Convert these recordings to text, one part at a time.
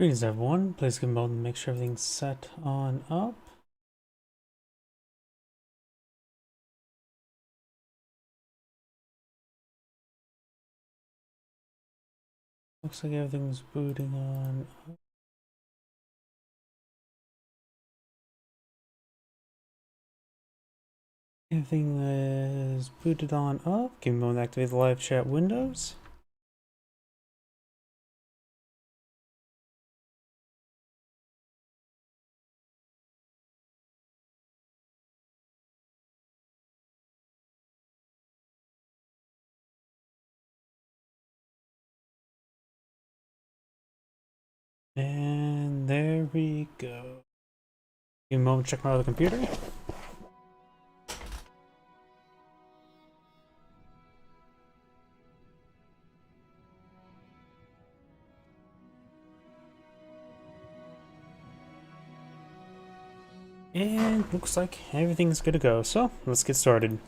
Greetings everyone, please give a moment to make sure everything's set on up. Looks like everything's booting on up. Everything is booted on up. Give me a moment to activate the live chat windows. And there we go. Give me a moment to check my other computer. And looks like everything's good to go, so let's get started.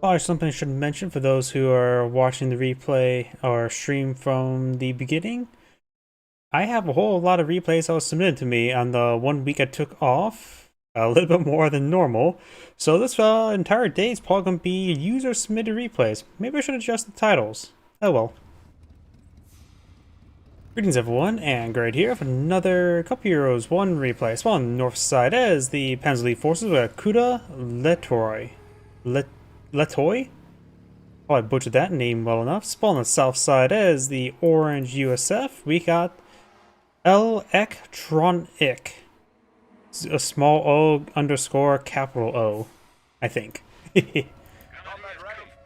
Oh, something I should mention for those who are watching the replay or stream from the beginning. I have a whole lot of replays that was submitted to me on the 1 week I took off, a little bit more than normal. So this entire day is probably going to be user submitted replays. Maybe I should adjust the titles. Oh well. Greetings everyone, and Greg here with another Cup Heroes 1 replay. Spawn on the north side as the Panzer Elite forces with Kuda Letoy. Letoy? Oh, I butchered that name well enough. Spawn on the south side as the Orange USF. We got Electronic. A small O underscore capital O, I think.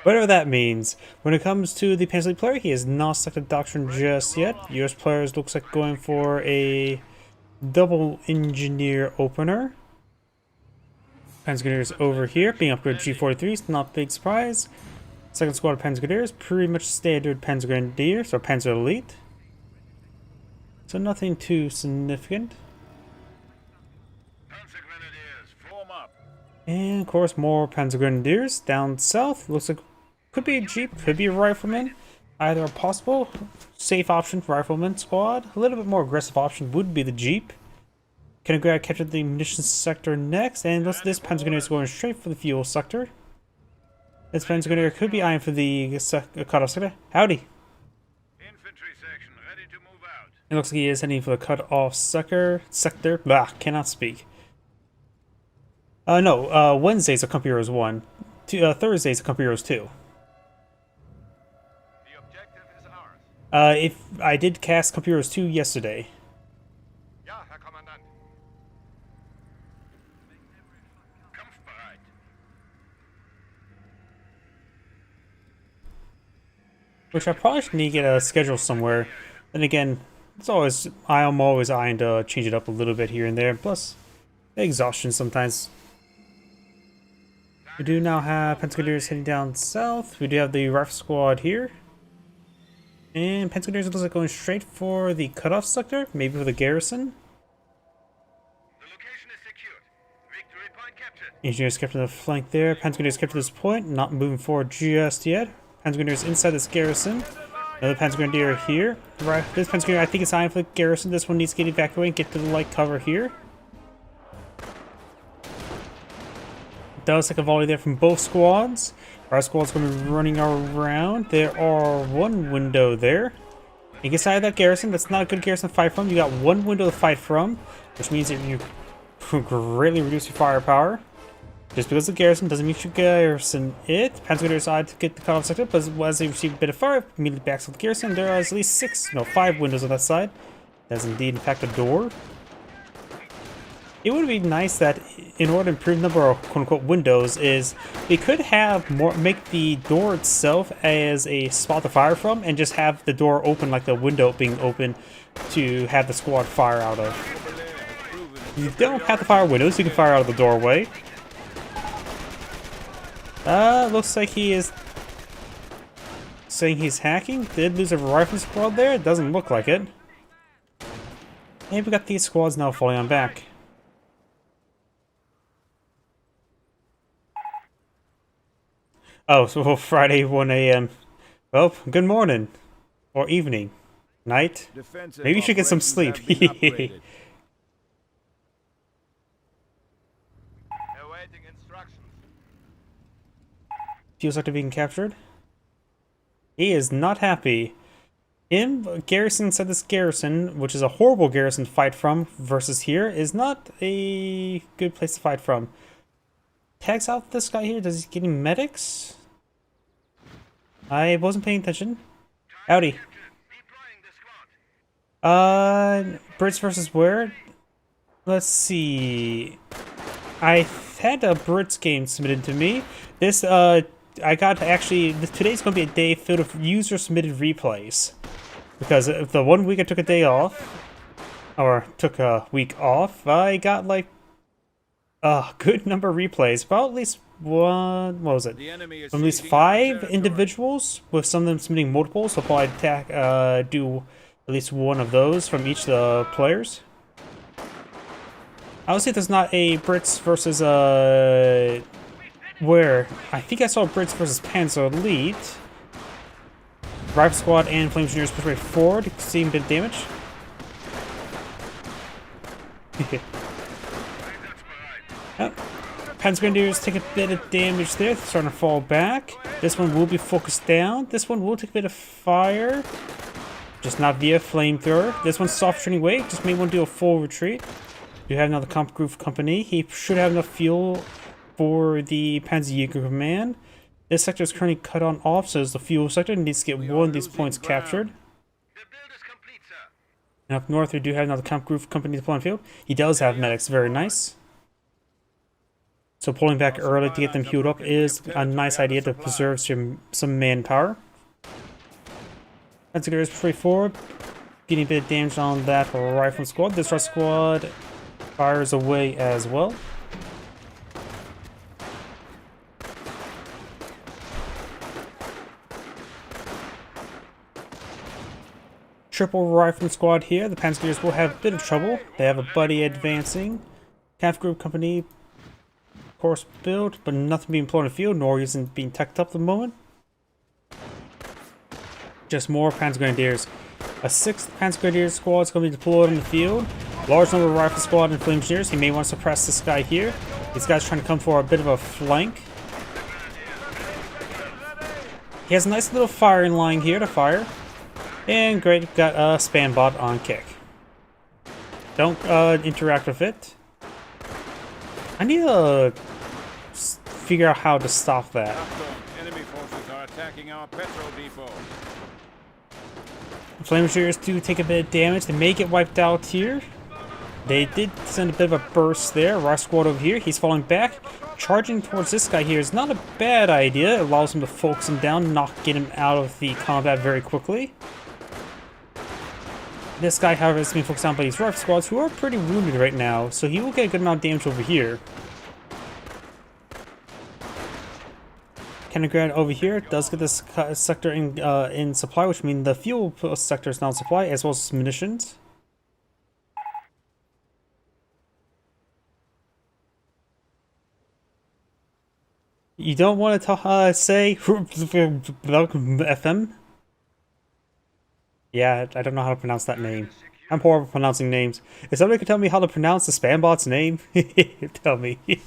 Whatever that means. When it comes to the Panzer Elite player, he has not selected Doctrine just yet. US players looks like going for a double engineer opener. Panzergrenadiers over here, being upgraded G43s, not a big surprise. Second squad of Panzergrenadiers, pretty much standard Panzergrenadiers, or Panzer Elite. So nothing too significant. And of course more Panzergrenadiers down south. Looks like could be a Jeep, could be a rifleman. Either are possible. Safe option for rifleman squad. A little bit more aggressive option would be the Jeep. Can I capture the munitions sector next? And this Panzergrenadier is going straight for the fuel sector. This Panzergrenadier could be eyeing for the cutoff sector. Howdy. Infantry section ready to move out. It looks like he is heading for the cutoff sector. Blah, cannot speak. No, Wednesday's a Cup Heroes 1. Thursday's a Cup Heroes 2. The objective is ours. If I did cast Cup Heroes 2 yesterday. Ja, Herr Kommandant. Kampfbereit. Which I probably should need to get a schedule somewhere. Then again, I'm always eyeing to change it up a little bit here and there. Plus, exhaustion sometimes. We do now have Panzergrenadiers heading down south. We do have the Rifle Squad here. And Panzergrenadiers looks like going straight for the cutoff sector, maybe for the garrison. The location is secured. Victory point captured. Engineers kept on the flank there. Panzergrenadiers kept to this point, not moving forward just yet. Panzergrenadiers inside this garrison. Another Panzergrenadier here. Right, this Panzergrenadier I think is eyeing for the garrison. This one needs to get evacuated, get to the light cover here. Does take a volley there from both squads. Our squad's going to be running around. There are one window there. You get inside that garrison. That's not a good garrison to fight from. You got one window to fight from, which means that you greatly reduce your firepower. Just because the garrison doesn't mean you garrison it. Panzergrenadiers decide to get the cutoff sector, but as they receive a bit of fire, immediately backs up the garrison. There are at least 5 windows on that side. That's indeed in fact a door. It would be nice that in order to improve the number of quote-unquote windows is they could have make the door itself as a spot to fire from and just have the door open like the window being open to have the squad fire out of. You don't have to fire windows, you can fire out of the doorway. Looks like he is saying he's hacking. Did lose a rifle squad there? It doesn't look like it. And we got these squads now falling on back. Oh, so Friday 1 a.m. Well, good morning. Or evening. Night. Defensive Maybe you should get some sleep. operations have been upgraded. Awaiting instructions. Feels like they're being captured. He is not happy. Garrison said this garrison, which is a horrible garrison to fight from, versus here, is not a good place to fight from. Tags out this guy here. Does he get any medics? I wasn't paying attention. Howdy. Deploying the squad. Brits versus where? Let's see. I had a Brits game submitted to me. This, I got actually, today's going to be a day filled with user-submitted replays. Because if the 1 week I took a day off, or took a week off, I got like a good number of replays. About at least one, what was it? At least 5 individuals, with some of them submitting multiple, so I'll probably do at least one of those from each of the players. I would say there's not a Brits versus, where? I think I saw Brits versus Panzer Elite. Rifle Squad and Flame Engineers push right forward, seeing a bit of damage. Oh. Panzer Grenadiers take a bit of damage there, starting to fall back. This one will be focused down. This one will take a bit of fire, just not via flamethrower. This one's soft turning away, just may want to do a full retreat. You have another comp group company. He should have enough fuel for the Panzerjäger command. This sector is currently cut on off, so the fuel sector needs to get one of these points captured. The build is complete, sir. And up north, we do have another comp group company deploying field. He does have medics, very nice. So pulling back early to get them fueled up is a nice idea to preserve some manpower. Panzer is pretty forward, getting a bit of damage on that rifle squad. This rifle squad fires away as well. Triple rifle squad here. The Panzergears will have a bit of trouble. They have a buddy advancing. Calf group company, of course, built, but nothing being employed in the field, nor isn't being tucked up at the moment. Just more Panzer Grenadiers. A 6th Panzer Grenadier squad is going to be deployed in the field. Large number of rifle squad and flame engineers. He may want to suppress this guy here. These guys trying to come for a bit of a flank. He has a nice little firing line here to fire. And great, got a spam bot on kick. Don't interact with it. I need to figure out how to stop that. Enemy forces are attacking our petrol depot. Flame engineers do take a bit of damage. They may get wiped out here. They did send a bit of a burst there. Rock squad over here. He's falling back. Charging towards this guy here is not a bad idea. It allows him to focus him down, get him out of the combat very quickly. This guy, however, is being focused on by these rifle squads, who are pretty wounded right now, so he will get a good amount of damage over here. Kennegrad over here does get this sector in supply, which means the fuel sector is now in supply, as well as munitions. You don't want to say FM? Yeah, I don't know how to pronounce that name. I'm horrible at pronouncing names. If somebody could tell me how to pronounce the spam bot's name, tell me. Gassed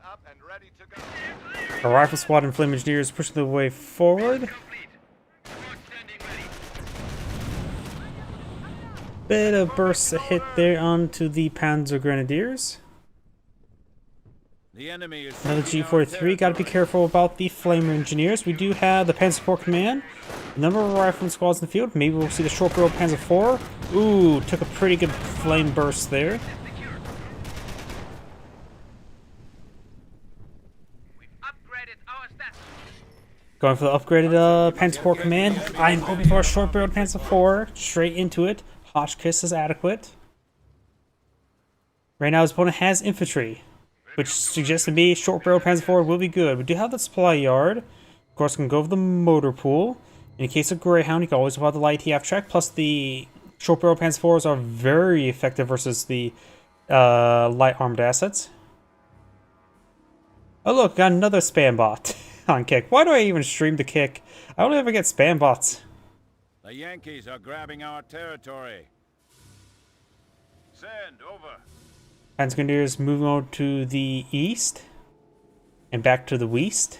up and ready to go. Our rifle squad and flame engineers pushing their way forward. Complete. Squad standing ready. Bit of bursts a hit there onto the Panzer Grenadiers. The enemy is Another seeking our G43. Got to be territory. careful about the Flamer Engineers. We do have the Panzer IV Command. A number of rifle squads in the field. Maybe we'll see the short-barreled Panzer IV. Ooh, took a pretty good flame burst there. We've upgraded our stats. Going for the upgraded Panzer IV Command. I'm hoping for a short-barreled Panzer IV. Straight into it. Hotchkiss is adequate. Right now his opponent has infantry, which suggests to me short-barreled Panzer IV will be good. We do have the supply yard. Of course, we can go over the motor pool. In case of Greyhound, you can always apply the light TF track. Plus, the short-barreled Panzer IVs are very effective versus the light armored assets. Oh look, got another spam bot on Kick. Why do I even stream the Kick? I only ever get spam bots. The Yankees are grabbing our territory. Send over. Panzergrenadiers moving on to the east and back to the west.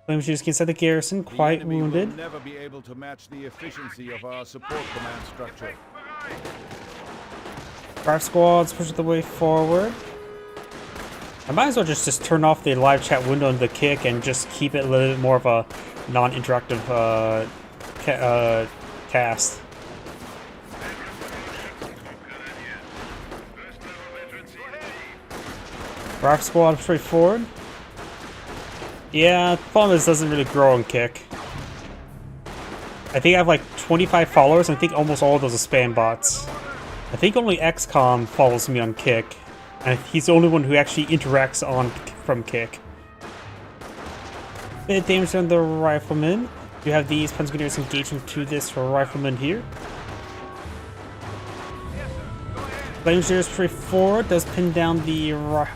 Flamers inside the garrison, quite the enemy wounded. will never be able to match the efficiency of our support command structure. 5 squads push the way forward. I might as well just turn off the live chat window in the Kick and just keep it a little bit more of a non-interactive cast. Rock squad straight forward. Yeah, the problem is it doesn't really grow on Kick. I think I have like 25 followers, and I think almost all of those are spam bots. I think only XCOM follows me on Kick, and he's the only one who actually interacts on from Kick. Bit of damage on the riflemen. You have these Panzergrenadiers engaging to this rifleman here. Flame Engineers straight forward does pin down the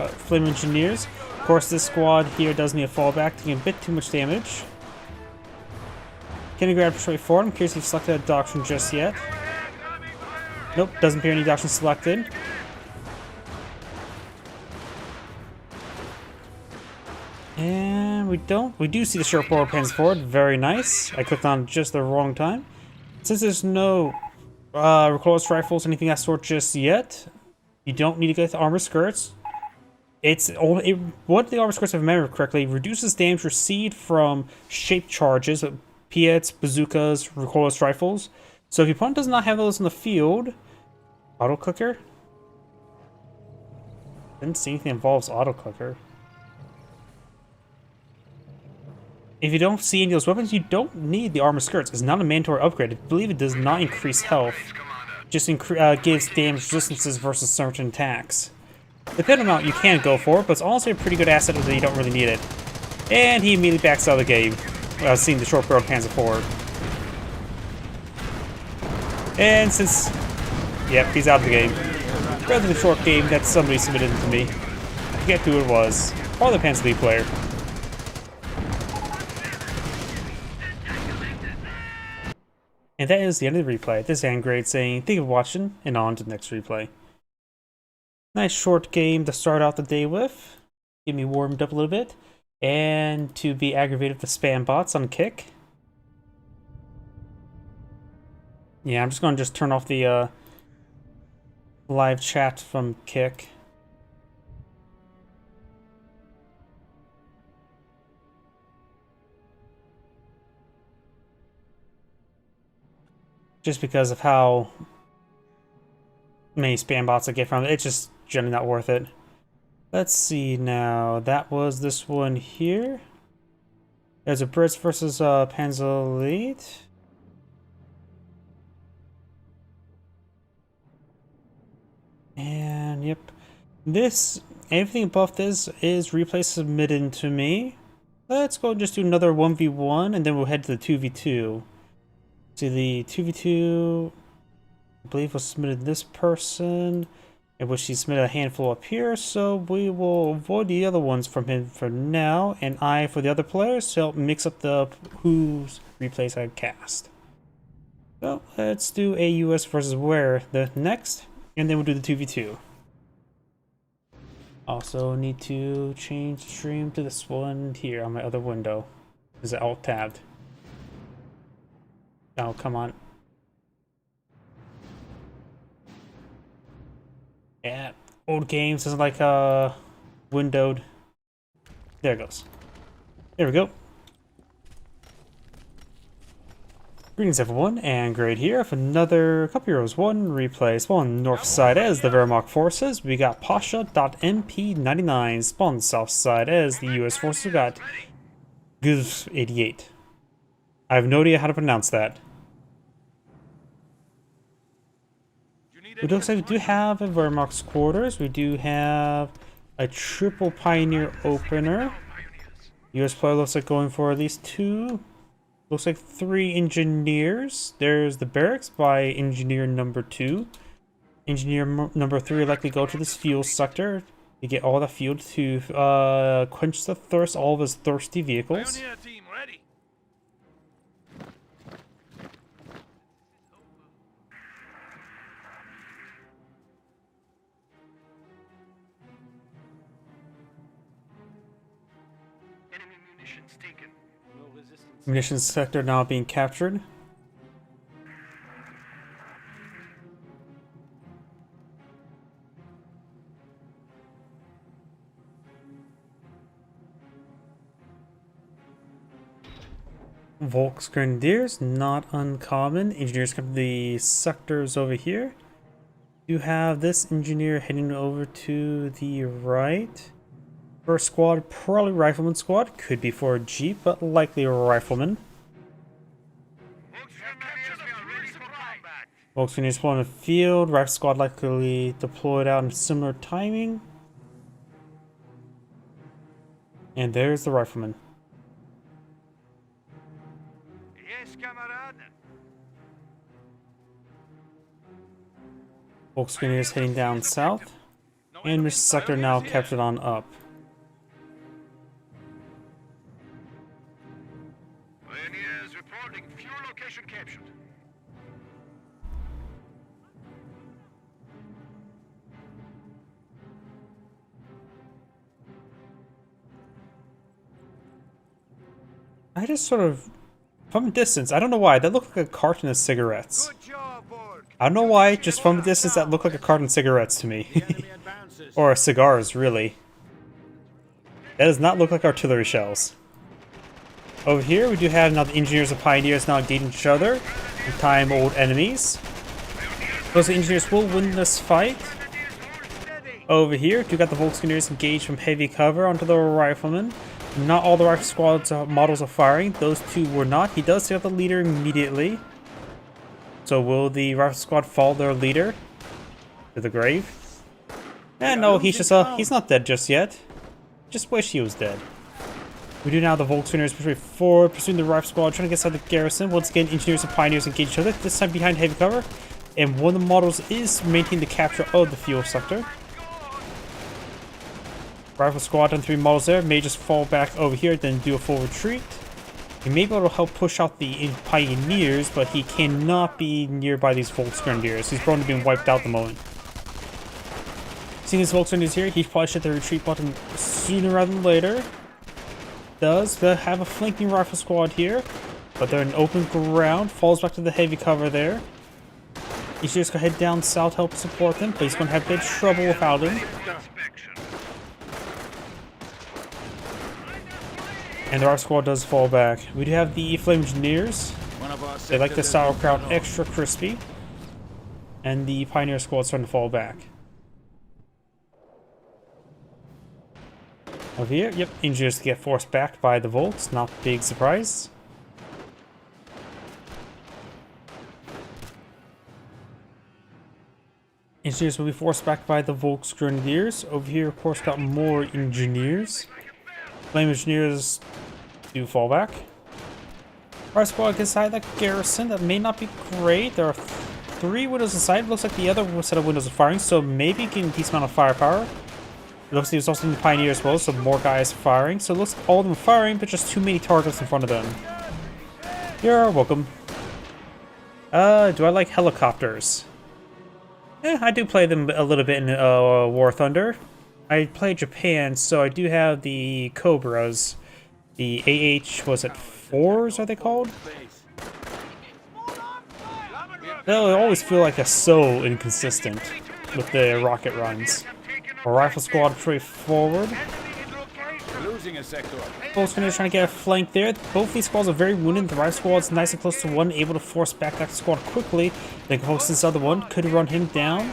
Flame Engineers. Of course, this squad here does need a fallback, taking a bit too much damage. Can you grab straight forward? I'm curious if you've selected a doctrine just yet. Nope, doesn't appear any doctrine selected. And we do see the short bow pans forward. Very nice. I clicked on just the wrong time. Since there's no recoilless rifles, anything of that sort just yet, you don't need to get the armor skirts. It's only what the armor skirts, if I remember correctly, reduces damage received from shaped charges, Piets, bazookas, recoilless rifles. So if your opponent does not have those in the field, auto clicker. Didn't see anything that involves auto clicker. If you don't see any of those weapons, you don't need the armor skirts. It's not a mandatory upgrade. I believe it does not increase health. Just gives damage resistances versus certain attacks. Depending on you can go for it, but it's also a pretty good asset that you don't really need it. And he immediately backs out of the game. Seeing the short barrel Panzer forward. And since... Yep, he's out of the game. Rather than short game that somebody submitted to me. I forget who it was. Probably the Panzer League player. And that is the end of the replay. This is Angrade saying, thank you for watching, and on to the next replay. Nice short game to start out the day with. Get me warmed up a little bit. And to be aggravated with the spam bots on Kick. Yeah, I'm just going to turn off the live chat from Kick. Just because of how many spam bots I get from it. It's just generally not worth it. Let's see now. That was this one here. There's a Brits versus Panzer Elite. And yep. Everything above this is replay submitted to me. Let's go just do another 1v1 and then we'll head to the 2v2. See, the 2v2, I believe was submitted to this person, in which he submitted a handful up here, so we will avoid the other ones from him for now, and I for the other players to help mix up the whose replays I cast. So let's do a US versus where the next, and then we'll do the 2v2. Also need to change the stream to this one here on my other window. Is it alt tabbed? Oh, come on. Yeah, old games isn't like windowed. There it goes. There we go. Greetings everyone, and Grade here for another Couple Heroes 1 replay. Spawn north side as the Wehrmacht forces. We got Pasha.MP99. Spawn south side as the US forces. We got GUV88. I have no idea how to pronounce that. It looks like we do have a Wehrmacht's quarters. We do have a triple Pioneer opener. US player looks like going for at least 2. Looks like 3 engineers. There's the barracks by engineer number 2. Engineer number 3 likely go to this fuel sector to get all the fuel to quench the thirst all of his thirsty vehicles. Pioneer team ready. Enemy munitions taken. No resistance. Munitions sector now being captured. Volksgrenadiers, not uncommon. Engineers come to the sectors over here. You have this engineer heading over to the right. First squad, probably rifleman squad. Could be for a jeep, but likely a rifleman. Volksgrenadiers deployed in the field. Rifle squad likely deployed out in similar timing. And there's the rifleman. Yes, camarade. Volksgrenadiers heading down south. And this sector now captured on up. Pioneers reporting. Fuel location captured. I just sort of, from a distance, I don't know why, that looked like a carton of cigarettes. Good job, Borg. I don't know why, just from a distance that looked like a carton of cigarettes to me. Enemy advances. Or cigars, really. That does not look like artillery shells. Over here, we do have now the engineers and pioneers now engaging each other. In time, old enemies. Those engineers will win this fight. Over here, you got the Volksgrenadiers engaged from heavy cover onto the riflemen. Not all the rifle squad's models are firing. Those two were not. He does take out the leader immediately. So will the rifle squad follow their leader to the grave? No, he's just he's not dead just yet. Just wish he was dead. We do now the Volksgrenadiers push forward, pursuing the rifle squad, trying to get inside the garrison. Once again, engineers and pioneers engage each other. This time behind heavy cover, and one of the models is maintaining the capture of the fuel sector. Rifle squad and 3 models there may just fall back over here, then do a full retreat. He may be able to help push out the pioneers, but he cannot be nearby these Volksgrenadiers. He's prone to being wiped out the moment. Seeing his Volksgrenadiers here, he probably should hit the retreat button sooner rather than later. Does have a flanking rifle squad here, but they're in open ground. Falls back to the heavy cover there. He's just gonna head down south, help support them, but he's gonna have big trouble without him. And the rifle squad does fall back. We do have the flame engineers. They like the sauerkraut extra crispy. And the pioneer squad starting to fall back. Over here, yep, engineers get forced back by the Volks, not a big surprise. Engineers will be forced back by the Volksgrenadiers. Over here, of course, got more engineers. Flame engineers do fall back. Our squad gets inside that garrison. That may not be great. There are 3 windows inside. Looks like the other set of windows are firing, so maybe getting a decent amount of firepower. It looks like there's also the pioneer as well, so more guys firing. So it looks like all of them firing, but just too many targets in front of them. You're welcome. Do I like helicopters? I do play them a little bit in War Thunder. I play Japan, so I do have the Cobras. The AH, was it 4s are they called? They always feel like they're so inconsistent with the rocket runs. A rifle squad pretty forward. Losing a sector. Volksgrenadiers trying to get a flank there. Both these squads are very wounded. The rifle squad's nice and close to one, able to force back that squad quickly. Then focus this other one. Could run him down.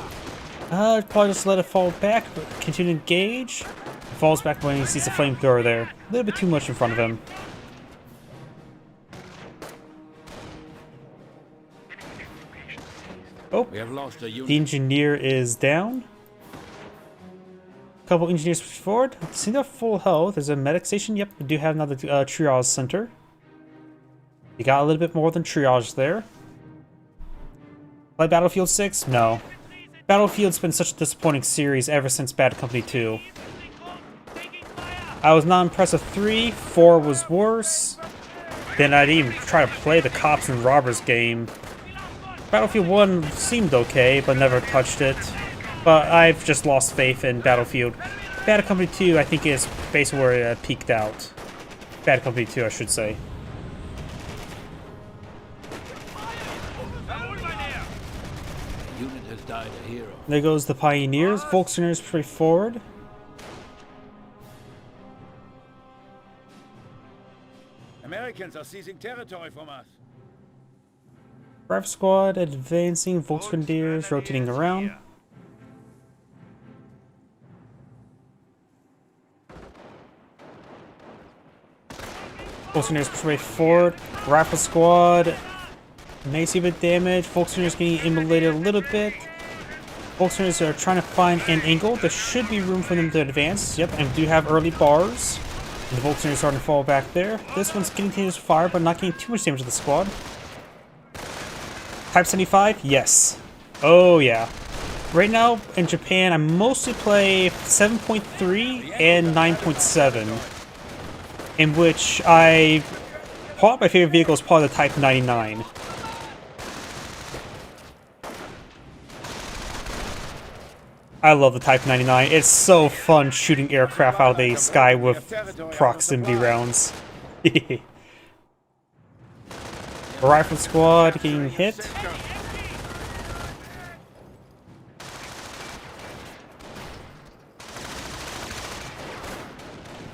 Probably just let it fall back, but continue to engage. Falls back when he sees the flamethrower there. A little bit too much in front of him. Oh, We have lost a unit. the engineer is down. Couple engineers push forward. See, they're full health. There's a medic station. Yep, we do have another triage center. You got a little bit more than triage there. Play Battlefield 6? No. Battlefield's been such a disappointing series ever since Bad Company 2. I was not impressed with 3, 4 was worse. Then I didn't even try to play the Cops and Robbers game. Battlefield 1 seemed okay, but never touched it. But I've just lost faith in Battlefield. Bad Company 2, I think, is basically where it peaked out. Bad Company 2, I should say. Unit has died a hero. There goes the Pioneers. Volkswageners pretty forward. Americans are seizing territory from us. Rifle Squad advancing. Volkswageners rotating around. Volkswageners push way forward. Rifle Squad may see a bit of damage. Volkswageners getting immolated a little bit. Volkswageners are trying to find an angle. There should be room for them to advance. Yep, and do have early bars. And the Volkswageners are starting to fall back there. This one's getting continuous fire, but not getting too much damage to the squad. Type 75? Yes. Oh, yeah. Right now, in Japan, I mostly play 7.3 and 9.7. In which my favorite vehicle is probably the Type 99. I love the Type 99. It's so fun shooting aircraft out of the sky with proximity rounds. Rifle Squad getting hit.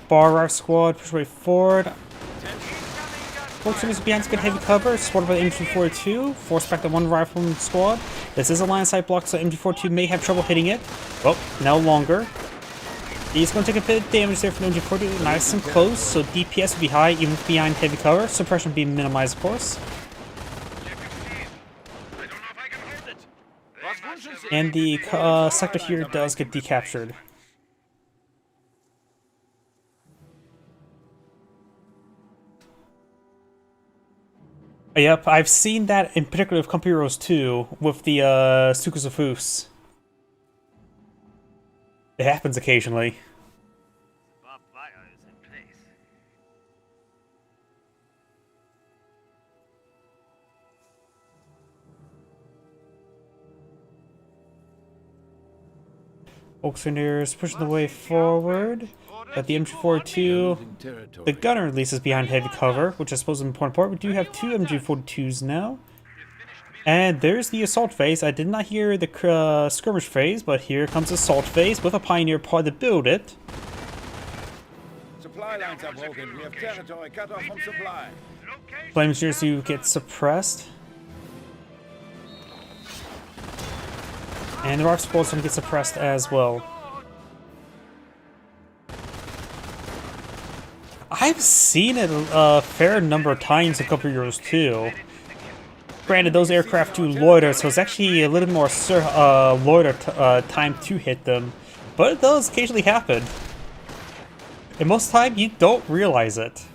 Bar Rifle Squad push way forward. Volkswagen behind good heavy cover, supported by the MG42. Force back the one Rifleman Squad. This is a line of sight block, so MG42 may have trouble hitting it. Well, no longer. He's going to take a bit of damage there from the MG42. Nice and close, so DPS will be high, even behind heavy cover. Suppression will be minimized, of course. And the sector here does get decaptured. Yep, I've seen that in particular with Company Heroes 2 with the Sukusafus. It happens occasionally. Barbed wire is in place. Volkswageners pushing the way forward. But the MG42, the gunner at least is behind heavy cover, which I suppose is an important part. We do have two MG42s now. And there's the assault phase. I did not hear the skirmish phase, but here comes the assault phase with a Pioneer pod to build it. Supply lines are broken. We have territory cut off from supply. Flame engineers do get suppressed. And the Rifle Squad's going to get suppressed as well. I've seen it a fair number of times in Company Heroes 2. Granted, those aircraft do loiter, so it's actually a little more loiter time to hit them. But it does occasionally happen. And most of the time, you don't realize it.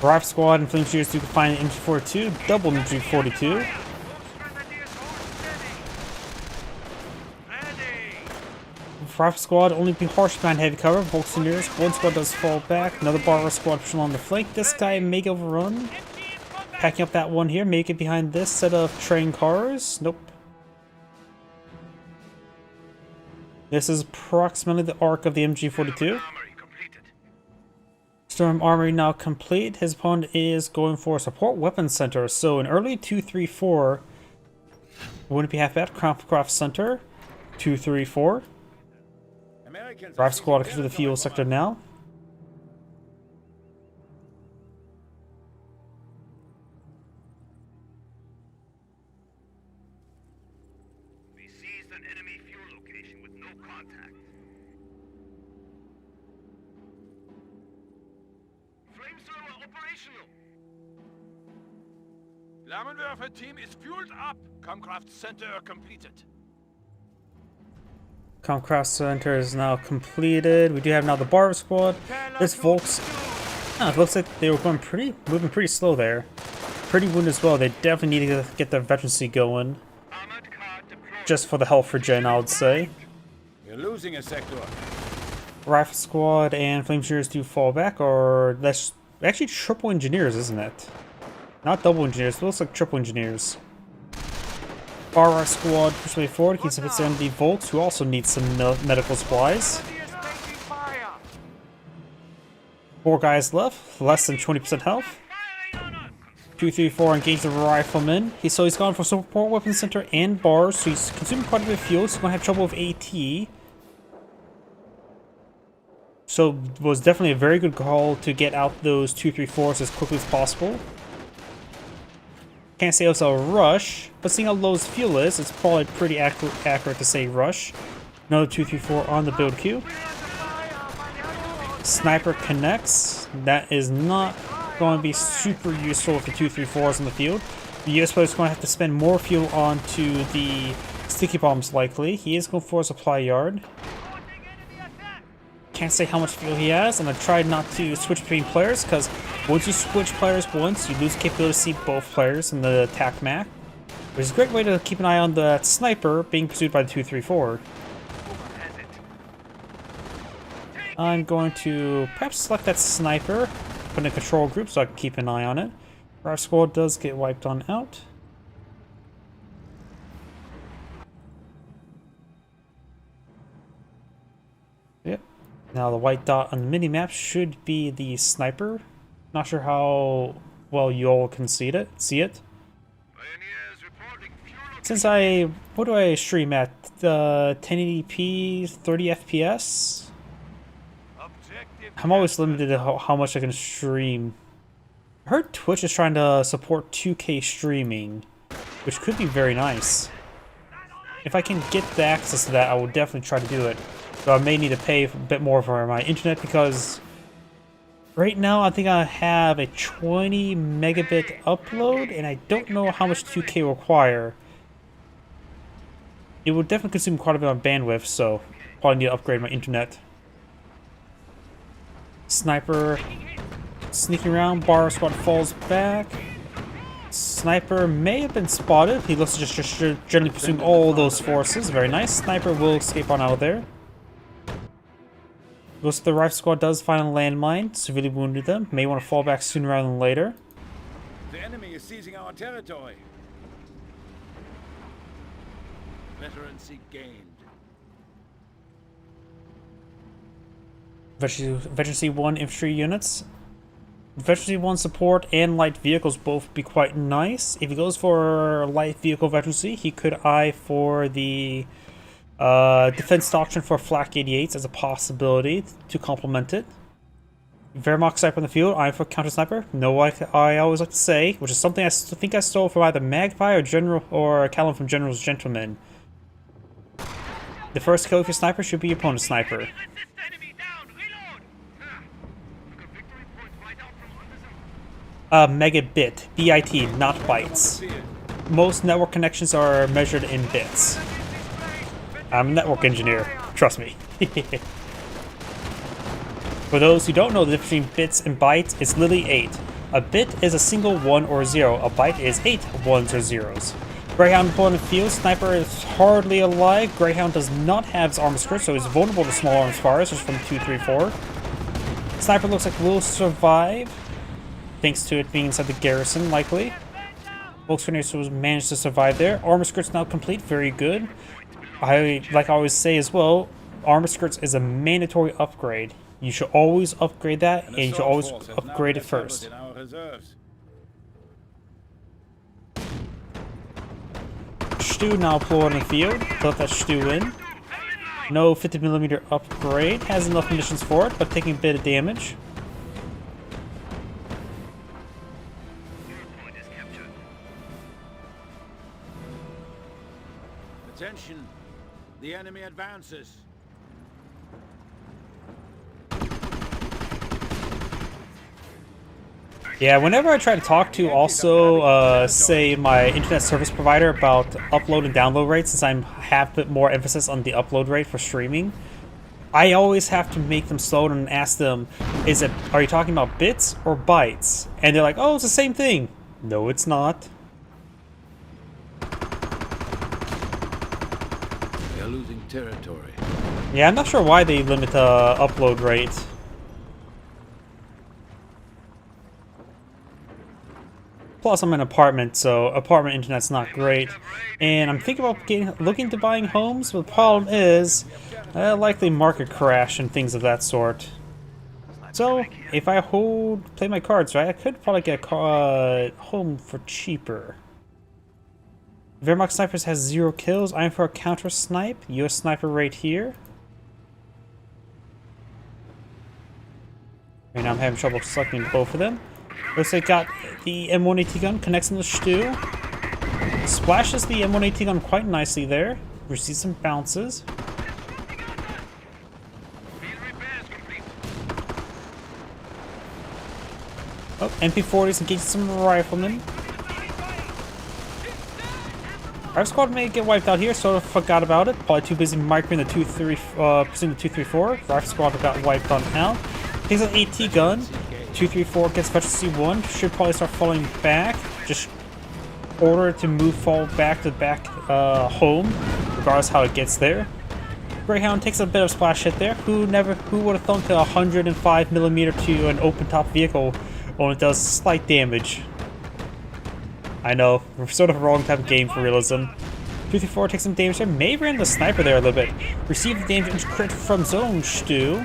Rifle Squad and Flame Shooters do find an MG42, double MG42. Rifle Squad only be harsh behind heavy cover. Volkswageners, one squad does fall back. Another Bar Squad pushing along the flank. This guy may overrun. Packing up that one here. Make it behind this set of train cars. Nope. This is approximately the arc of the MG42. Storm Armory now complete. His opponent is going for a support weapons center. So in early 2-3-4, wouldn't be half bad. Craft Center, 2-3-4. Rifle Squad comes to the fuel sector now. We seized an enemy fuel location with no contact. Flamethrower operational. Flammenwerfer team is fueled up. Comcraft Center completed. Comcraft Center is now completed. We do have now the Bar Squad. This Volks. It looks like they were moving pretty slow there. pretty wounded as well. They definitely need to get their veterancy going. Armored car deployed. Just for the health regen, I would say. You're losing a sector. Rifle squad and flame engineers do fall back, or that's actually triple engineers, isn't it? Not double engineers, it looks like triple engineers. Far squad push way forward, keeps up its MD Volts, who also needs some medical supplies. 4 guys left, less than 20% health. 234 engage the rifleman. He's gone for support weapon center and bars, so he's consuming quite a bit of fuel, so he's gonna have trouble with AT. So it was definitely a very good call to get out those 234s as quickly as possible. Can't say it was a rush, but seeing how low his fuel is, it's probably pretty accurate to say rush. Another 234 on the build queue. Sniper connects. That is not going to be super useful with the 234s in the field. The US player is going to have to spend more fuel onto the sticky bombs likely. He is going for a supply yard. Can't say how much fuel he has, and I tried not to switch between players because once you switch players once, you lose the capability to see both players in the attack map. Which is a great way to keep an eye on the sniper being pursued by the 234. I'm going to perhaps select that sniper, put in a control group so I can keep an eye on it. Our squad does get wiped on out. Yep. Now the white dot on the mini-map should be the sniper. Not sure how well you all can see it. Since what do I stream at? 1080p, 30 FPS? I'm always limited to how much I can stream. I heard Twitch is trying to support 2K streaming, which could be very nice. If I can get the access to that, I will definitely try to do it. But I may need to pay a bit more for my internet because right now I think I have a 20 megabit upload and I don't know how much 2K will require. It will definitely consume quite a bit of bandwidth, so probably need to upgrade my internet. Sniper sneaking around, bar squad falls back. Sniper may have been spotted. He looks to just generally pursuing all those forces. Very nice. Sniper will escape on out of there. Looks like the rifle squad does find a landmine. Severely wounded them. May want to fall back sooner rather than later. The enemy is seizing our territory. Veterancy gained. Veterancy 1 infantry units. Veterancy 1 support and light vehicles both be quite nice. If he goes for light vehicle veterancy, he could eye for the defense doctrine for flak 88s as a possibility to complement it. Wehrmacht sniper in the field, eye for counter sniper. No, like I always like to say, which is something I think I stole from either Magpie or Callum from General's Gentleman. The first kill of your sniper should be your opponent's sniper. Megabit, BIT, not bytes. Most network connections are measured in bits. I'm a network engineer, trust me. For those who don't know the difference between bits and bytes, it's literally 8. A bit is a single 1 or 0, a byte is 8 1s or 0s. Greyhound deployed in the field, sniper is hardly alive. Greyhound does not have his armor skirt, so he's vulnerable to small arms fires, just from 234. Sniper looks like will survive, thanks to it being inside the garrison, likely. Volkswagen managed to survive there. Armor skirt's now complete, very good. Like I always say as well, armor skirts is a mandatory upgrade. You should always upgrade that, and you should always upgrade it first. Stu now deployed in the field. Let that Stu in. No 50mm upgrade. Has enough munitions for it, but taking a bit of damage. Attention! The enemy advances. Yeah, whenever I try to talk to also, say, my internet service provider about upload and download rates, since I have a bit more emphasis on the upload rate for streaming, I always have to make them slow and ask them, are you talking about bits or bytes? And they're like, oh, it's the same thing. No, it's not. We are losing territory. Yeah, I'm not sure why they limit upload rate. Plus, I'm in an apartment, so apartment internet's not great. And I'm thinking about looking to buying homes, but the problem is likely market crash and things of that sort. So, if I play my cards right, I could probably get a home for cheaper. Wehrmacht Snipers has 0 kills. I'm for a counter snipe. US Sniper right here. Right now I'm having trouble selecting both of them. Looks like got the M1AT gun, connects in the stew. Splashes the M1AT gun quite nicely there. Receives some bounces. Oh, MP40s engaging some riflemen. Our squad may get wiped out here, so I forgot about it. Probably too busy microing the 234. Our squad got wiped on out. Takes an AT gun. 234 gets efficiency 1. Should probably start falling back. Just order it to fall back to home, regardless how it gets there. Greyhound takes a bit of splash hit there. Who would have thunk to 105mm to an open top vehicle only does slight damage. I know, we're sort of the wrong type of game for realism. 234 takes some damage there. May ran the sniper there a little bit. Received the damage crit from zone stew.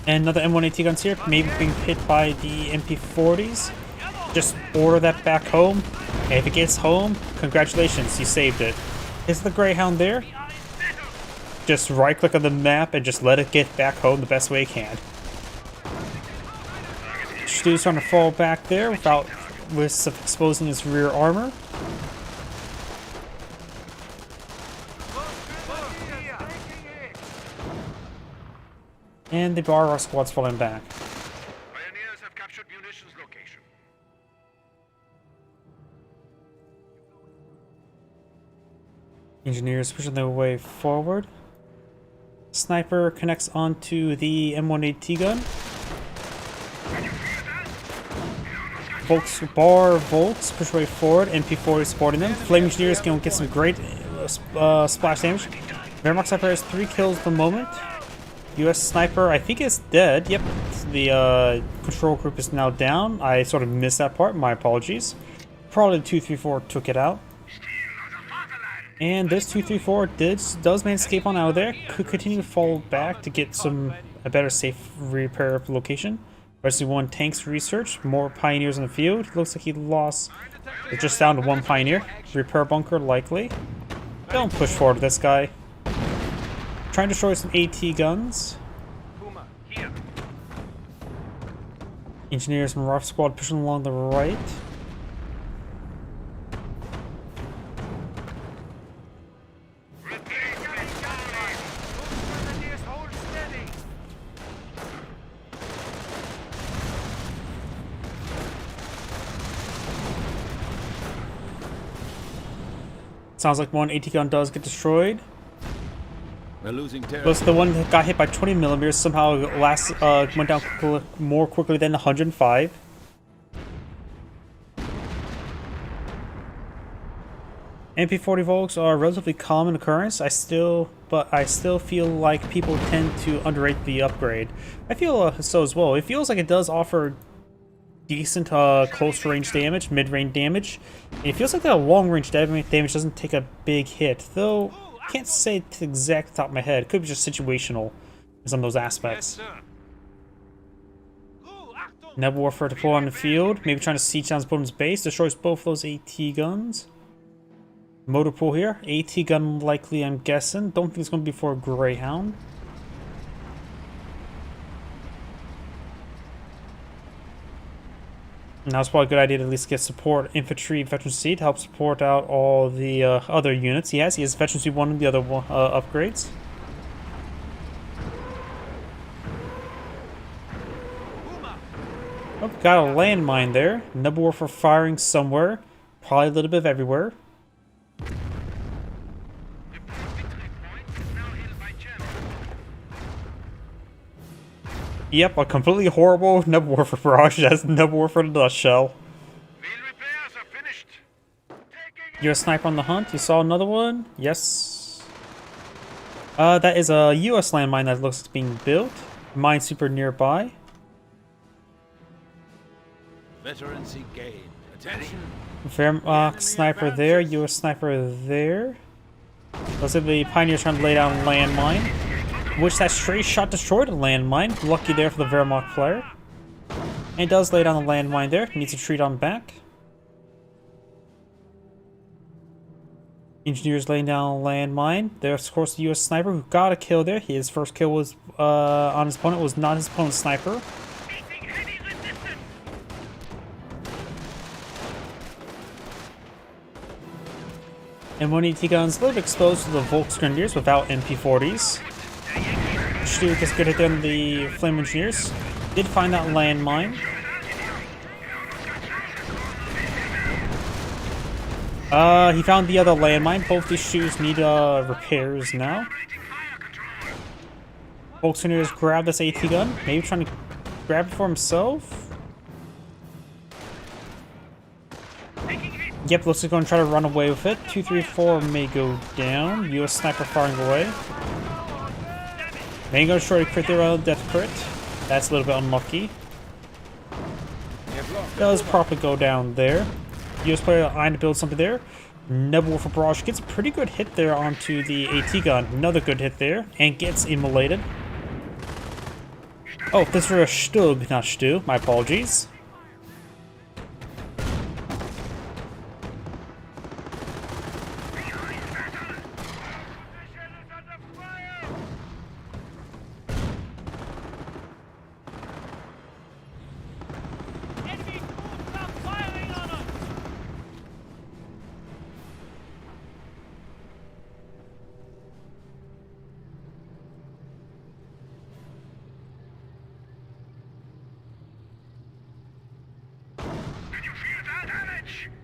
And another M1AT guns here, maybe being hit by the MP40s. Just order that back home. And if it gets home, congratulations, you saved it. Is the Greyhound there? Just right click on the map and just let it get back home the best way it can. Stew's trying to fall back there without risk of exposing his rear armor. And the bar squad's falling back. Pioneers have captured munitions location. Engineers pushing their way forward. Sniper connects onto the M1AT gun. Volks push way forward. MP40 supporting them. Flame Engineers can get some great splash damage. Wehrmacht Sniper has 3 kills at the moment. US Sniper, I think, is dead. Yep, the control group is now down. I sort of missed that part. My apologies. Probably the 234 took it out. And this 234 does manage to escape on out of there. Could continue to fall back to get a better safe repair location. Rescue 1 tanks research. More pioneers in the field. Looks like he lost. It's just down to 1 pioneer. Repair bunker likely. Don't push forward this guy. Trying to destroy some AT guns. Engineers from Rough Squad pushing along the right. Sounds like one AT gun does get destroyed. We're losing territory. Plus the one that got hit by 20mm somehow went down more quickly than 105. MP40 Volks are a relatively common occurrence. I still feel like people tend to underrate the upgrade. I feel so as well. It feels like it does offer decent close range damage, mid-range damage. And it feels like the long range damage doesn't take a big hit, though I can't say to the exact top of my head. It could be just situational in some of those aspects. Nebel Warfare deploy on the field, maybe trying to siege down his opponent's base, destroys both those AT guns. Motor pool here, AT gun likely, I'm guessing. Don't think it's going to be for a Greyhound. Now it's probably a good idea to at least get support infantry veteran C to help support out all the other units. He has veteran C 1 and the other upgrades. Oh, got a landmine there. Nebel Warfare firing somewhere. Probably a little bit of everywhere. Yep, a completely horrible Nub Warfare barrage. That's Nub Warfare in a nutshell. Field repairs are finished. Taking You're a sniper on the hunt. You saw another one? Yes. That is a U.S. landmine that looks like it's being built. Mine super nearby. Veterancy gained. Attention. Wehrmacht sniper there. U.S. sniper there. Looks like the Pioneer's trying to lay down a landmine. Which that straight shot destroyed a landmine. Lucky there for the Wehrmacht player. And it does lay down the landmine there. Needs to retreat on back. Engineers laying down a landmine. There's of course the U.S. sniper who got a kill there. His first kill was on his opponent. Was not his opponent's sniper. meeting heavy resistance. And one AT gun's a little bit exposed to the Volksgrenadiers without MP40s. Stu gets good hit on the Flame Engineers. Did find that landmine. He found the other landmine. Both these shoes need repairs now. Volksgrenadiers grab this AT gun. Maybe trying to grab it for himself. Yep, looks like he's going to try to run away with it. 234 may go down. US sniper firing away. May go short crit there on death crit. That's a little bit unlucky. Does probably go down there. US player eyeing to build something there. Nub Warfare barrage gets a pretty good hit there onto the AT gun. Another good hit there. And gets immolated. Oh, this was a Stug, not Stu. My apologies.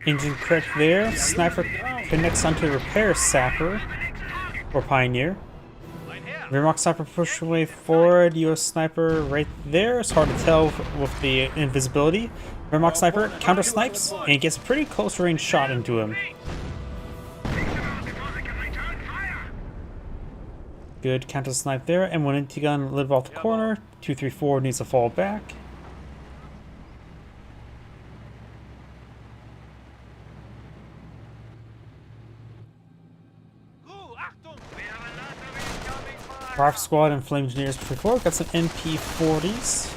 Engine crit there. Sniper connects onto a repair sapper. Or Pioneer. Wehrmacht sniper push away forward. US sniper right there. It's hard to tell with the invisibility. Wehrmacht sniper counter snipes and gets a pretty close range shot into him. Good counter snipe there. And one empty gun live off the corner. 234 needs to fall back. Rifle Squad and Flame Engineers before. Got some MP40s.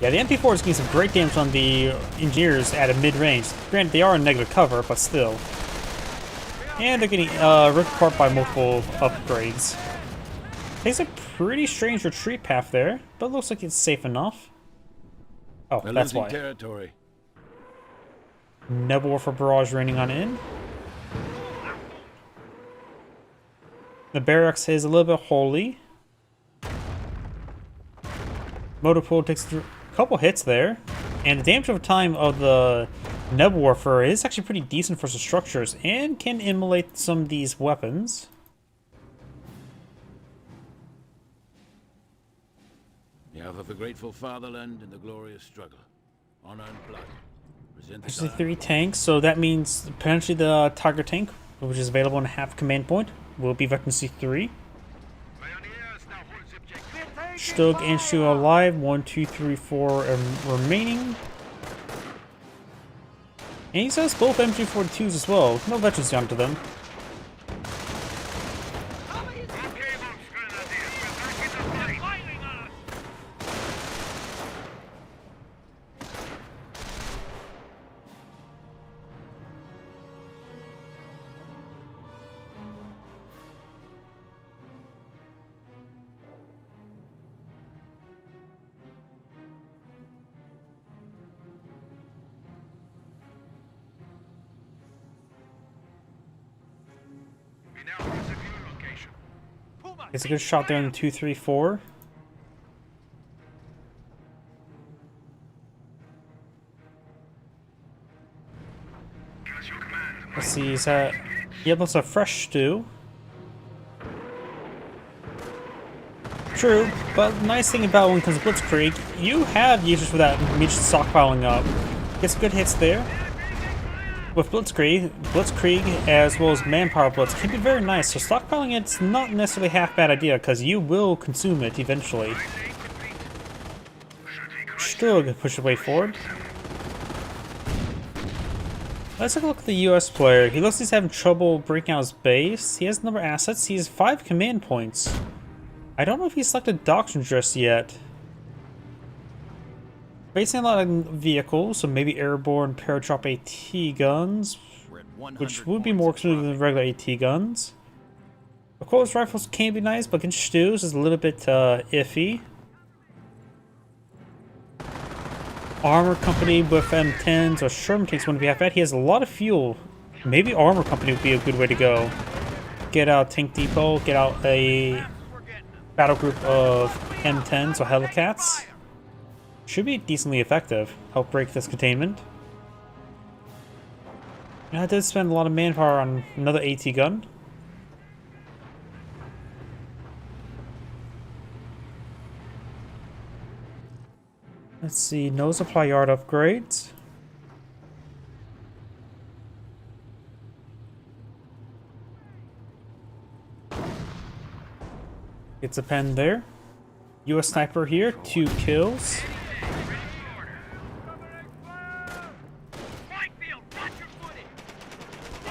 Yeah, the MP40s getting some great damage on the Engineers at a mid-range. Granted, they are in negative cover, but still. And they're getting ripped apart by multiple upgrades. Takes a pretty strange retreat path there, but looks like it's safe enough. Oh, that's why. Territory. Nub Warfare barrage raining on in. The barracks is a little bit holy. Motor pool takes a couple hits there. And the damage over time of the Nub Warfare is actually pretty decent for some structures and can immolate some of these weapons. You have the grateful fatherland and the glorious struggle. Honor and blood. Present the Actually, time. 3 tanks, so that means potentially the Tiger tank, which is available in half command point, will be Veterancy 3. Stug and Shu alive. 1, 2, 3, 4 remaining. And he says both MG42s as well. No veterans down to them. It's a good shot there in the 2, 3, 4. Let's see, is that... Yep, that's a fresh stew. True, but the nice thing about when it comes to Blitzkrieg, you have users for that immediate stockpiling up. Get some good hits there. With Blitzkrieg as well as Manpower Blitz can be very nice, so stockpiling it's not necessarily half bad idea, because you will consume it eventually. Still a good push away forward. Let's take a look at the US player. He looks like he's having trouble breaking out his base. He has a number of assets. He has 5 command points. I don't know if he's selected Doctrine just yet. Basing a lot of vehicles, so maybe airborne paradrop AT guns, which would be more expensive than regular AT guns. Of course, rifles can be nice, but against Stews is a little bit iffy. Armor Company with M10s or Sherman tanks wouldn't be half bad. He has a lot of fuel. Maybe Armor Company would be a good way to go. Get out Tank Depot, get out a battle group of M10s or Helicats. Should be decently effective. Help break this containment. I did spend a lot of manpower on another AT gun. Let's see, no supply yard upgrades. Gets a pen there. US sniper here, 2 kills.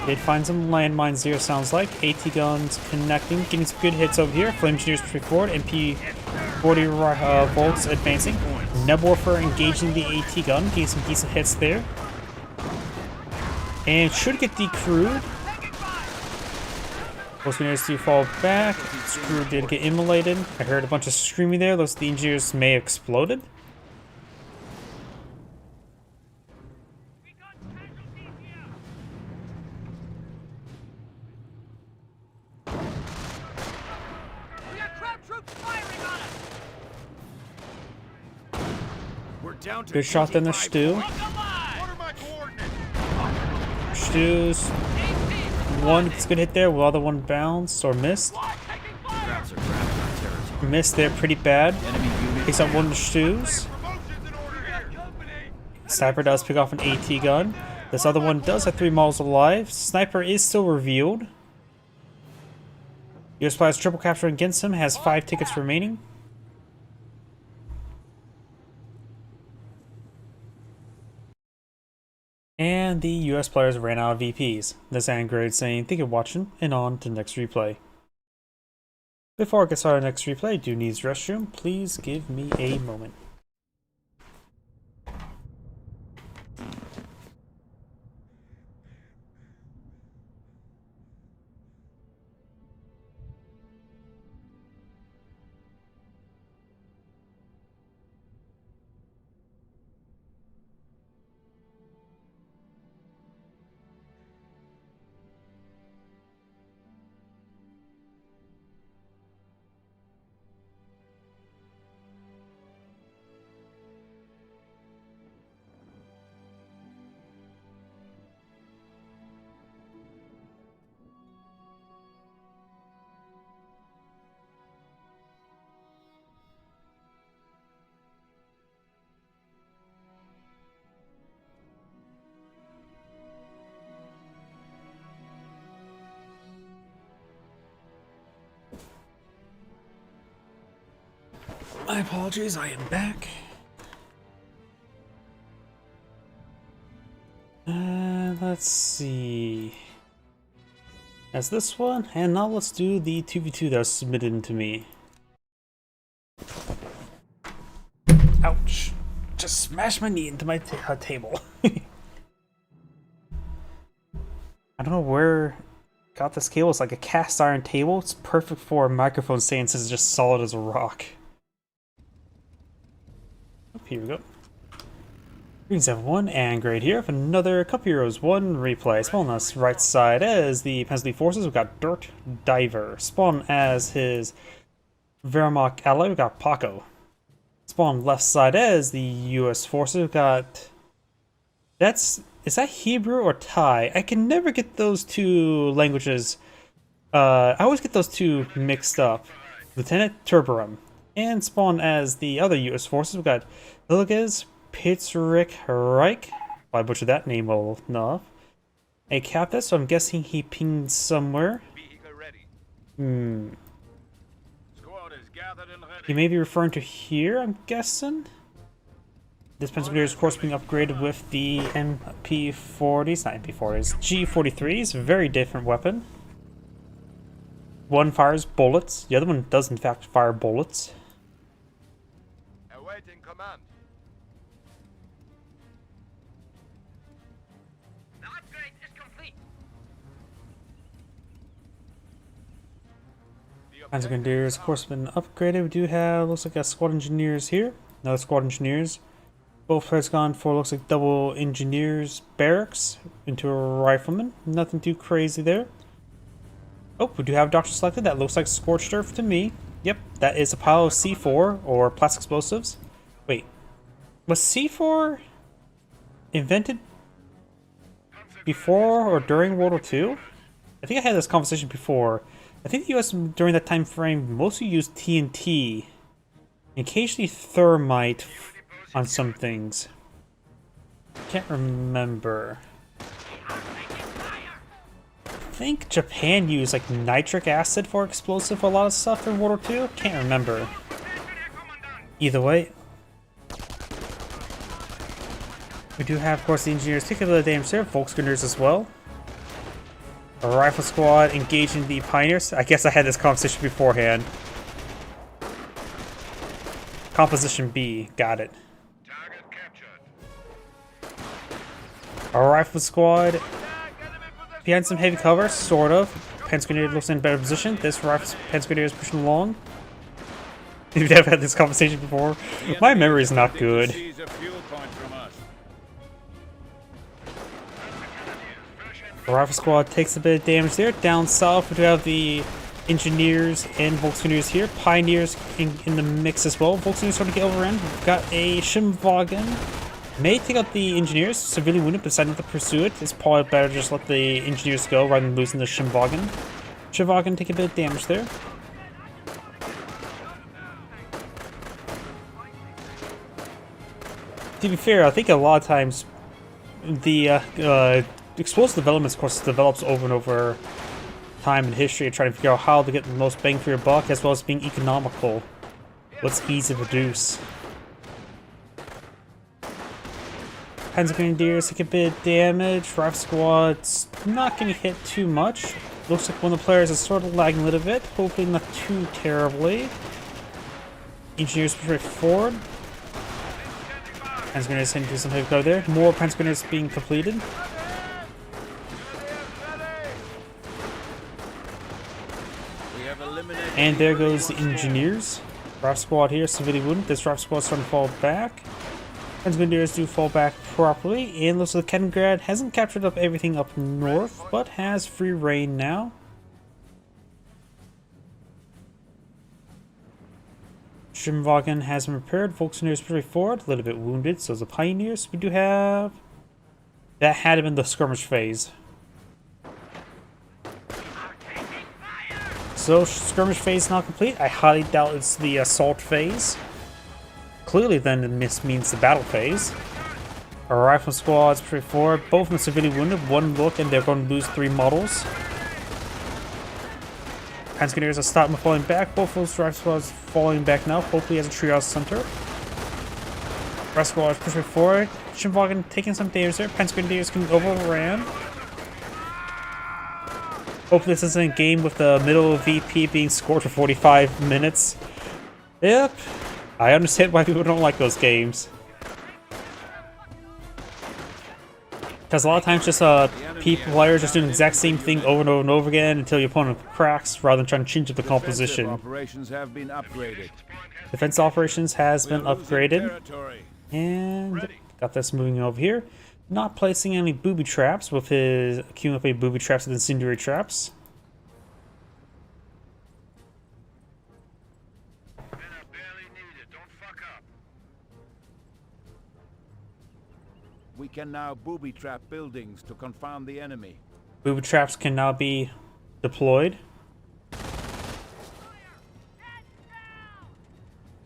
Did find some landmines here, sounds like. AT guns connecting, getting some good hits over here. Flame engineers pushing forward. MP40 volts advancing. Nebwarfer engaging the AT gun, getting some decent hits there. And should get decrewed. Most engineers do fall back. Screw did get immolated. I heard a bunch of screaming there. Looks like the engineers may have exploded. Good shot then the Stew. Stew's one gets a good hit there, while the other one bounced or missed. Missed there pretty bad. Takes out one of the Stews. Sniper does pick off an AT gun. This other one does have 3 models alive. Sniper is still revealed. US player's triple capture against him, has 5 tickets remaining. And the US players ran out of VPs. This Android saying thank you for watching, and on to the next replay. Before I get started on the next replay, do need the restroom. Please give me a moment. My apologies, I am back. Let's see. That's this one, and now let's do the 2v2 that was submitted to me. Ouch. Just smashed my knee into my table. I don't know where I got this cable. It's like a cast iron table. It's perfect for a microphone stand since it's just solid as a rock. Here we go. Greens have 1 and grade here with another Cup Heroes 1 replay. Spawn on us right side as the Pennsylvania Forces. We've got Dirt Diver. Spawn as his Wehrmacht ally. We've got Paco. Spawn left side as the US Forces. We've got... is that Hebrew or Thai? I can never get those 2 languages. I always get those 2 mixed up. Lieutenant Turborum. And spawn as the other US forces. We've got Hilliges, Pitzrick Reich. I butchered that name well enough. A Capus, so I'm guessing he pinged somewhere. Vehicle ready. Squad is gathered and ready. He may be referring to here, I'm guessing. This Pennsylvania is, of course, being upgraded with the MP40s, not MP40s, G43s. Very different weapon. One fires bullets, the other one does, in fact, fire bullets. Awaiting command. The upgrade is complete. Panzer Grenadiers, of course, been upgraded. We do have, looks like a squad engineers here. Another squad engineers. Both players gone for, looks like double engineers barracks into a rifleman. Nothing too crazy there. Oh, we do have a doctor selected. That looks like scorched earth to me. Yep, that is a pile of C4 or plastic explosives. Wait, was C4 invented before or during World War II? I think I had this conversation before. I think the US during that time frame mostly used TNT, occasionally thermite on some things. Can't remember. I think Japan used like nitric acid for explosive for a lot of stuff in World War II. Can't remember. Either way, we do have, of course, the engineers taking the damage there, Volksgunners as well. A rifle squad engaging the pioneers. I guess I had this conversation beforehand. Composition B, got it. Target captured. A rifle squad behind some heavy cover, sort of. Panzer Grenadier looks in a better position. This rifle Panzer Grenadier is pushing along. We've never had this conversation before. My memory is not good. Seize a fuel point from us. The rifle squad takes a bit of damage there. Down south, we do have the engineers and Volksgunners here. Pioneers in the mix as well. Volksgunners starting to get overrun. We've got a Schimwagen. May take out the engineers, severely wounded, but deciding to pursue it. It's probably better to just let the engineers go rather than losing the Schimwagen. Schimwagen take a bit of damage there. To be fair, I think a lot of times the explosive development, of course, develops over and over time in history, trying to figure out how to get the most bang for your buck, as well as being economical. What's easy to produce. Panzer Grenadiers take a bit of damage. Rifle squad's not getting hit too much. Looks like one of the players is sort of lagging a little bit. Hopefully not too terribly. Engineers push forward. Panzer Grenadiers heading to some heavy cover there. More Panzer Grenadiers being completed. And there goes the engineers. Rifle squad here, severely wounded. This rifle squad starting to fall back. Panzer Grenadiers do fall back properly. And looks like Kaliningrad hasn't captured up everything up north, but has free reign now. Schimwagen has been repaired. Volksgunners pretty forward, a little bit wounded. So the Pioneers, we do have... That had been the skirmish phase. So, skirmish phase not complete. I highly doubt it's the assault phase. Clearly, then, this means the battle phase. Our rifle squad's pretty forward. Both of them severely wounded. One look, and they're going to lose 3 models. Panzer Grenadiers are stopping falling back. Both of those rifle squads falling back now. Hopefully, as a triage center. Rifle squad is pushing forward. Schimwagen taking some damage there. Panzer Grenadiers getting overran. Hopefully this isn't a game with the middle VP being scored for 45 minutes. Yep. I understand why people don't like those games. Because a lot of times just players just doing the exact same thing over and over and over again until your opponent cracks rather than trying to change up the composition. Operations have been upgraded. Defense operations has been upgraded. And got this moving over here. Not placing any booby traps with his accumulated booby traps and incendiary traps. Men are barely needed. Don't fuck up. We can now booby trap buildings to confound the enemy. Booby traps can now be deployed.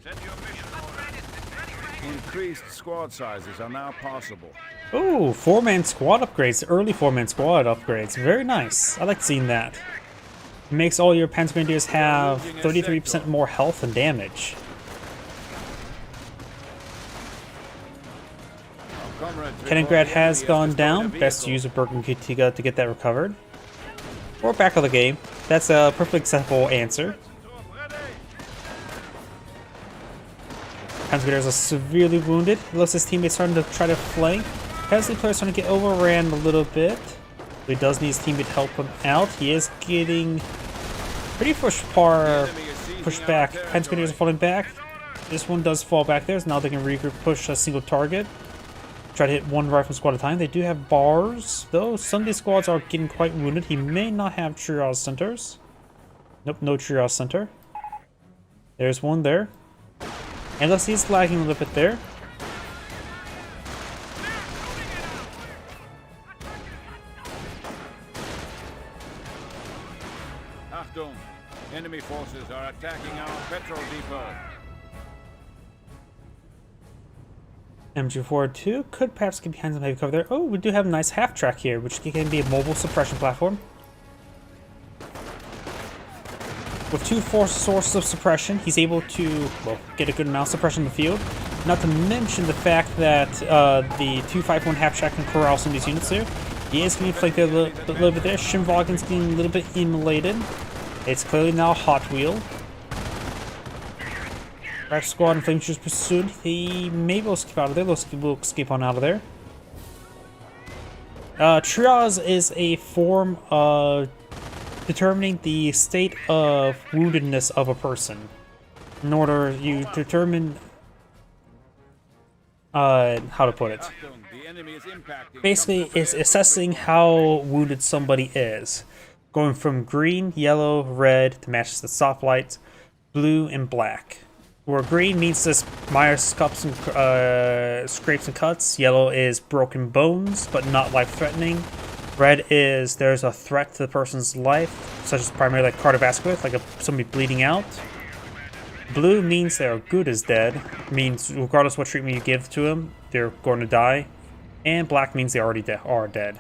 Send your mission order. Increased squad sizes are now possible. Ooh, 4-man squad upgrades. Early 4-man squad upgrades. Very nice. I like seeing that. It makes all your Panzer Grenadiers have 33% more health and damage. Kaliningrad has gone down. Best use of Bergen Kutiga to get that recovered. Or back of the game. That's a perfectly acceptable answer. Panzer Grenadiers are severely wounded. It looks his teammates starting to try to flank. Peaslee player's starting to get overran a little bit. But he does need his teammate to help him out. He is getting pretty pushed back. Panzer Grenadiers are falling back. This one does fall back there, so now they can regroup, push a single target. Try to hit one rifle squad at a time. They do have bars, though some of these squads are getting quite wounded. He may not have triage centers. Nope, no triage center. There's one there. And let's see, it's lagging a little bit there. Achtung! Enemy forces are attacking our petrol depot. MG42 could perhaps get behind some heavy cover there. Oh, we do have a nice half-track here, which can be a mobile suppression platform. With 2 sources of suppression, he's able to, well, get a good amount of suppression in the field. Not to mention the fact that the 251 half-track can corral some of these units there. He is getting flanked there a little bit there. Shimvagen's getting a little bit immolated. It's clearly now a Hot Wheel. Rack Squad and Flame Shooters pursued. He may be able to escape out of there. We'll escape on out of there. Triage is a form of determining the state of woundedness of a person. In order you determine how to put it. Basically, it's assessing how wounded somebody is. Going from green, yellow, red to match the soft lights, blue, and black. Where green means this minor scuffs and scrapes and cuts. Yellow is broken bones, but not life-threatening. Red is there's a threat to the person's life, such as primarily like cardiovascular, like somebody bleeding out. Blue means they're good as dead, means regardless what treatment you give to them, they're going to die. And black means they already are dead.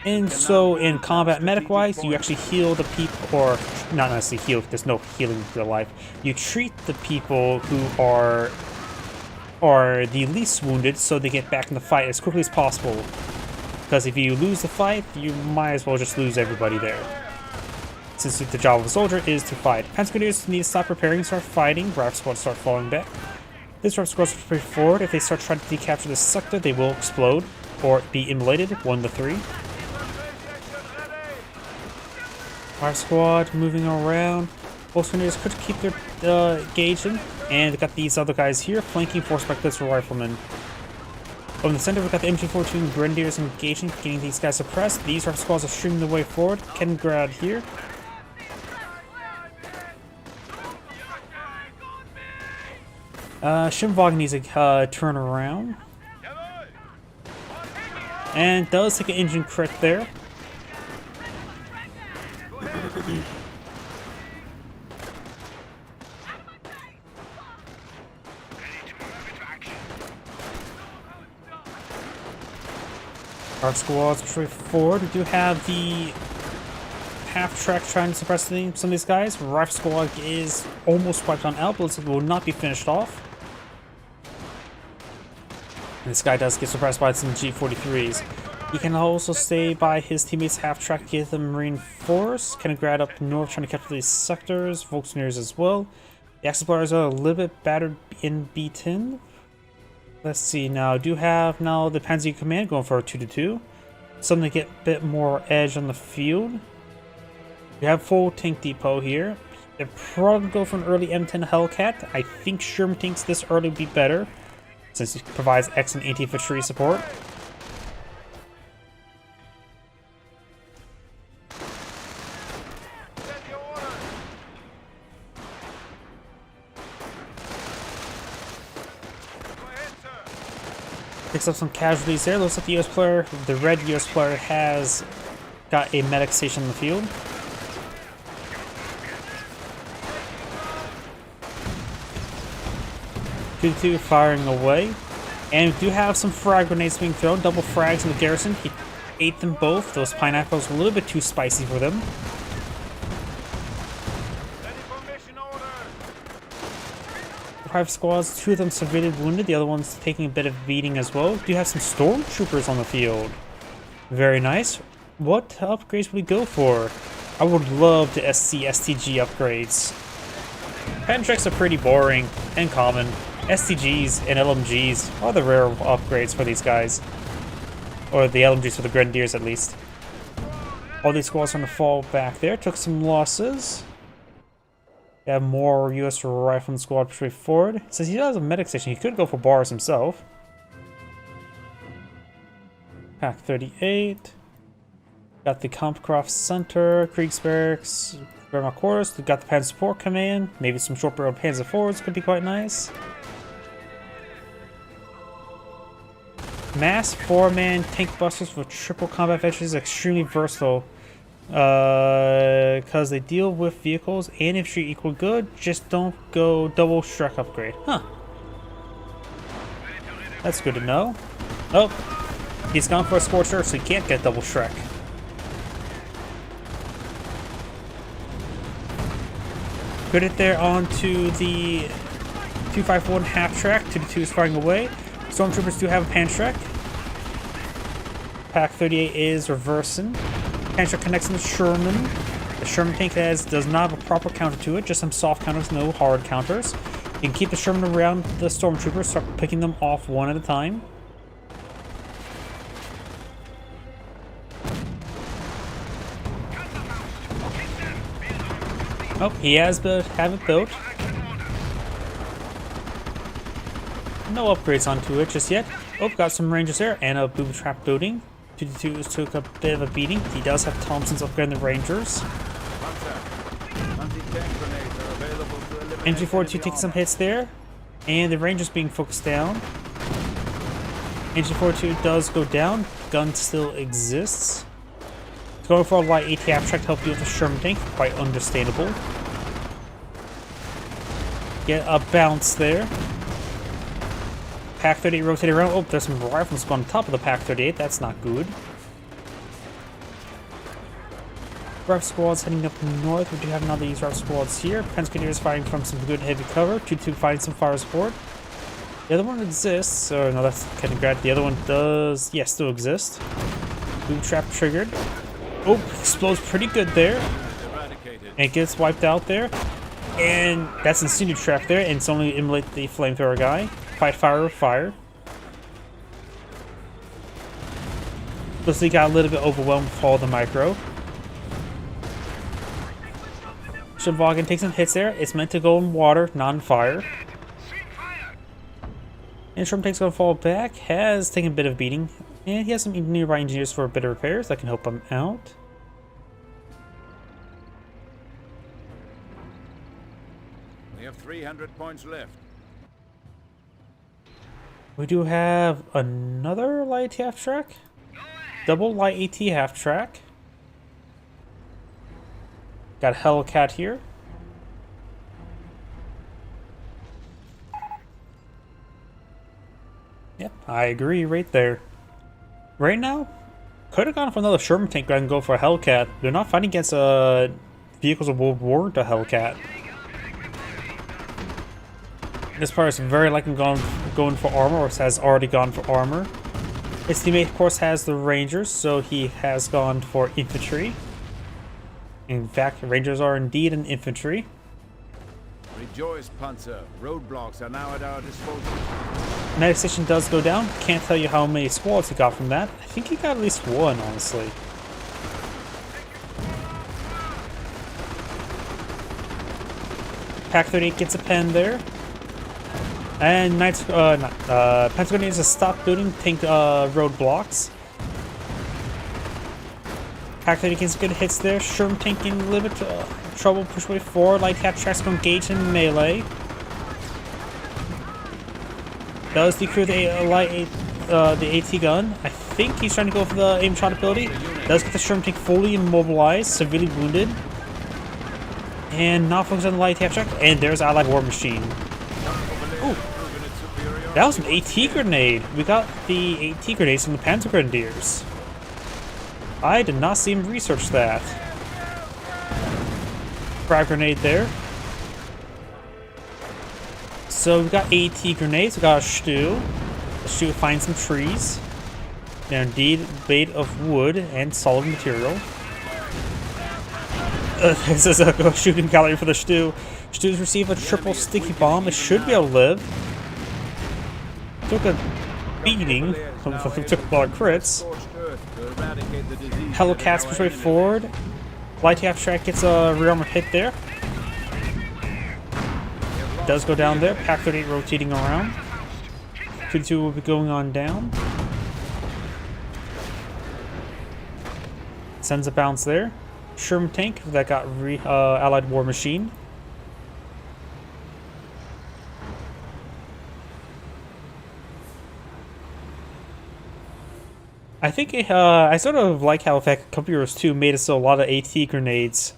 And so in combat medic-wise, you actually heal the people, or not necessarily heal, there's no healing in real life. You treat the people who are the least wounded so they get back in the fight as quickly as possible. Because if you lose the fight, you might as well just lose everybody there. Since the job of a soldier is to fight. Panzer Grenadiers need to stop preparing, start fighting. Rifle squads start falling back. This rifle squad will push forward. If they start trying to decapture this sector, they will explode or be immolated. 1 to 3. Our squad moving around. Both Grenadiers could keep their gauge in. And we've got these other guys here flanking forced by Blitzer Riflemen. Over in the center, we've got the MG14 Grenadiers engaging, getting these guys suppressed. These rifle squads are streaming their way forward. Kaliningrad here. Shimvagen needs a turn around. And does take an engine crit there. Our squads push forward. We do have the half-track trying to suppress some of these guys. Rifle squad is almost wiped on out, but it will not be finished off. And this guy does get suppressed by some G43s. He can also stay by his teammates half-track to get them reinforced. Kaliningrad up north trying to capture these sectors. Volkswagens as well. The Axis are a little bit battered and beaten. Let's see now. Do have now the Panzer Command going for a 2-2. Something to get a bit more edge on the field. We have full tank depot here. They're probably go for an early M10 Hellcat. I think Sherman tanks this early would be better, since it provides excellent anti-infantry support. Picks up some casualties there. Looks like the US player, the red US player, has got a medic station in the field. 2-2 firing away. And we do have some frag grenades being thrown. Double frags in the garrison. He ate them both. Those pineapples were a little bit too spicy for them. Private squads, 2 of them severely wounded. The other one's taking a bit of beating as well. We do have some stormtroopers on the field. Very nice. What upgrades would we go for? I would love to see STG upgrades. Pentreks are pretty boring and common. STGs and LMGs are the rare upgrades for these guys. Or the LMGs for the Grenadiers at least. All these squads are going to fall back there. Took some losses. We have more US Rifleman squad push forward. Since he does have a medic station, he could go for bars himself. Pack 38. Got the Kampfkraft Center, Kriegsbarracks, Wehrmacht Quarters. We got the Panzer Support Command. Maybe some short barrel Panzer Forwards could be quite nice. Mass 4-man tank busters with triple combat veterans is extremely versatile. Because they deal with vehicles and infantry equal good, just don't go double Shrek upgrade. Huh. That's good to know. Oh, he's gone for a Scorched Earth, so he can't get double Shrek. Put it there onto the 251 half track. 2-2 is firing away. Stormtroopers do have a pan track. Pack 38 is reversing. Pan track connects to the Sherman. The Sherman tank does not have a proper counter to it, just some soft counters, no hard counters. You can keep the Sherman around the Stormtroopers, start picking them off one at a time. Oh, he has have it built. No upgrades onto it just yet. Oh, got some Rangers there and a booby trap building. 2-2 took a bit of a beating. He does have Thompson's upgrading the Rangers. MG42 takes some hits there. And the Rangers being focused down. MG42 does go down. Gun still exists. Going for a light ATF track to help you with the Sherman tank. Quite understandable. Get a bounce there. Pack 38 rotated around. Oh, there's some rifles on top of the Pack 38. That's not good. Rifle squads heading up north. We do have another these rifle squads here. Pennsylvania is fighting from some good heavy cover. 2-2 fighting some fire support. The other one exists. Oh, no, that's kind of great. The other one does, yes, still exist. Boom trap triggered. Oh, explodes pretty good there. And it gets wiped out there. And that's incendiary trap there. And it's only immolate the flamethrower guy. Fight fire with fire. Looks like he got a little bit overwhelmed with all the micro. Shibwagon takes some hits there. It's meant to go in water, not in fire. And Sherman tank's gonna fall back. Has taken a bit of beating. And he has some nearby engineers for a bit of repairs that can help him out. We have 300 points left. We do have another light half track. Double light AT half track. Got Hellcat here. Yep, I agree right there. Right now, could have gone for another Sherman tank rather than go for a Hellcat. They're not fighting against vehicles of World War to Hellcat. This part is very likely going for armor, or has already gone for armor. His teammate, of course, has the Rangers, so he has gone for infantry. In fact, Rangers are indeed an infantry. Rejoice, Panzer. Roadblocks are now at our disposal. Medic station does go down. Can't tell you how many squads he got from that. I think he got at least one, honestly. Pack 38 gets a pen there. And Pennsylvania needs to stop building tank roadblocks. Pack 30 gets good hits there. Sherman tank in a little bit trouble. Push way forward. Light hat tracks go engage in melee. Does decrew the AT gun. I think he's trying to go for the aim shot ability. Does get the Sherman tank fully immobilized, severely wounded. And not focused on the light hat track. And there's Allied War Machine. Ooh. That was an AT grenade. We got the AT grenades from the Panzer Grenadiers. I did not see him research that. Frag grenade there. So we got AT grenades, we got a stew. The stew finds some trees. They're indeed made of wood and solid material. This is a shooting gallery for the stew. Stews receive a triple sticky bomb. It should be able to live. Took a beating. Took a lot of crits. Hellcats push way forward. Light abstract gets a rear armor hit there. Does go down there. Pack 38 rotating around. 2-2 will be going on down. Sends a bounce there. Sherman tank that got Allied War Machine. I think I sort of like how Effect Computers 2 made it so a lot of AT grenades,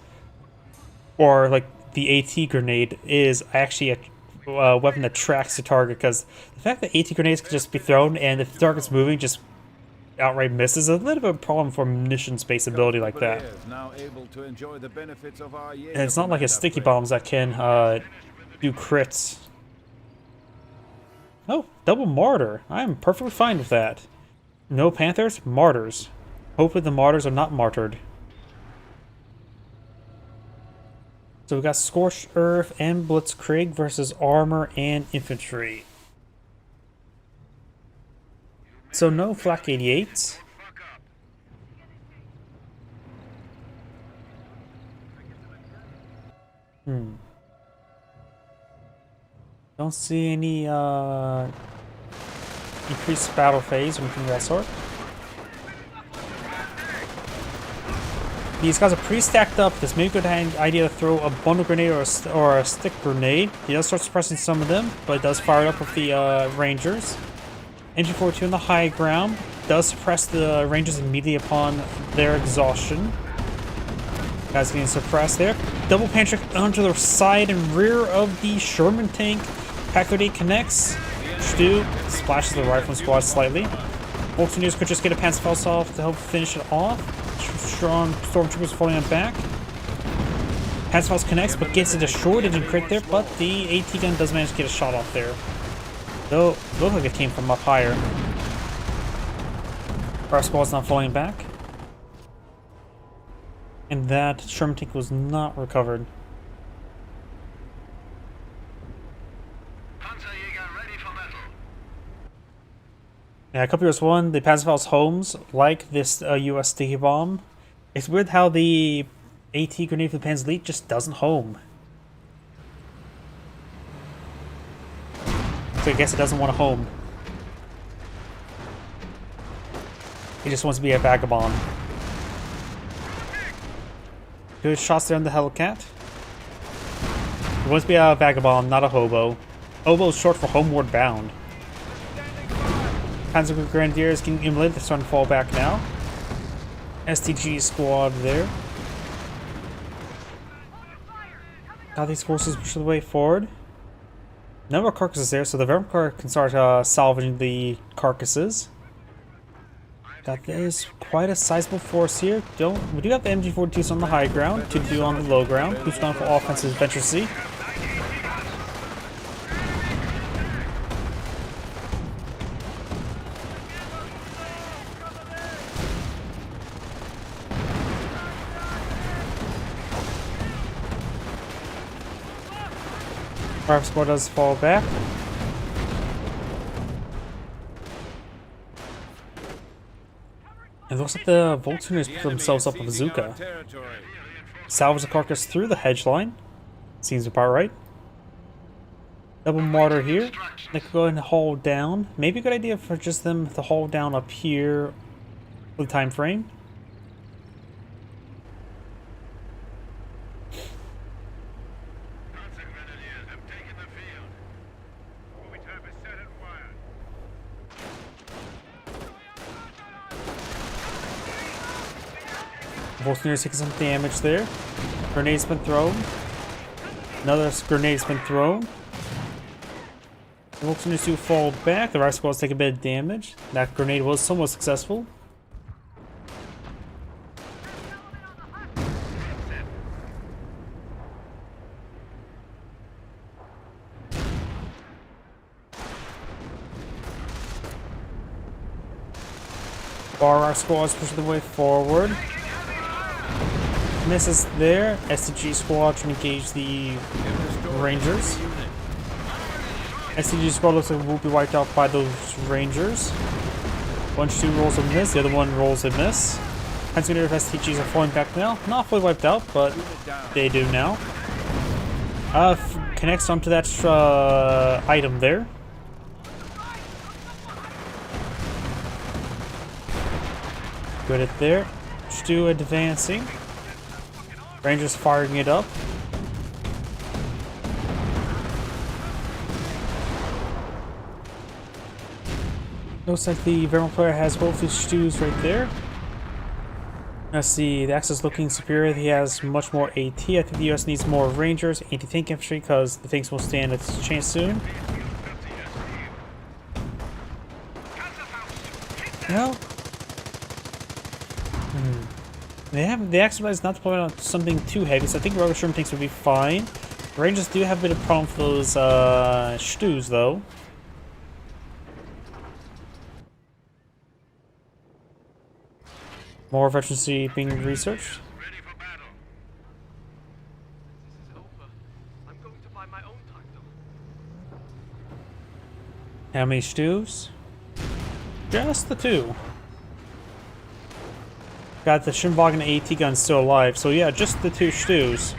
or like the AT grenade, is actually a weapon that tracks the target, because the fact that AT grenades can just be thrown and if the target's moving, just outright misses is a little bit of a problem for munitions-based ability like that. And it's not like a sticky bombs that can do crits. Oh, double martyr. I'm perfectly fine with that. No Panthers, martyrs. Hopefully the martyrs are not martyred. So we got Scorched Earth and Blitzkrieg versus Armor and Infantry. So no Flak 88s. Don't see any increased battle phase or anything of that sort. These guys are pretty stacked up. This may be a good idea to throw a bundle grenade or a stick grenade. He does start suppressing some of them, but it does fire it up with the Rangers. Engine 42 on the high ground does suppress the Rangers immediately upon their exhaustion. Guys getting suppressed there. Double Pantrick onto the side and rear of the Sherman tank. Pack 38 connects. Stu splashes the rifling squad slightly. Volunteers could just get a Panzerfaust off to help finish it off. Strong stormtroopers falling on back. Panzerfaust connects but gets it destroyed. It didn't crit there, but the AT gun does manage to get a shot off there. Though, it looked like it came from up higher. Our squad's not falling back. And that Sherman tank was not recovered. Yeah, Computers 1, the Panzerfaust homes like this US sticky bomb. It's weird how the AT grenade for the Panzer Elite just doesn't home. So I guess it doesn't want to home. He just wants to be a vagabond. Good shots there on the Hellcat. He wants to be a vagabond, not a hobo. Hobo is short for homeward bound. Panzer Grenadiers getting immolated. They're starting to fall back now. STG squad there. Got these forces push the way forward. No more carcasses there, so the Vermcar can start salvaging the carcasses. That is quite a sizable force here. We do have the MG-42s on the high ground, 2-2 on the low ground. Who's going for offensive Adventure C? Our squad does fall back. It looks like the Voltuners put themselves up a bazooka. Salvage the carcass through the hedge line. Seems about right. Double mortar here. They could go ahead and haul down. Maybe a good idea for just them to haul down up here for the time frame. Volunteers taking some damage there. Grenade's been thrown. Another grenade's been thrown. The Volkswagen to fall back. The riot squads take a bit of damage. That grenade was somewhat successful. Our squads push the way forward. Misses there. STG squad trying to engage the Rangers. STG squad looks like it will be wiped out by those Rangers. 1-2 rolls a miss, the other one rolls a miss. Pennsylvania STGs are falling back now. Not fully wiped out, but they do now. Connects onto that item there. Good at there. Stu advancing. Rangers firing it up. Looks like the Vermont player has both his Stews right there. Let's see, the Axe is looking superior. He has much more AT. I think the US needs more Rangers, anti-tank infantry, because the things will stand its chance soon. No. The Axe is not deployed on something too heavy, so I think rubber Sherman tanks would be fine. Rangers do have a bit of problem with those Stews, though. More efficiency being researched. Ready for battle. This is over. I'm going to buy my own title. How many Stews? Just the 2. Got the Shinvagen AT gun still alive, so yeah, just the 2 Stews.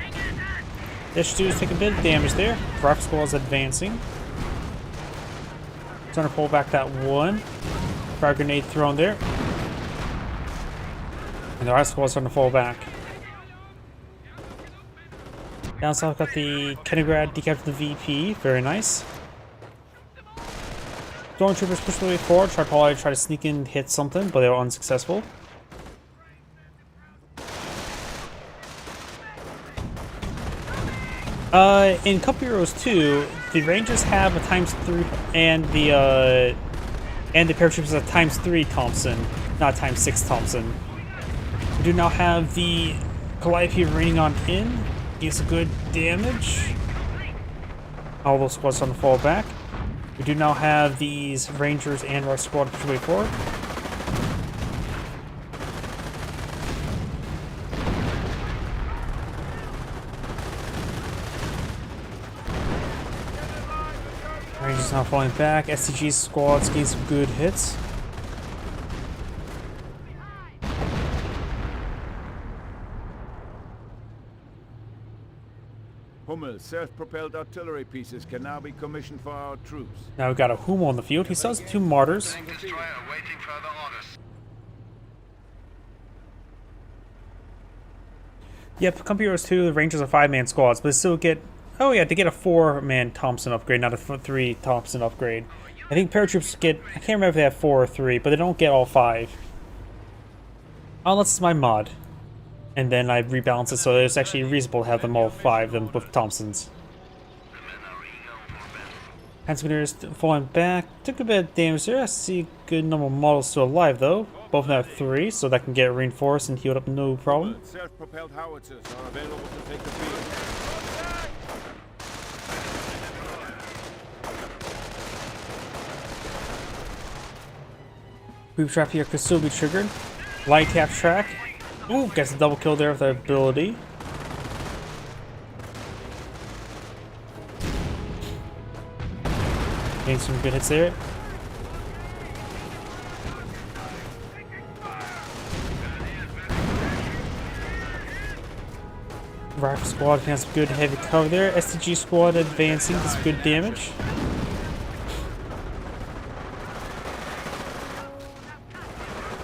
The Stews take a bit of damage there. Rough squad's advancing. Trying to pull back that one. Frag grenade thrown there. And the riot squad's starting to fall back. Down south, got the Kenigrad decapped the VP. Very nice. Stormtroopers push their way forward. Probably try to sneak in and hit something, but they were unsuccessful. In Cup Heroes 2, the Rangers have a ×3 and the paratroopers a ×3 Thompson, not ×6 Thompson. We do now have the Calliope raining on in. Gives good damage. All those squads on the fall back. We do now have these Rangers and our squad push way forward. Rangers now falling back. STG squads getting some good hits. Hummel, self-propelled artillery pieces can now be commissioned for our troops. Now we've got a Hummel on the field. He still has 2 Martyrs. Tank destroyer awaiting further orders. Yep, Cup Heroes 2, the Rangers are 5-man squads, but they still get... Oh yeah, they get a 4-man Thompson upgrade, not a 3 Thompson upgrade. I think paratroops get... I can't remember if they have 4 or 3, but they don't get all 5. Unless it's my mod. And then I rebalance it so it's actually reasonable to have them all 5 them with Thompsons. Panzergrenadiers falling back. Took a bit of damage there. I see a good number of models still alive though. Both of them have 3, so that can get reinforced and healed up no problem. Self-propelled howitzers are available to take the field. Boob trap here could still be triggered. Light tap track. Ooh, gets a double kill there with their ability. Getting some good hits there. Rifle squad has some good heavy cover there. STG squad advancing, does good damage.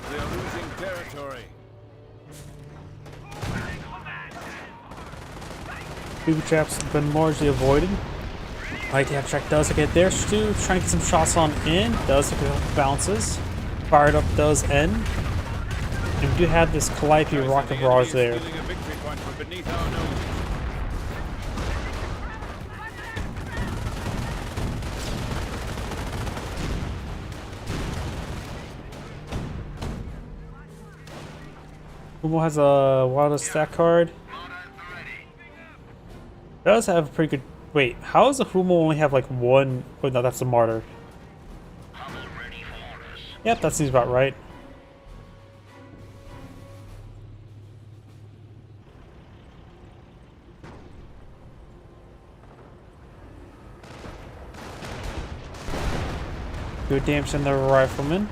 They are losing territory. Booby traps have been largely avoided. Light tap track does get there. Stu trying to get some shots on in. Does get a couple bounces. Fired up does end. And we do have this Calliope rocket barrage there. Stealing a victory point from beneath our noses. Humo has a wireless stack card. Does have a pretty good. Wait, how does the Humo only have like one? Wait, no, that's a martyr. Yep, that seems about right. Good damage on the rifleman.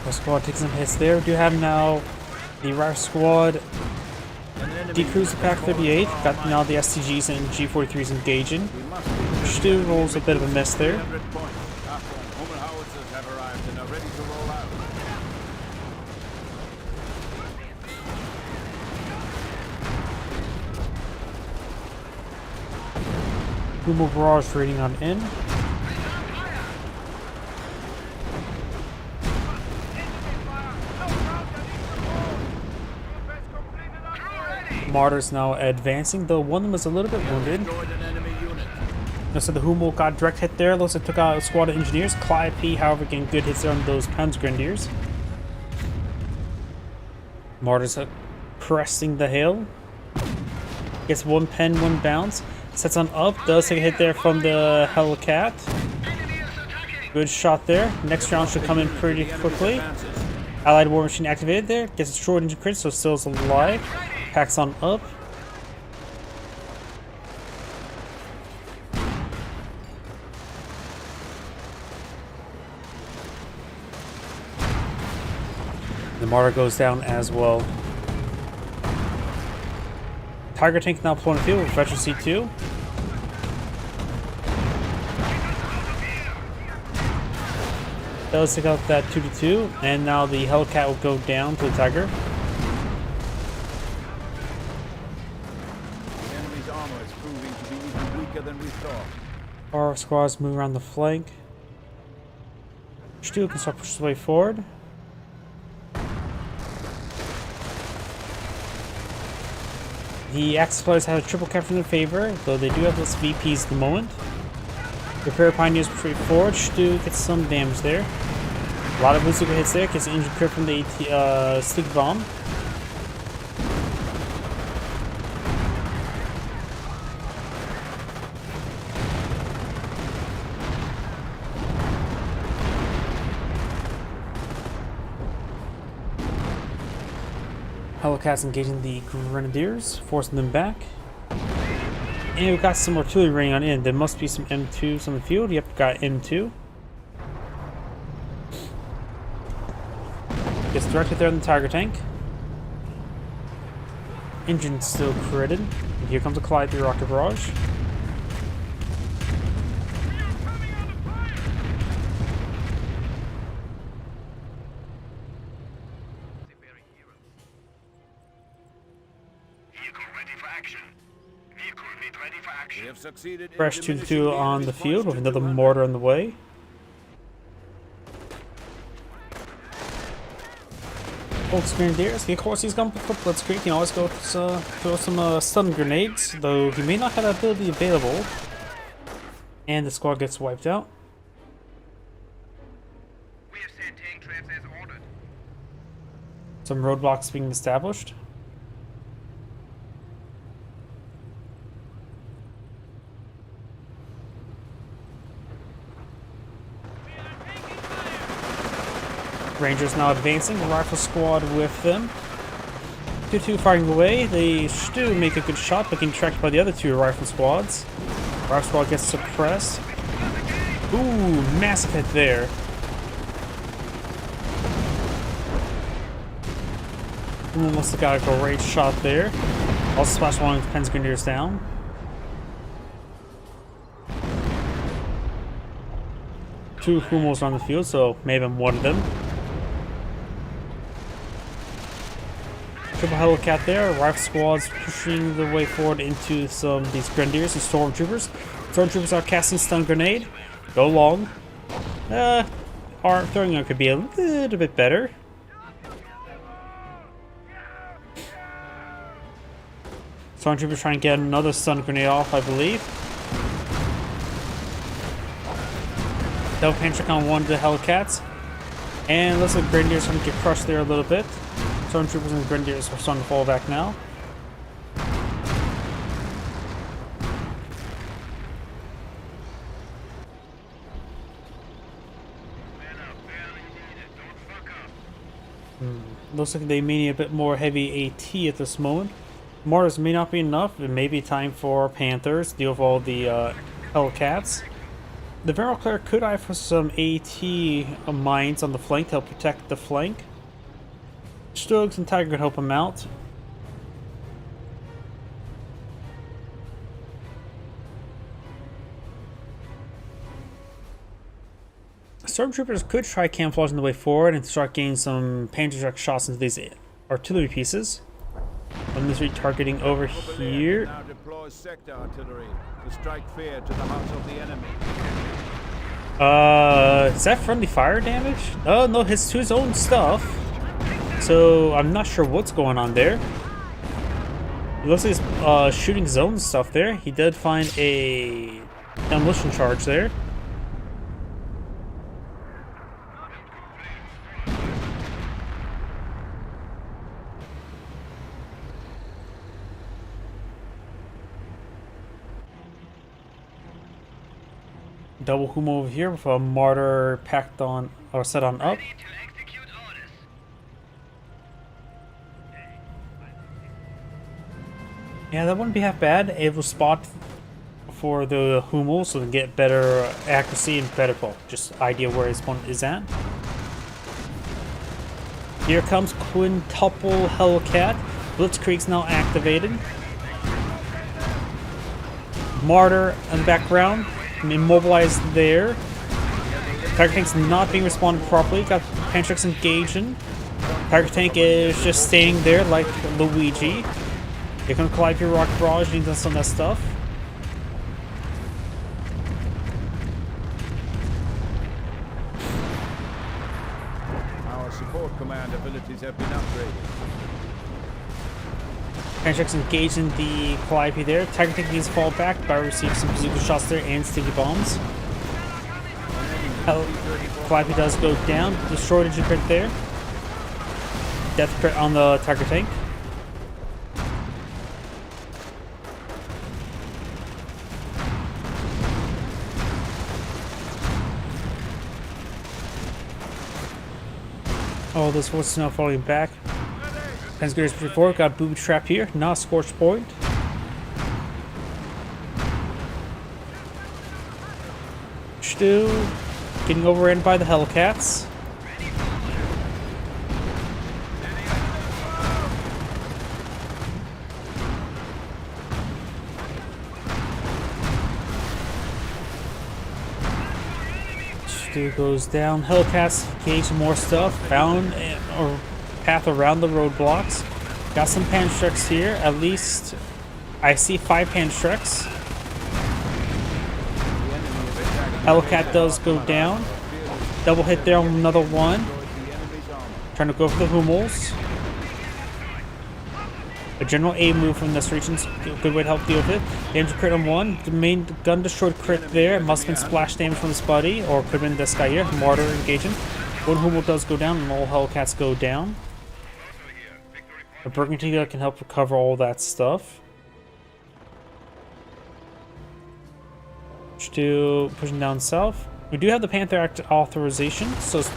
The squad takes some hits there. We do have now the rifle squad decruise the Pack 38. Got now the STGs and G43s engaging. Stu rolls a bit of a miss there. Humo barrage raiding on in. Martyr's now advancing, though one of them is a little bit wounded. So the Humo got direct hit there. Looks like took out a squad of engineers. Clyde P, however, getting good hits there on those Pounds Grenadiers. Martyr's pressing the hill. Gets one pen, one bounce. Sets on up. Does take a hit there from the Hellcat. Good shot there. Next round should come in pretty quickly. Allied War Machine activated there. Gets destroyed into crit, so still is alive. Packs on up. The Martyr goes down as well. Tiger Tank now pulling the field with Veteran C2. Does take out that 2-2, and now the Hellcat will go down to the Tiger. The enemy's armor is proving to be even weaker than we thought. Our squads move around the flank. Stu can start pushing his way forward. The Axis players have a triple capture in their favor, though they do have less VPs at the moment. Repair Pioneers pretty forward. Stu gets some damage there. A lot of bazooka hits there. Gets an injured crit from the stick bomb. Hellcat's engaging the Grenadiers, forcing them back. And we've got some artillery raining on in. There must be some M2s on the field. Yep, got M2. Gets directed there on the Tiger Tank. Engine still critted. And here comes a Clyde through Rocket Barrage. We have succeeded in Fresh diminishing 2-2 the on enemy's the field with points of another command. mortar on the way. Folks, Grenadiers, of course he's gone for Blitzkrieg. You can always go throw some stun grenades, though he may not have that ability available. And the squad gets wiped out. We have sent tank traps as ordered. Some roadblocks being established. Rangers now advancing, rifle squad with them. 2-2 firing away. They do make a good shot, but getting tracked by the other two rifle squads. Rifle squad gets suppressed. Ooh, massive hit there. Almost got a great shot there. Also splash one of the Pens Grenadiers down. Two Humos on the field, so maybe I'm one of them. Triple Hellcat there. Rifle squads pushing their way forward into some of these Grenadiers and Stormtroopers. Stormtroopers are casting stun grenade. Go long. Throwing them could be a little bit better. Stormtroopers trying to get another stun grenade off, I believe. Double Panther on one of the Hellcats. And looks like Grenadiers are going to get crushed there a little bit. Stormtroopers and Grenadiers are starting to fall back now. Looks like they may need a bit more heavy AT at this moment. Mortars may not be enough. It may be time for Panthers to deal with all the Hellcats. The Barrel Cleric could eye for some AT mines on the flank to help protect the flank. Stogs and Tiger could help him out. Stormtroopers could try camouflaging the way forward and start getting some Panzer shots into these artillery pieces. I'm just retargeting over here. Now deploys sector artillery to strike fear to the hearts of the enemy. Is that friendly fire damage? Oh no, his to his own stuff. So I'm not sure what's going on there. It looks like he's shooting his own stuff there. He did find a demolition charge there. Double Humo over here with a mortar packed on or set on up. Yeah, that wouldn't be half bad. Able to spot for the Humo so they can get better accuracy and better, well, just idea where his opponent is at. Here comes Quintuple Hellcat. Blitzkrieg's now activated. Martyr in the background. Immobilized there. Tiger Tank's not being responded properly. Got Pantrix engaging. Tiger Tank is just staying there like Luigi. Here comes Calliope Rock Barrage and some of that stuff. Our support command abilities have been upgraded. Pantrix engaging the Calliope there. Tiger Tank needs to fall back, but receive some bazooka shots there and sticky bombs. Calliope does go down. Destroyed a crit there. Death crit on the Tiger Tank. Oh, this horse is now falling back. Pensgraders before, got booby trap here, not a scorch point. Stu getting overran by the Hellcats. Stu goes down. Hellcats engage some more stuff. Found or path around the roadblocks. Got some Panstreks here. At least I see 5 Panstreks. Hellcat does go down. Double hit there on another one. Trying to go for the Hummels. A general A move from this region is a good way to help deal with it. Damage crit on one. The main gun destroyed crit there. It must have been splash damage from this buddy, or could have been this guy here. Martyr engaging. One Hummel does go down, and all Hellcats go down. The Burgundy can help recover all that stuff. Still pushing down south. We do have the Panther Act authorization, so it's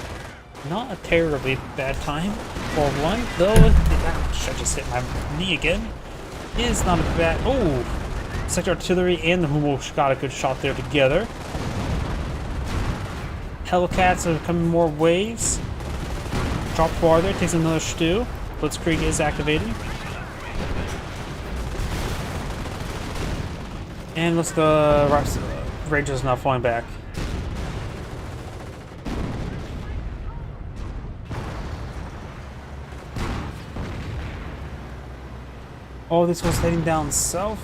not a terribly bad time for one. Though, I just hit my knee again. It is not a bad. Oh! Sector Artillery and the Hummel got a good shot there together. Hellcats are coming more waves. Drop farther, takes another stew. Blitzkrieg is activated. And looks the Rangers not falling back. All this was heading down south.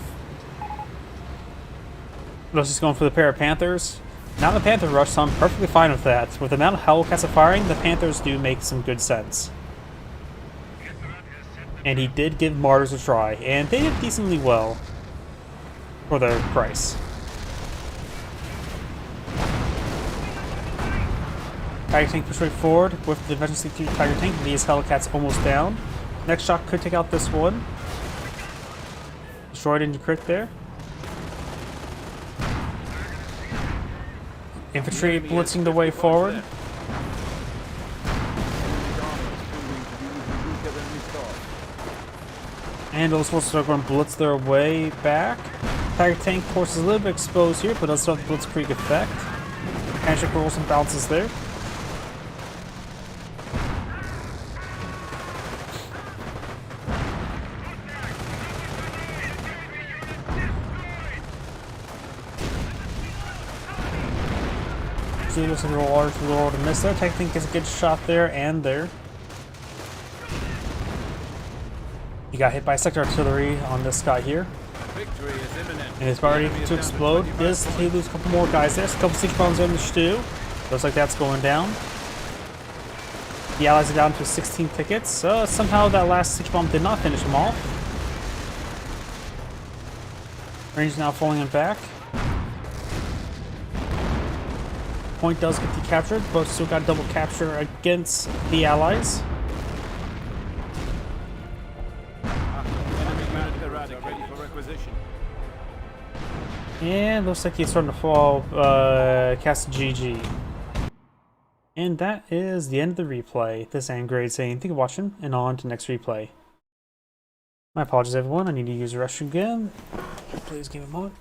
Let's just going for the pair of Panthers. Now the Panther rush, so I'm perfectly fine with that. With the amount of Hellcats firing, the Panthers do make some good sense. And he did give Martyrs a try, and they did decently well for their price. Tiger tank push right forward with the Vengeance League 2 Tiger tank. These Hellcats almost down. Next shot could take out this one. Destroyed into crit there. Infantry blitzing the way forward. And those forces are going to blitz their way back. Tiger tank, of course, is a little bit exposed here, but does still have the blitzkrieg effect. Handshake rolls and bounces there. Looks like a large roll to miss there. Tiger tank gets a good shot there and there. He got hit by sector artillery on this guy here. Victory is imminent. And he's about ready to explode. Does he lose a couple more guys there? So a couple siege bombs on the stew. Looks like that's going down. The allies are down to 16 tickets. Somehow that last siege bomb did not finish him off. Range now falling him back. Point does get decaptured, but still got double capture against the allies. And looks like he's starting to fall, cast GG. And that is the end of the replay. This is Angrade saying thank you for watching, and on to the next replay. My apologies everyone, I need to use the restroom again. Please give me a moment.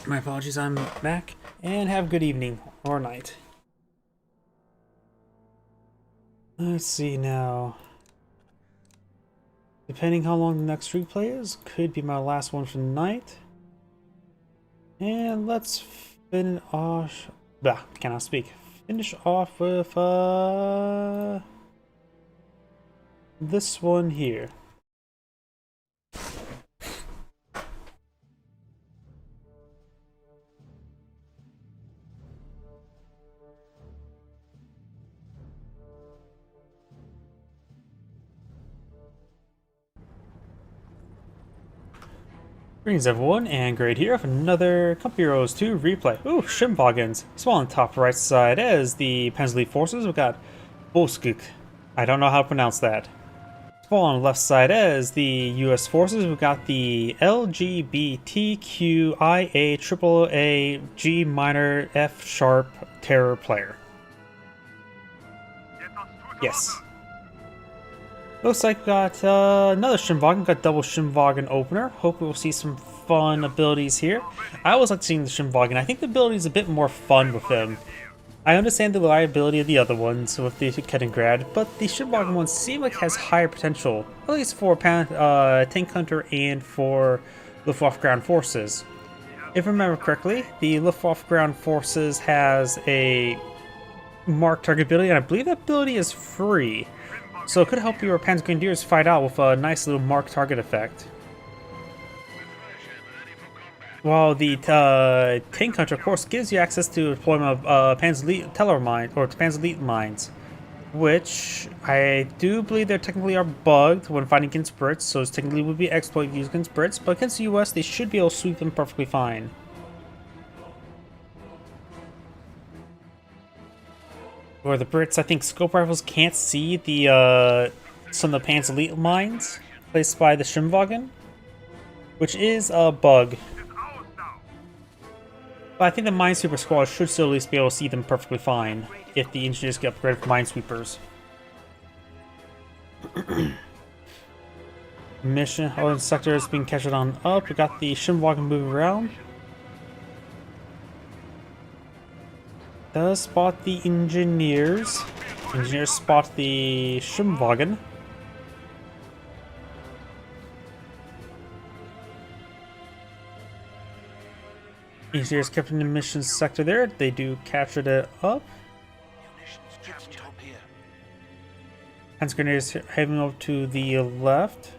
My apologies, I'm back, and have a good evening or night. Let's see now. Depending how long the next replay is, could be my last one for the night. And let's finish off. Cannot speak. Finish off with this one here. Greetings everyone, and Grade here with another Company Heroes 2 replay. Ooh, Shimboggins. Small on top right side as the Panzer forces. We've got Boskuk. I don't know how to pronounce that. Small on the left side as the US forces. We've got the LGBTQIA triple A G minor F sharp terror player. Yes. Looks like we got another Shimboggin. Got double Shimboggin opener. Hope we'll see some fun abilities here. I always like seeing the Shimboggin. I think the ability is a bit more fun with them. I understand the reliability of the other ones with the Kettengrad, but the Shimboggin one seems like it has higher potential, at least for Tank Hunter and for Luftwaffe Ground Forces. If I remember correctly, the Luftwaffe Ground Forces has a marked target ability, and I believe that ability is free. So it could help your Panzer Grenadiers fight out with a nice little marked target effect. Refresh and ready for combat. While the tank hunter, of course, gives you access to deployment of Panzer Elite Teller mine or Panzer Elite mines, which I do believe they technically are bugged when fighting against Brits, so it technically would be exploit used against Brits, but against the US, they should be able to sweep them perfectly fine. Where the Brits, I think, scope rifles can't see the some of the Panzer Elite mines placed by the Schimwagen, which is a bug. But I think the Minesweeper squad should still at least be able to see them perfectly fine if the engineers get upgraded for Minesweepers. Mission, oh, sector is being captured on up. We got the Schimwagen moving around. Does spot the engineers. Engineers spot the Schimwagen. Engineers kept in the mission sector there. They do capture it up. Panzer Grenadiers heading over to the left.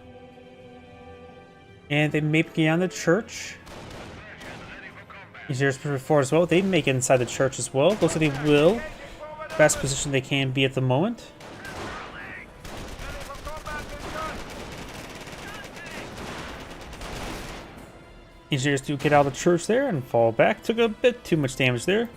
And they may be on the church. Engineers before as well. They make it inside the church as well. Looks like they will. Best position they can be at the moment. Engineers do get out of the church there and fall back. Took a bit too much damage there.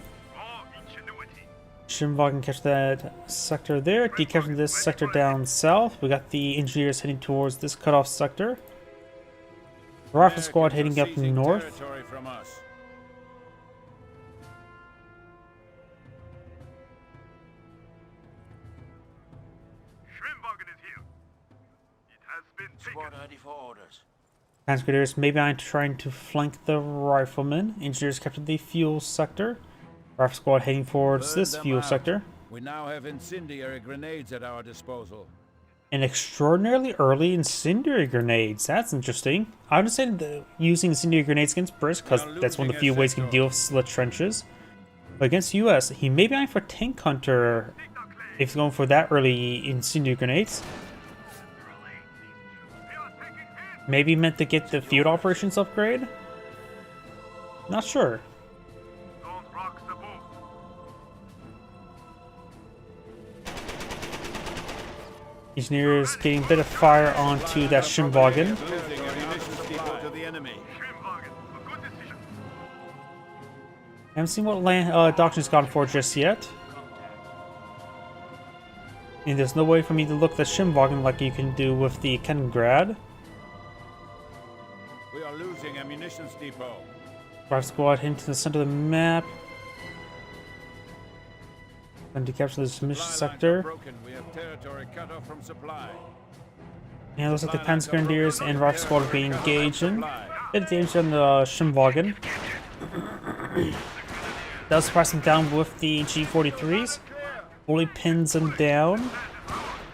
Schimwagen catch that sector there. Decapturing this sector down south. We got the engineers heading towards this cutoff sector. Rifle squad heading up north. Squad ready for orders. Panzer Grenadiers maybe I'm trying to flank the riflemen. Engineers captured the fuel sector. Rifle squad heading towards this fuel sector. We now have incendiary grenades at our disposal. And extraordinarily early incendiary grenades. That's interesting. I understand using incendiary grenades against Brits because that's one of the few ways you can deal with slit trenches. But against US, he may be eyeing for Tank Hunter if he's going for that early incendiary grenades. Maybe meant to get the field operations upgrade? Not sure. Engineers getting a bit of fire onto that Schimwagen. Haven't seen what doctrine's gone for just yet. And there's no way for me to look at the Schimwagen like you can do with the Kengrad. We are losing ammunitions depot. Rifle squad heading to the center of the map. And to capture this mission sector. We have territory cut off from supply. And it looks like the Panzer Grenadiers and Rifle squad are being engaged in. Bit of damage on the Schimwagen. Does surprise them down with the G43s. Fully pins them down.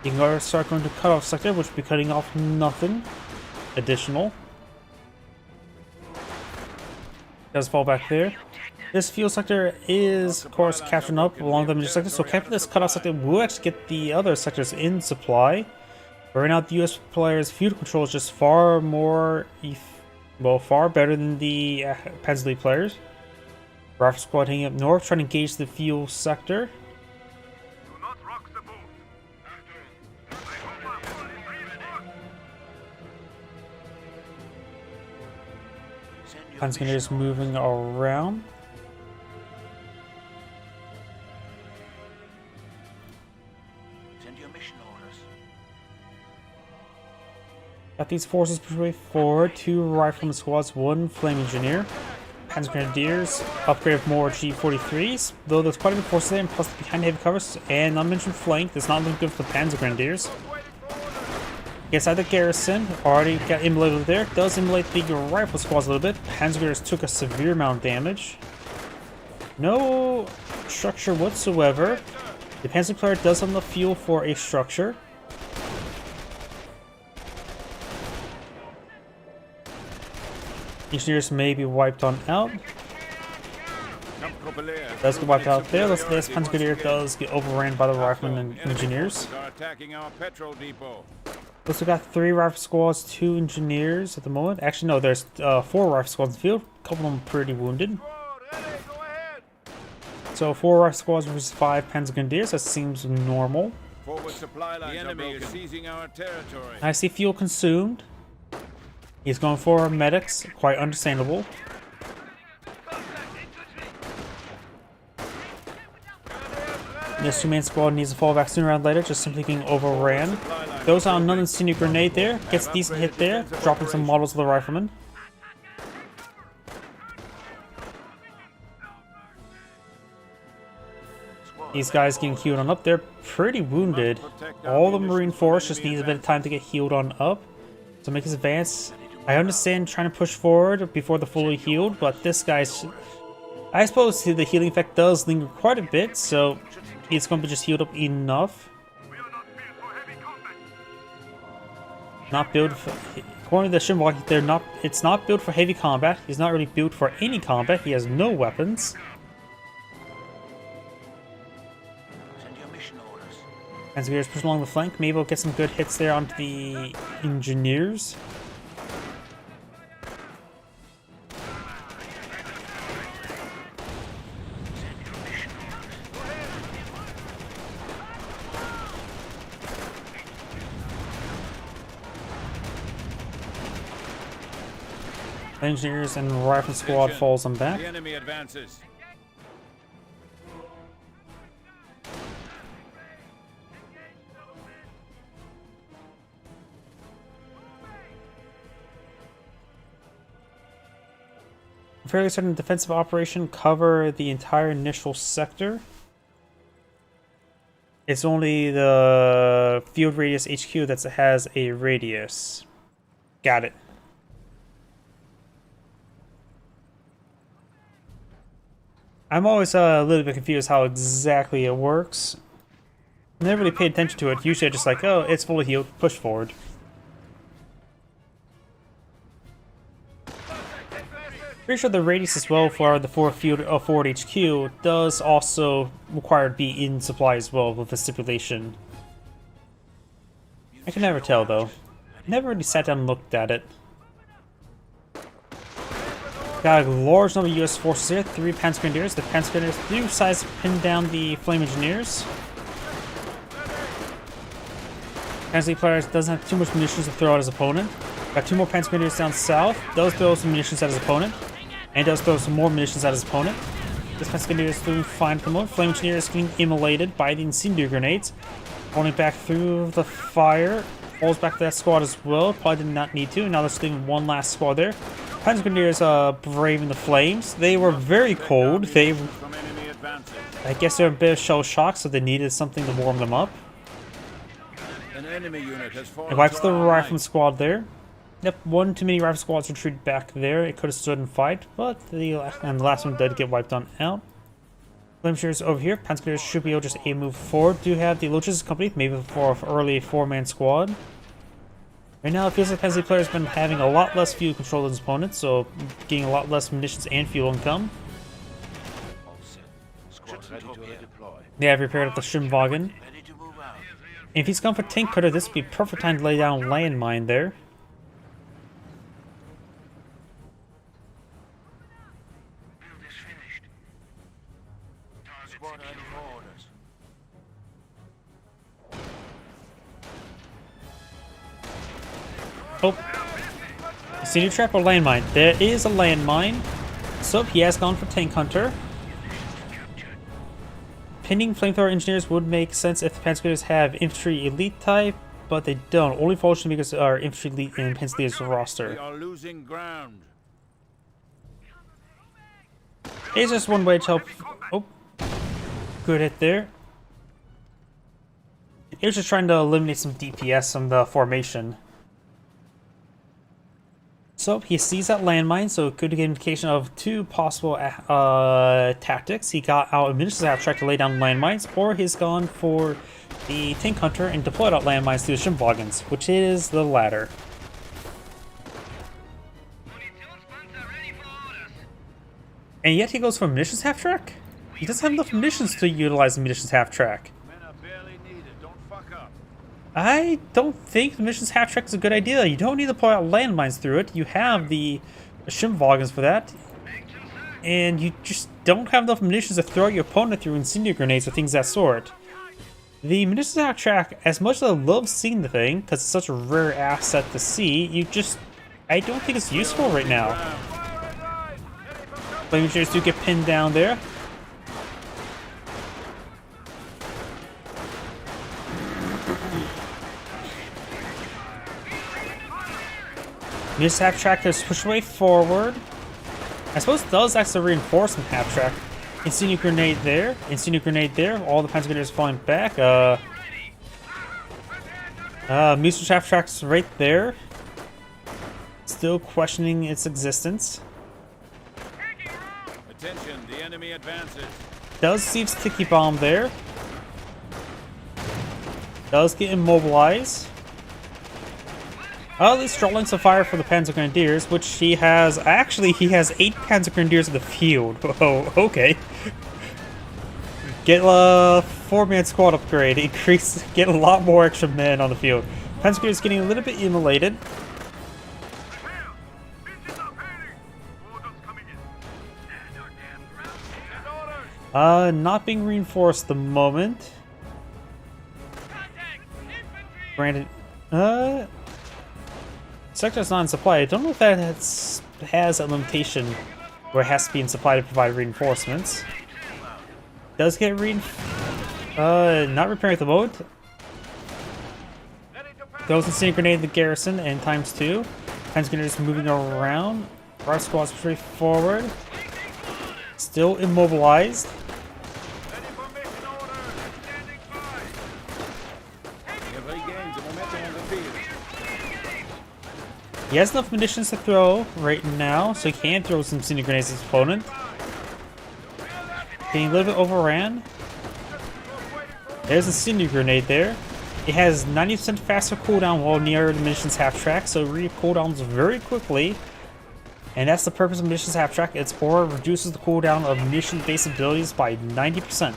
You can go start going to cutoff sector, which will be cutting off nothing additional. Does fall back there. This fuel sector is, of course, capturing up along the major sector, so capture this cutoff sector will actually get the other sectors in supply. But right now, the US players' fuel control is just far more, far better than the Panzer Elite players. Rifle squad heading up north, trying to engage the fuel sector. Panzer Grenadiers moving around. Send your mission orders. Got these forces push way forward. 2 rifleman squads, 1 flame engineer. Panzer Grenadiers upgrade with more G43s, though there's quite a bit of forces there, and plus behind heavy covers, and not mentioned flank. That's not looking good for the Panzer Grenadiers. Inside the garrison, already got immolated there. Does immolate the rifle squads a little bit. Panzer Grenadiers took a severe amount of damage. No structure whatsoever. The Panzer player does have enough fuel for a structure. Engineers may be wiped on out. Does get wiped out there. This Panzer Grenadier does get overran by the riflemen and engineers. Are attacking our petrol depot. Also got 3 rifle squads, 2 engineers at the moment. Actually, no, there's 4 rifle squads in the field. A couple of them pretty wounded. So 4 rifle squads versus 5 Panzer Grenadiers. That seems normal. Forward supply lines. The enemy is seizing our territory. I see fuel consumed. He's going for medics. Quite understandable. This 2-man squad needs to fall back sooner rather than later, just simply getting overran. Goes out another incendiary grenade there, gets a decent hit there, dropping some models of the riflemen. These guys getting healed on up, they're pretty wounded. All the Marine Force just needs a bit of time to get healed on up. So make his advance. I understand trying to push forward before they're fully healed, but this guy's... I suppose the healing effect does linger quite a bit, so he's going to be just healed up enough. Not built for, according to the Shimwalk, they're not. It's not built for heavy combat. He's not really built for any combat. He has no weapons. Send your mission orders. Panzergrenadiers push along the flank. Maybe we'll get some good hits there onto the engineers. Engineers and rifle squad falls them back. The enemy advances. I'm fairly certain the defensive operation cover the entire initial sector. It's only the field radius HQ that has a radius. Got it. I'm always a little bit confused how exactly it works. I never really paid attention to it. Usually I'm just like, oh, it's fully healed, push forward. Pretty sure the radius as well for the forward HQ does also require to be in supply as well with the stipulation. I can never tell though. Never really sat down and looked at it. Got a large number of US forces here, 3 Panzer Grenadiers. The Panzer Grenadiers do decide to pin down the Flame Engineers. Panzer players doesn't have too much munitions to throw at his opponent. Got 2 more Panzer Grenadiers down south. Does throw some munitions at his opponent. And does throw some more munitions at his opponent. This Panzer Grenadier is doing fine at the moment. Flame Engineer is getting immolated by the incendiary grenades. Falling back through the fire. Falls back to that squad as well. Probably did not need to. Now there's still one last squad there. Panzer Grenadiers braving the flames. They were very cold. I guess they're a bit of shell shock, so they needed something to warm them up. An enemy unit has fallen. It wipes the rifleman squad there. Yep, one too many rifle squads retreated back there. It could have stood and fight, but the last one did get wiped on out. Flame Engineers over here. Panzer Grenadiers should be able to just move forward. Do have the logistics company, maybe for an early 4-man squad. Right now, it feels like Panzer players have been having a lot less fuel control than his opponents, so getting a lot less munitions and fuel income. They have repaired up the Schwimmwagen. If he's gone for tank cutter, this would be perfect time to lay down a landmine there. Oh, incendiary trap or landmine? There is a landmine. So he has gone for tank hunter. Pinning flamethrower engineers would make sense if the Panzer Grenadiers have infantry elite type, but they don't. Only fortunately because our infantry elite in Panzer Grenadiers roster. We are losing ground. It's just one way to help. Oh, good hit there. It was just trying to eliminate some DPS from the formation. So he sees that landmine, so it could get an indication of 2 possible tactics. He got out a munitions abstract to lay down landmines, or he's gone for the tank hunter and deployed out landmines to the Schwimmwagens, which is the latter. And yet he goes for munitions half track? He doesn't have enough munitions to utilize the munitions half track. Men are barely needed. Don't fuck up. I don't think the mission's half track is a good idea. You don't need to pull out landmines through it. You have the shim wagons for that. And you just don't have enough munitions to throw your opponent through incendiary grenades or things of that sort. The munitions half track, as much as I love seeing the thing, because it's such a rare asset to see, I don't think it's useful right now. Flame engineers do get pinned down there. Munitions half track, there's push way forward. I suppose it does actually reinforce some half track. Incendiary grenade there. Incendiary grenade there. All the panzer grenades falling back. Munitions half track's right there. Still questioning its existence. Attention, the enemy advances. Does see sticky bomb there. Does get immobilized. At least drawing some fire for the Panzer Grenadiers, which he has. Actually, he has 8 Panzer Grenadiers in the field. Oh, okay. Get a 4-man squad upgrade. Get a lot more extra men on the field. Panzer Grenadiers getting a little bit immolated. Not being reinforced at the moment. Granted, sector's not in supply. I don't know if that has a limitation where it has to be in supply to provide reinforcements. Does get not repairing at the moment. Those incendiary grenade the garrison and ×2. Panzer Grenadiers moving around. Our squad's pretty forward. Still immobilized. He has enough munitions to throw right now, so he can throw some incendiary grenades at his opponent. Getting a little bit overran. There's a incendiary grenade there. It has 90% faster cooldown while near the munitions half track, so it cooldowns very quickly. And that's the purpose of munitions half track. Its aura reduces the cooldown of munition based abilities by 90%.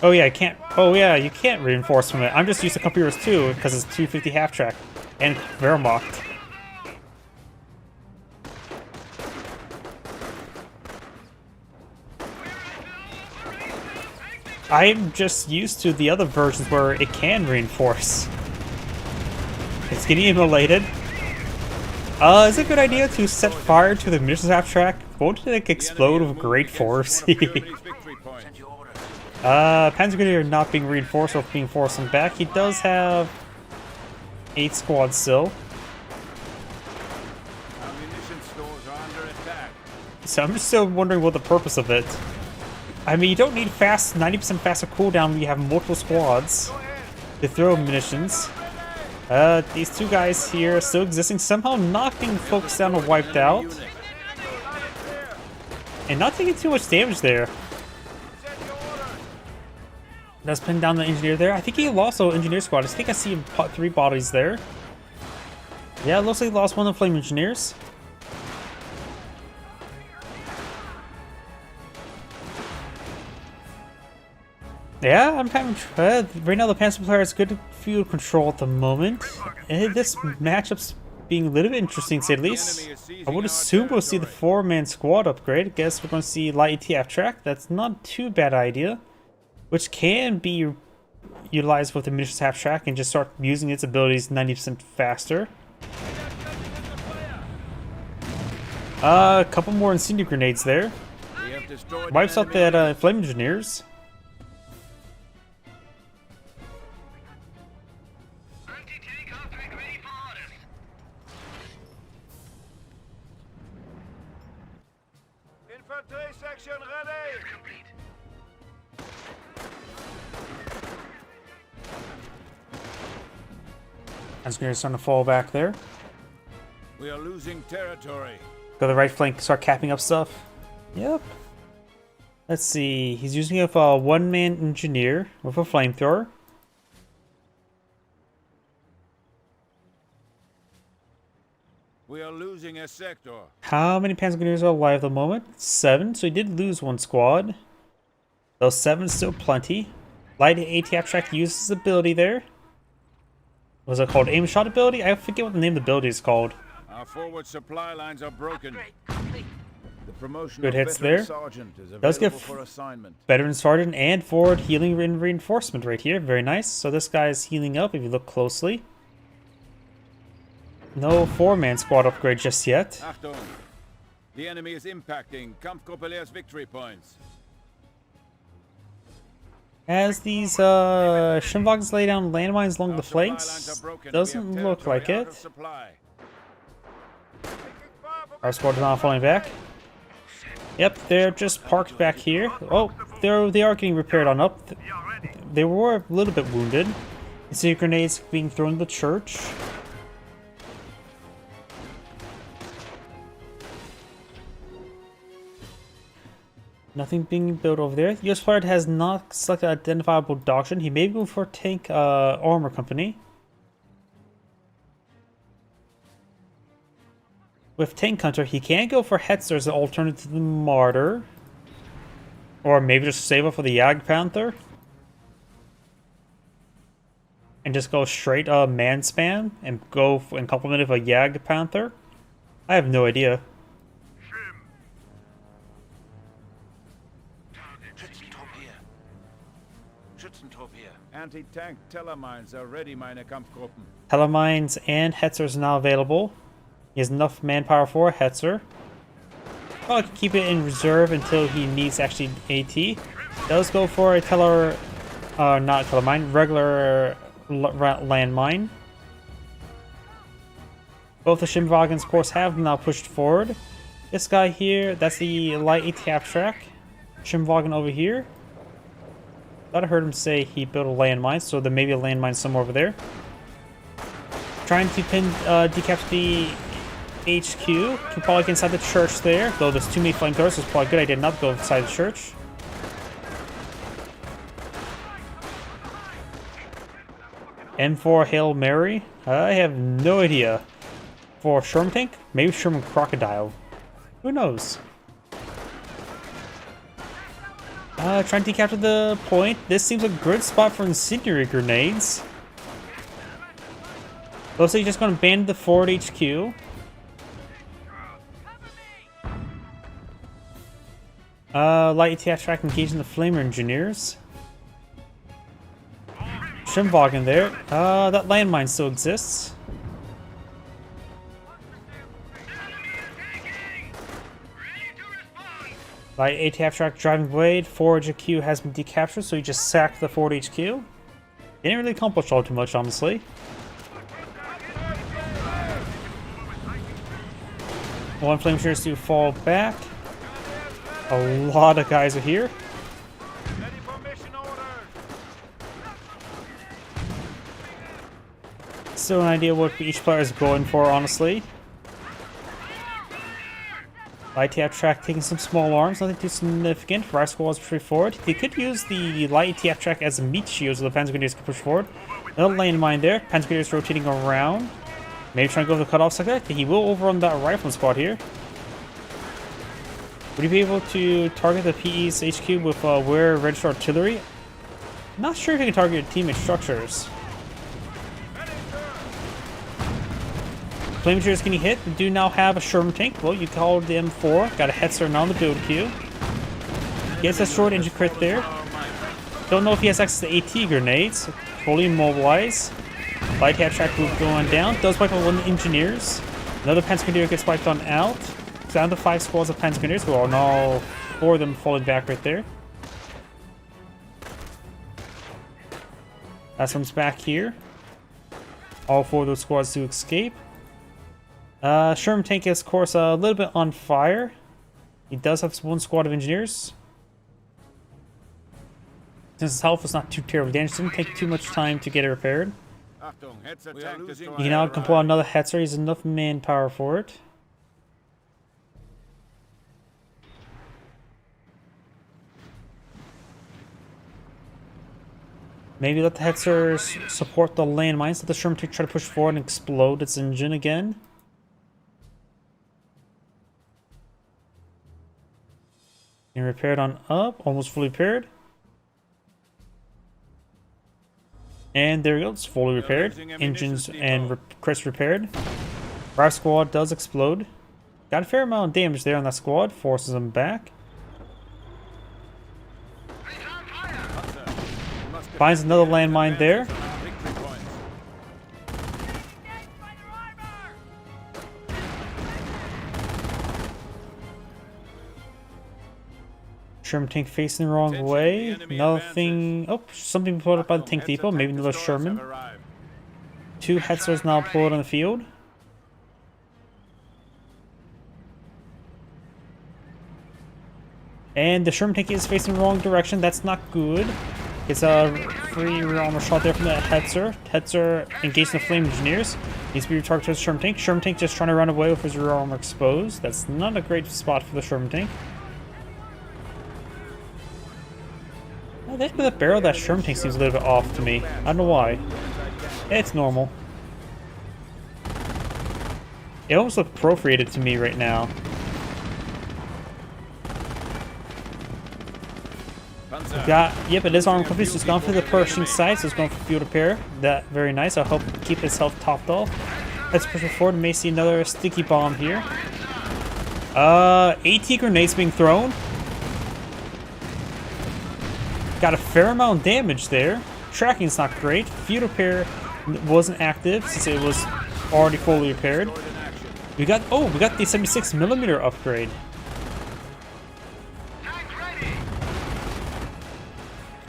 Oh yeah, you can't reinforce from it. I'm just used to computers too, because it's 250 half track and Wehrmacht. I'm just used to the other versions where it can reinforce. It's getting immolated. Is it a good idea to set fire to the munitions half track? Won't it explode with great force? Panzer Grenadier not being reinforced or being forced him back. He does have 8 squads still. So I'm just still wondering what the purpose of it. I mean, you don't need 90% faster cooldown when you have multiple squads to throw munitions. These 2 guys here are still existing, somehow not being focused down or wiped out. And not taking too much damage there. Does pin down the engineer there. I think he lost an engineer squad. I think I see 3 bodies there. Yeah, it looks like he lost one of the flame engineers. Yeah, I'm kind of right now the Panzer player has good field control at the moment. And this matchup's being a little bit interesting to say the least. I would assume we'll see the 4-man squad upgrade. I guess we're going to see light ETF track. That's not too bad idea. Which can be utilized with the munitions half track and just start using its abilities 90% faster. A couple more incendiary grenades there. Wipes out that flame engineers. Infantry section ready. I'm just going to start to fall back there. We are losing territory. Go to the right flank, start capping up stuff. Yep. Let's see. He's using a 1-man engineer with a flamethrower. We are losing a sector. How many Panzer Grenadiers are alive at the moment? 7, so he did lose 1 squad. Those 7's still plenty. Light ATF track uses his ability there. Was it called aim shot ability? I forget what the name of the ability is called. Our forward supply lines are broken. The promotion Good of hits veteran there. sergeant is Does available get for assignment. Veteran Sergeant and forward healing and reinforcement right here. Very nice. So this guy is healing up if you look closely. No 4-man squad upgrade just yet. Achtung! The enemy is impacting Kampfgruppelehr's victory points. As these Shimwagens lay down landmines along Our the supply flanks, lines are broken. We doesn't have look like territory out it. of supply. Our squad is not falling back. Yep, they're just parked back here. Oh, they are getting repaired on up. They were a little bit wounded. You see grenades being thrown in the church. Nothing being built over there. US player has not selected identifiable doctrine. He may be going for tank armor company. With Tank Hunter, he can go for Hetzer as an alternative to the Martyr. Or maybe just save up for the Jag Panther. And just go straight man spam and go in complement of a Jag Panther. I have no idea. Anti-tank Tellermines are ready, meine Kampfgruppen. Telemines and Hetzer is now available. He has enough manpower for a Hetzer. Probably can keep it in reserve until he needs actually AT. Does go for a not Telemine, regular landmine. Both the Shimwagens, of course, have now pushed forward. This guy here, that's the light ATF track. Shimwagen over here. Thought I heard him say he built a landmine, so there may be a landmine somewhere over there. Trying to decapture the HQ. Can probably get inside the church there, though there's too many flamethrowers, so it's probably a good idea not to go inside the church. M4 Hail Mary? I have no idea. For Sherman Tank? Maybe Sherman Crocodile. Who knows? Trying to capture the point. This seems a good spot for incendiary grenades. Looks like he's just going to abandon the forward HQ. Light ATF track engaging the Flamer Engineers. Shimwagen there. That landmine still exists. Light ATF track driving blade. Forward HQ has been decaptured, so he just sacked the forward HQ. Didn't really accomplish all too much, honestly. One flame shares to fall back. A lot of guys are here. Still an idea what each player is going for, honestly. Light ATF track taking some small arms, nothing too significant. For our squads push forward. They could use the light ATF track as a meat shield so the Panzer Grenadiers can push forward. Another landmine there. Panzer Grenadiers rotating around. Maybe trying to go for the cutoffs like that. He will overrun that rifle squad here. Would he be able to target the PE's HQ with wear registered artillery? Not sure if he can target teammate structures. Flame is getting hit. We do now have a Sherman tank. Well, you called the M4. Got a Hetzer now on the build queue. Gets a short engine crit there. Don't know if he has access to AT grenades. Fully immobilized. Light hat track group going down. Does wipe out one of the engineers. Another Panzer Grenadier gets wiped on out. Down to 5 squads of Panzer Grenadiers, who are now 4 of them falling back right there. Last one's back here. All 4 of those squads to escape. Sherman tank is, of course, a little bit on fire. He does have 1 squad of engineers. Since his health was not too terribly damaged, didn't take too much time to get it repaired. He can now compile another Hetzer. He has enough manpower for it. Maybe let the Hetzers support the landmines. Let the Sherman tank try to push forward and explode its engine again. And repaired on up. Almost fully repaired. And there we go, it's fully repaired. Engines and crates repaired. Our squad does explode. Got a fair amount of damage there on that squad, forces them back. Finds another landmine there. Sherman tank facing the wrong way. Nothing. Oh, something pulled up by the tank depot. Maybe another Sherman. 2 Hetzers now pulled on the field. And the Sherman tank is facing the wrong direction. That's not good. It's a free armor shot there from the Hetzer. Hetzer engaged in the Flame Engineers. Needs to be retargeted to the Sherman tank. Sherman tank just trying to run away with his rear armor exposed. That's not a great spot for the Sherman tank. The barrel of that Sherman tank seems a little bit off to me. I don't know why. It's normal. It almost looks perforated to me right now. Yep, it is armor complete, so it's gone for the Pershing sight, so it's going for field repair. That very nice. I hope keep his health topped off. Let's push it forward and may see another sticky bomb here. AT grenades being thrown. Got a fair amount of damage there. Tracking's not great. Field repair wasn't active since it was already fully repaired. We got the 76mm upgrade.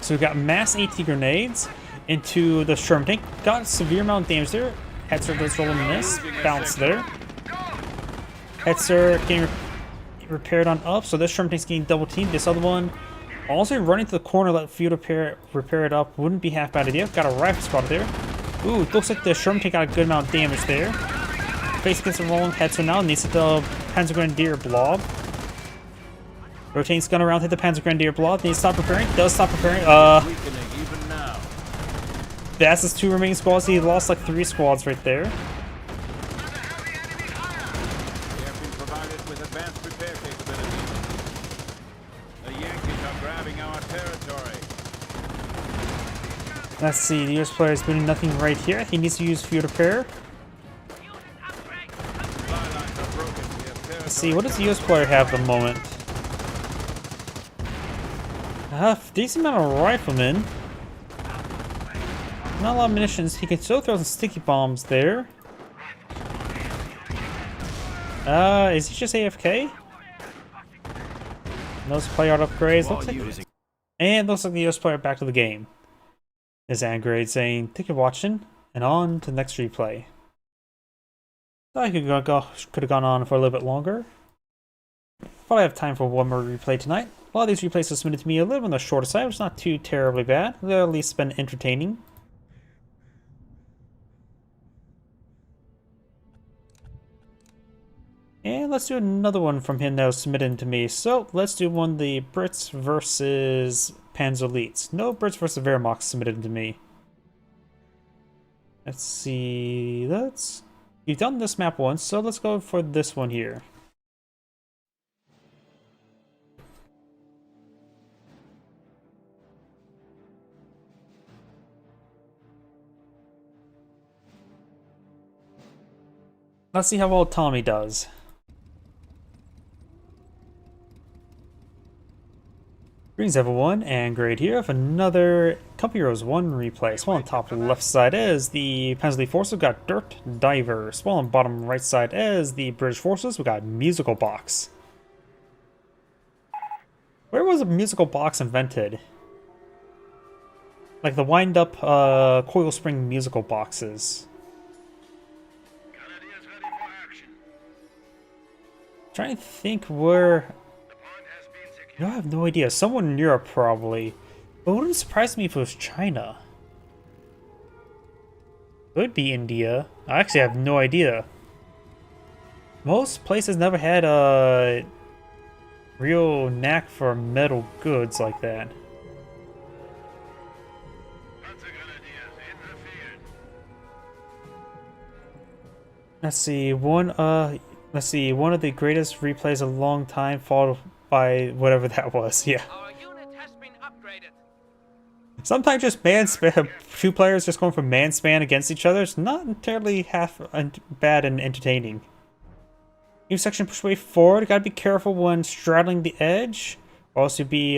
So we got mass AT grenades into the Sherman tank. Got a severe amount of damage there. Hetzer does roll a miss. Bounce there. Hetzer getting repaired on up. So this Sherman tank's getting double teamed. This other one also running to the corner, let field repair it up. Wouldn't be half bad idea. Got a rifle squad there. Ooh, it looks like the Sherman tank got a good amount of damage there. Face against the rolling Hetzer now. Needs to hit the Panzer Grenadier blob. Rotates gun around, hit the Panzer Grenadier blob. Needs to stop repairing. Does stop repairing. That's his 2 remaining squads. He lost like 3 squads right there. Let's see, the US player is doing nothing right here. He needs to use field repair. Let's see, what does the US player have at the moment? Decent amount of riflemen. Not a lot of munitions. He can still throw some sticky bombs there. Is he just AFK? No supply yard upgrades. Looks like, and looks like the US player back to the game. Is Angrade saying, "Thank you for watching," and on to the next replay. Thought I could have gone on for a little bit longer. Probably have time for one more replay tonight. A lot of these replays are submitted to me a little on the shorter side, which is not too terribly bad. They'll at least been entertaining. And let's do another one from him that was submitted to me. So let's do one, the Brits versus Panzer Elites. No Brits versus Wehrmacht submitted to me. Let's see. We've done this map once, so let's go for this one here. Let's see how well Tommy does. Greetings everyone, and Grade here with another Company Heroes 1 replay. Small on top left side is the Panzer Elite Forces, we've got Dirt Diver. Small on bottom right side is the British Forces, we've got Musical Box. Where was a Musical Box invented? Like the wind-up coil spring musical boxes. Trying to think where. No, I have no idea. Someone in Europe probably. But it wouldn't surprise me if it was China. Could be India. I actually have no idea. Most places never had a real knack for metal goods like that. Let's see, one of the greatest replays of a long time, followed by whatever that was. Yeah. Our unit has been upgraded. Sometimes just man span, two players just going for man span against each other is not entirely half bad and entertaining. New section push way forward. Gotta be careful when straddling the edge. Also be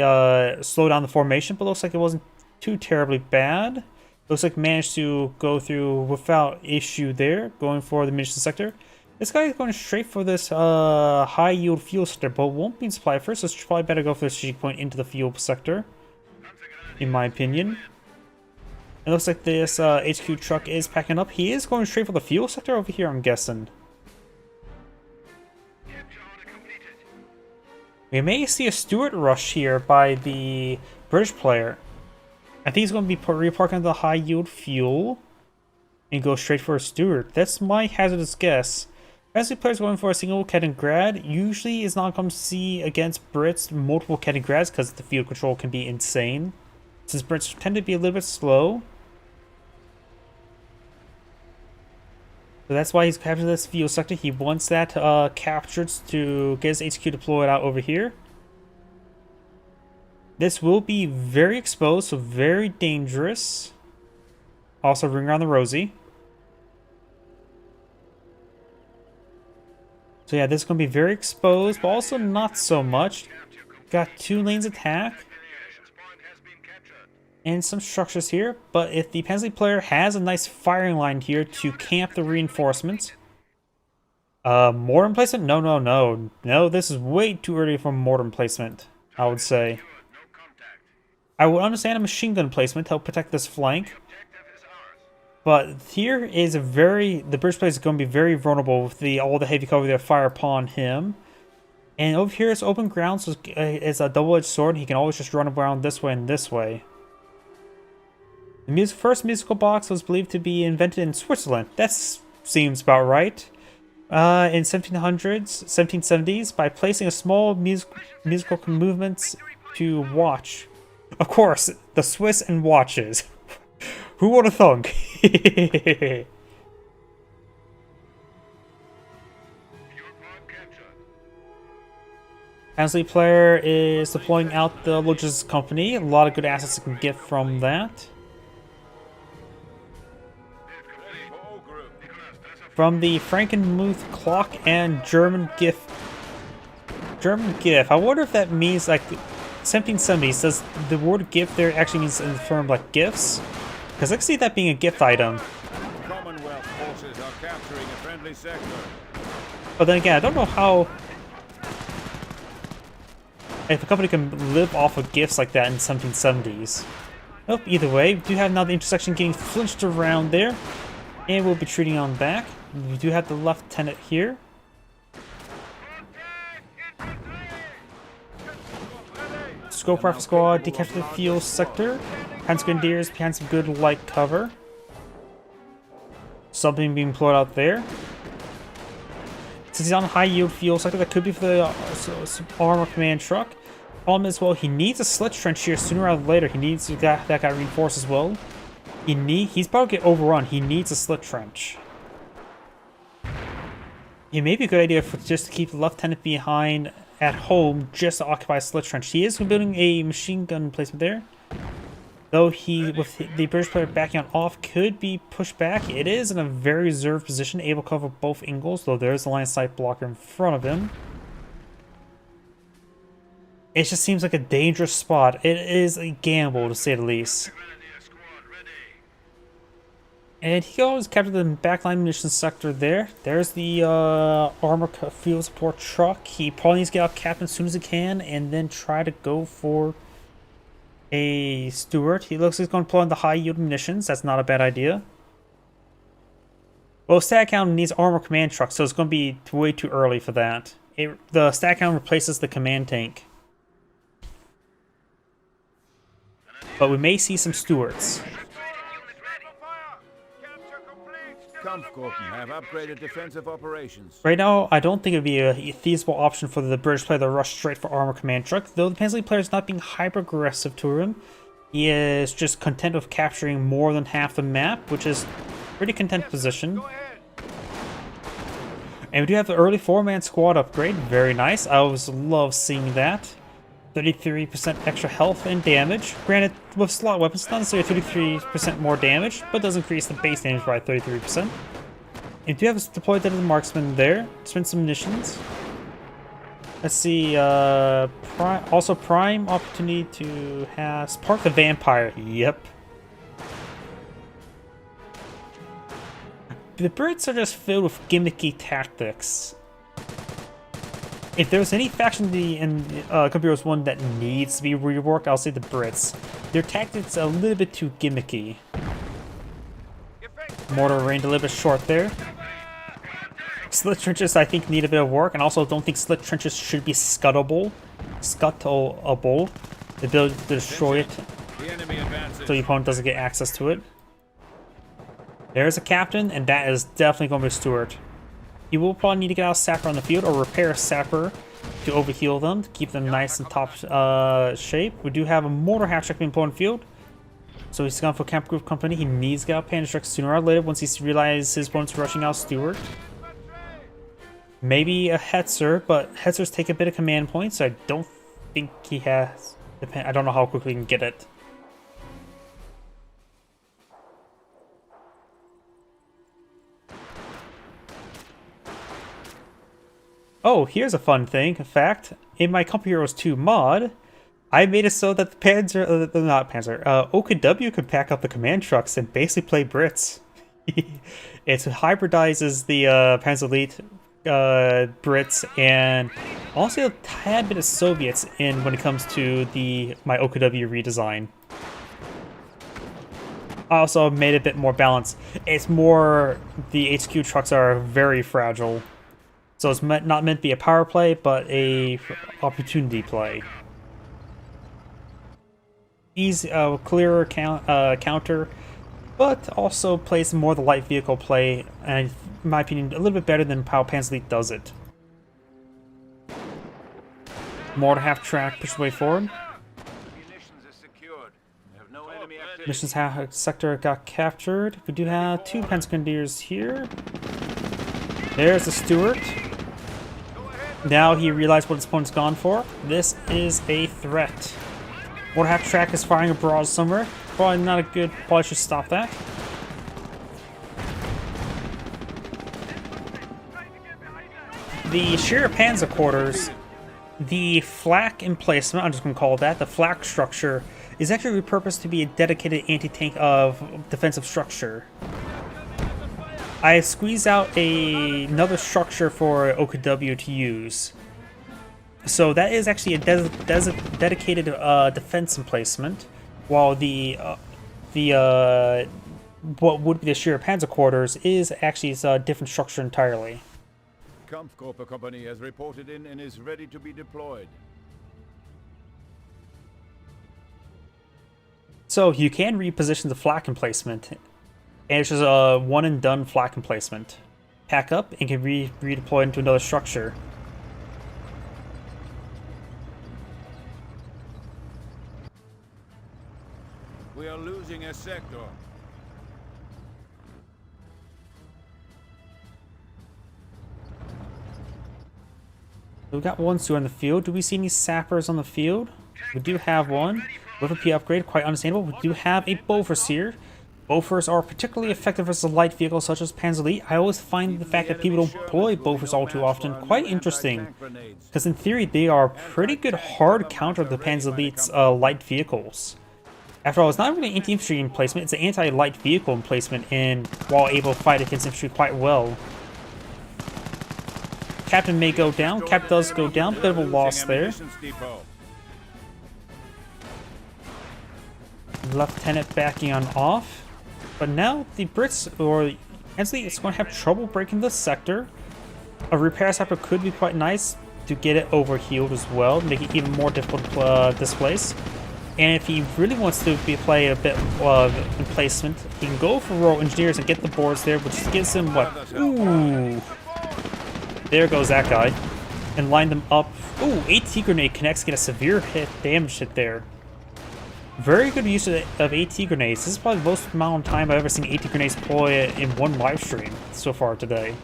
slow down the formation, but looks like it wasn't too terribly bad. Looks like managed to go through without issue there, going for the munitions sector. This guy is going straight for this high yield fuel sector, but won't be in supply first, so it's probably better go for the strategic point into the fuel sector, in my opinion. It looks like this HQ truck is packing up. He is going straight for the fuel sector over here, I'm guessing. We may see a Stewart rush here by the British player. I think he's going to be reparking the high yield fuel and go straight for a Stewart. That's my hazardous guess. As the players going for a single Kaliningrad usually is not going to see against Brits multiple Kaliningrads because the field control can be insane. Since Brits tend to be a little bit slow. So that's why he's captured this field sector. He wants that captured to get his HQ deployed out over here. This will be very exposed, so very dangerous. Also ring around the rosy. So yeah, this is going to be very exposed, but also not so much. Got 2 lanes attack. And some structures here, but if the Pensley player has a nice firing line here to camp the reinforcements. Mortar placement? No, this is way too early for mortar placement, I would say. I would understand a machine gun placement to help protect this flank. But here is the British player is going to be very vulnerable with all the heavy cover they fire upon him. And over here is open ground, so it's a double-edged sword. He can always just run around this way and this way. The first musical box was believed to be invented in Switzerland. That seems about right. In 1770s, by placing a small musical movements to watch. Of course, the Swiss and watches. Who would have thunk? Ansley player is deploying out the logistics company. A lot of good assets you can get from that. From the Frankenmuth clock and German GIF. I wonder if that means like 1770s. Does the word GIF there actually means in the term like gifts? Because I can see that being a gift item. Commonwealth forces are capturing a friendly sector. But then again, I don't know how. If a company can live off of gifts like that in 1770s. Nope, either way, we do have now the intersection getting flinched around there. And we'll be treating on back. We do have the lieutenant here. Scope rifle squad decaptured the fuel sector. Hans Grenadiers behind some good light cover. Something being employed out there. Since he's on high yield fuel sector, that could be for the armor command truck. Problem is, well, he needs a slit trench here sooner or later. He needs that guy reinforced as well. He's probably get overrun. He needs a slit trench. It may be a good idea for just to keep the lieutenant behind at home just to occupy a slit trench. He is building a machine gun placement there. Though he, with the British player backing on off, could be pushed back. It is in a very reserved position, able to cover both angles, though there is a line of sight blocker in front of him. It just seems like a dangerous spot. It is a gamble, to say the least. And he always captured the backline munitions sector there. There's the armor field support truck. He probably needs to get out cap as soon as he can and then try to go for a Stewart. He looks like he's going to pull on the high yield munitions. That's not a bad idea. Well, stat count needs armor command truck, so it's going to be way too early for that. The stat count replaces the command tank. But we may see some Stewarts. Kampfgruppen have upgraded defensive operations. Right now, I don't think it would be a feasible option for the British player to rush straight for armor command truck, though the Pensley player is not being hyper-aggressive to him. He is just content with capturing more than half the map, which is a pretty content position. And we do have the early 4-man squad upgrade. Very nice. I always love seeing that. 33% extra health and damage. Granted, with slot weapons, not necessarily 33% more damage, but does increase the base damage by 33%. And do you have deployed that as a marksman there? Spend some munitions. Let's see, also prime opportunity to have Spark the Vampire. Yep. The Brits are just filled with gimmicky tactics. If there's any faction in Company Heroes 1 that needs to be reworked, I'll say the Brits. Their tactics are a little bit too gimmicky. Mortar range a little bit short there. Slit trenches, I think, need a bit of work, and also don't think slit trenches should be scuttable. Scuttable. The ability to destroy it so the opponent doesn't get access to it. There's a captain, and that is definitely going to be Stuart. He will probably need to get out a sapper on the field or repair a sapper to overheal them, to keep them nice and top shape. We do have a mortar half-track being put on field. So he's gone for Camp Group Company. He needs to get out Panic sooner or later once he realizes his opponent's rushing out Stuart. Maybe a Hetzer, but Hetzers take a bit of command points, so I don't think he has... I don't know how quickly he can get it. Oh, here's a fun thing. In fact, in my Company Heroes 2 mod, I made it so that the Panzer, not Panzer, OKW could pack up the command trucks and basically play Brits. It hybridizes the Panzer Elite Brits and also a tad bit of Soviets in when it comes to my OKW redesign. I also made it a bit more balanced. It's more, the HQ trucks are very fragile. So it's not meant to be a power play, but a opportunity play. Easy, clearer counter, but also plays more the light vehicle play, and in my opinion, a little bit better than how Panzer Elite does it. More to half track, push the way forward. Missions sector got captured. We do have 2 Panzer here. There's the Stuart. Now he realized what his opponent's gone for. This is a threat. Mortar half track is firing a barrage somewhere. Probably not a good. Probably should stop that. The Sheer Panzer quarters, the flak emplacement, I'm just going to call it that, the flak structure, is actually repurposed to be a dedicated anti-tank of defensive structure. I squeezed out another structure for OKW to use. So that is actually a dedicated defense emplacement, while what would be the Sheer Panzer quarters is actually a different structure entirely. Kampfgruppe Company has reported in and is ready to be deployed. So you can reposition the flak emplacement, and it's just a one and done flak emplacement. Pack up and can redeploy into another structure. We are losing a sector. We've got one Stuart on the field. Do we see any sappers on the field? We do have one. With a P upgrade, quite understandable. We do have a Bofors here. Bofors are particularly effective as a light vehicle such as Panzer Elite. I always find the fact that people don't deploy Bofors all too often quite interesting. Because in theory, they are a pretty good hard counter to the Panzer Elite's light vehicles. After all, it's not really an anti-infantry emplacement, it's an anti-light vehicle emplacement, and while able to fight against infantry quite well. Captain may go down. Cap does go down. Bit of a loss there. Lieutenant backing on off. But now the Brits, or Hensley, is going to have trouble breaking the sector. A repair sapper could be quite nice to get it overhealed as well, make it even more difficult to displace. And if he really wants to play a bit of emplacement, he can go for Royal Engineers and get the boards there, which gives him what? Ooh! There goes that guy. And line them up. Ooh, AT grenade connects, get a severe damage hit there. Very good use of AT grenades. This is probably the most amount of time I've ever seen AT grenades deploy in one live stream so far today.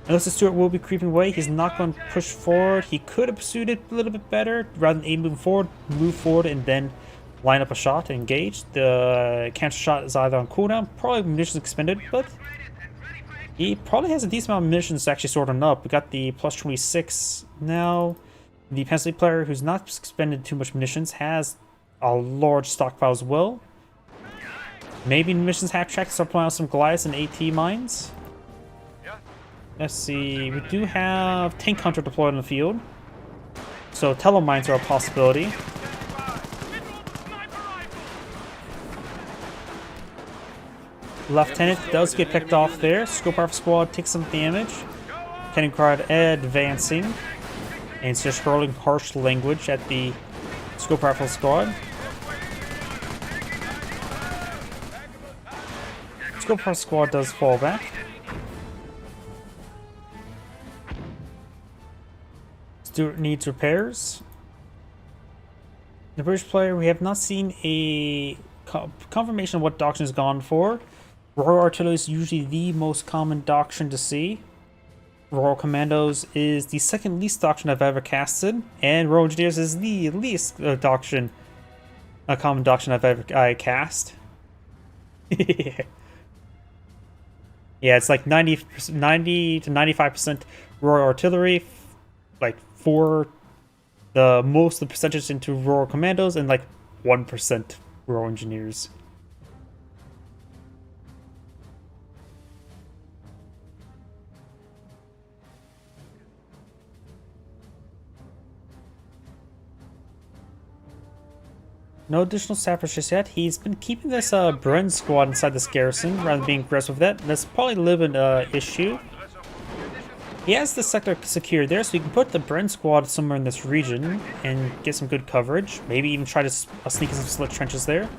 Unless the Stuart will be creeping away, he's not going to push forward. He could have pursued it a little bit better. Rather than aim moving forward, move forward and then line up a shot and engage. The counter shot is either on cooldown, probably munitions expended, but he probably has a decent amount of munitions actually sorting up. We got the plus 26 now. The pencil player, who's not expended too much munitions, has a large stockpile as well. Maybe munitions half track to start pulling out some Goliaths and AT mines. Let's see, we do have Tank Hunter deployed in the field, so telemines are a possibility. Lieutenant does get picked off there. Scope Rifle Squad takes some damage. Cannon Crowd advancing, and it's just hurling harsh language at the Scope Rifle Squad. Scope Rifle Squad does fall back. Stuart needs repairs. The British player, we have not seen a confirmation of what doctrine is gone for. Royal Artillery is usually the most common doctrine to see. Royal Commandos is the second least doctrine I've ever casted, and Royal Engineers is the least common doctrine I've ever cast. Yeah, it's like 90 to 95% Royal Artillery, like for the most of the percentage into Royal Commandos, and like 1% Royal Engineers. No additional sappers just yet. He's been keeping this Bren squad inside this garrison rather than being aggressive with that. That's probably a little bit issue. He has the sector secured there, so he can put the Bren squad somewhere in this region and get some good coverage. Maybe even try to sneak in some slit trenches there.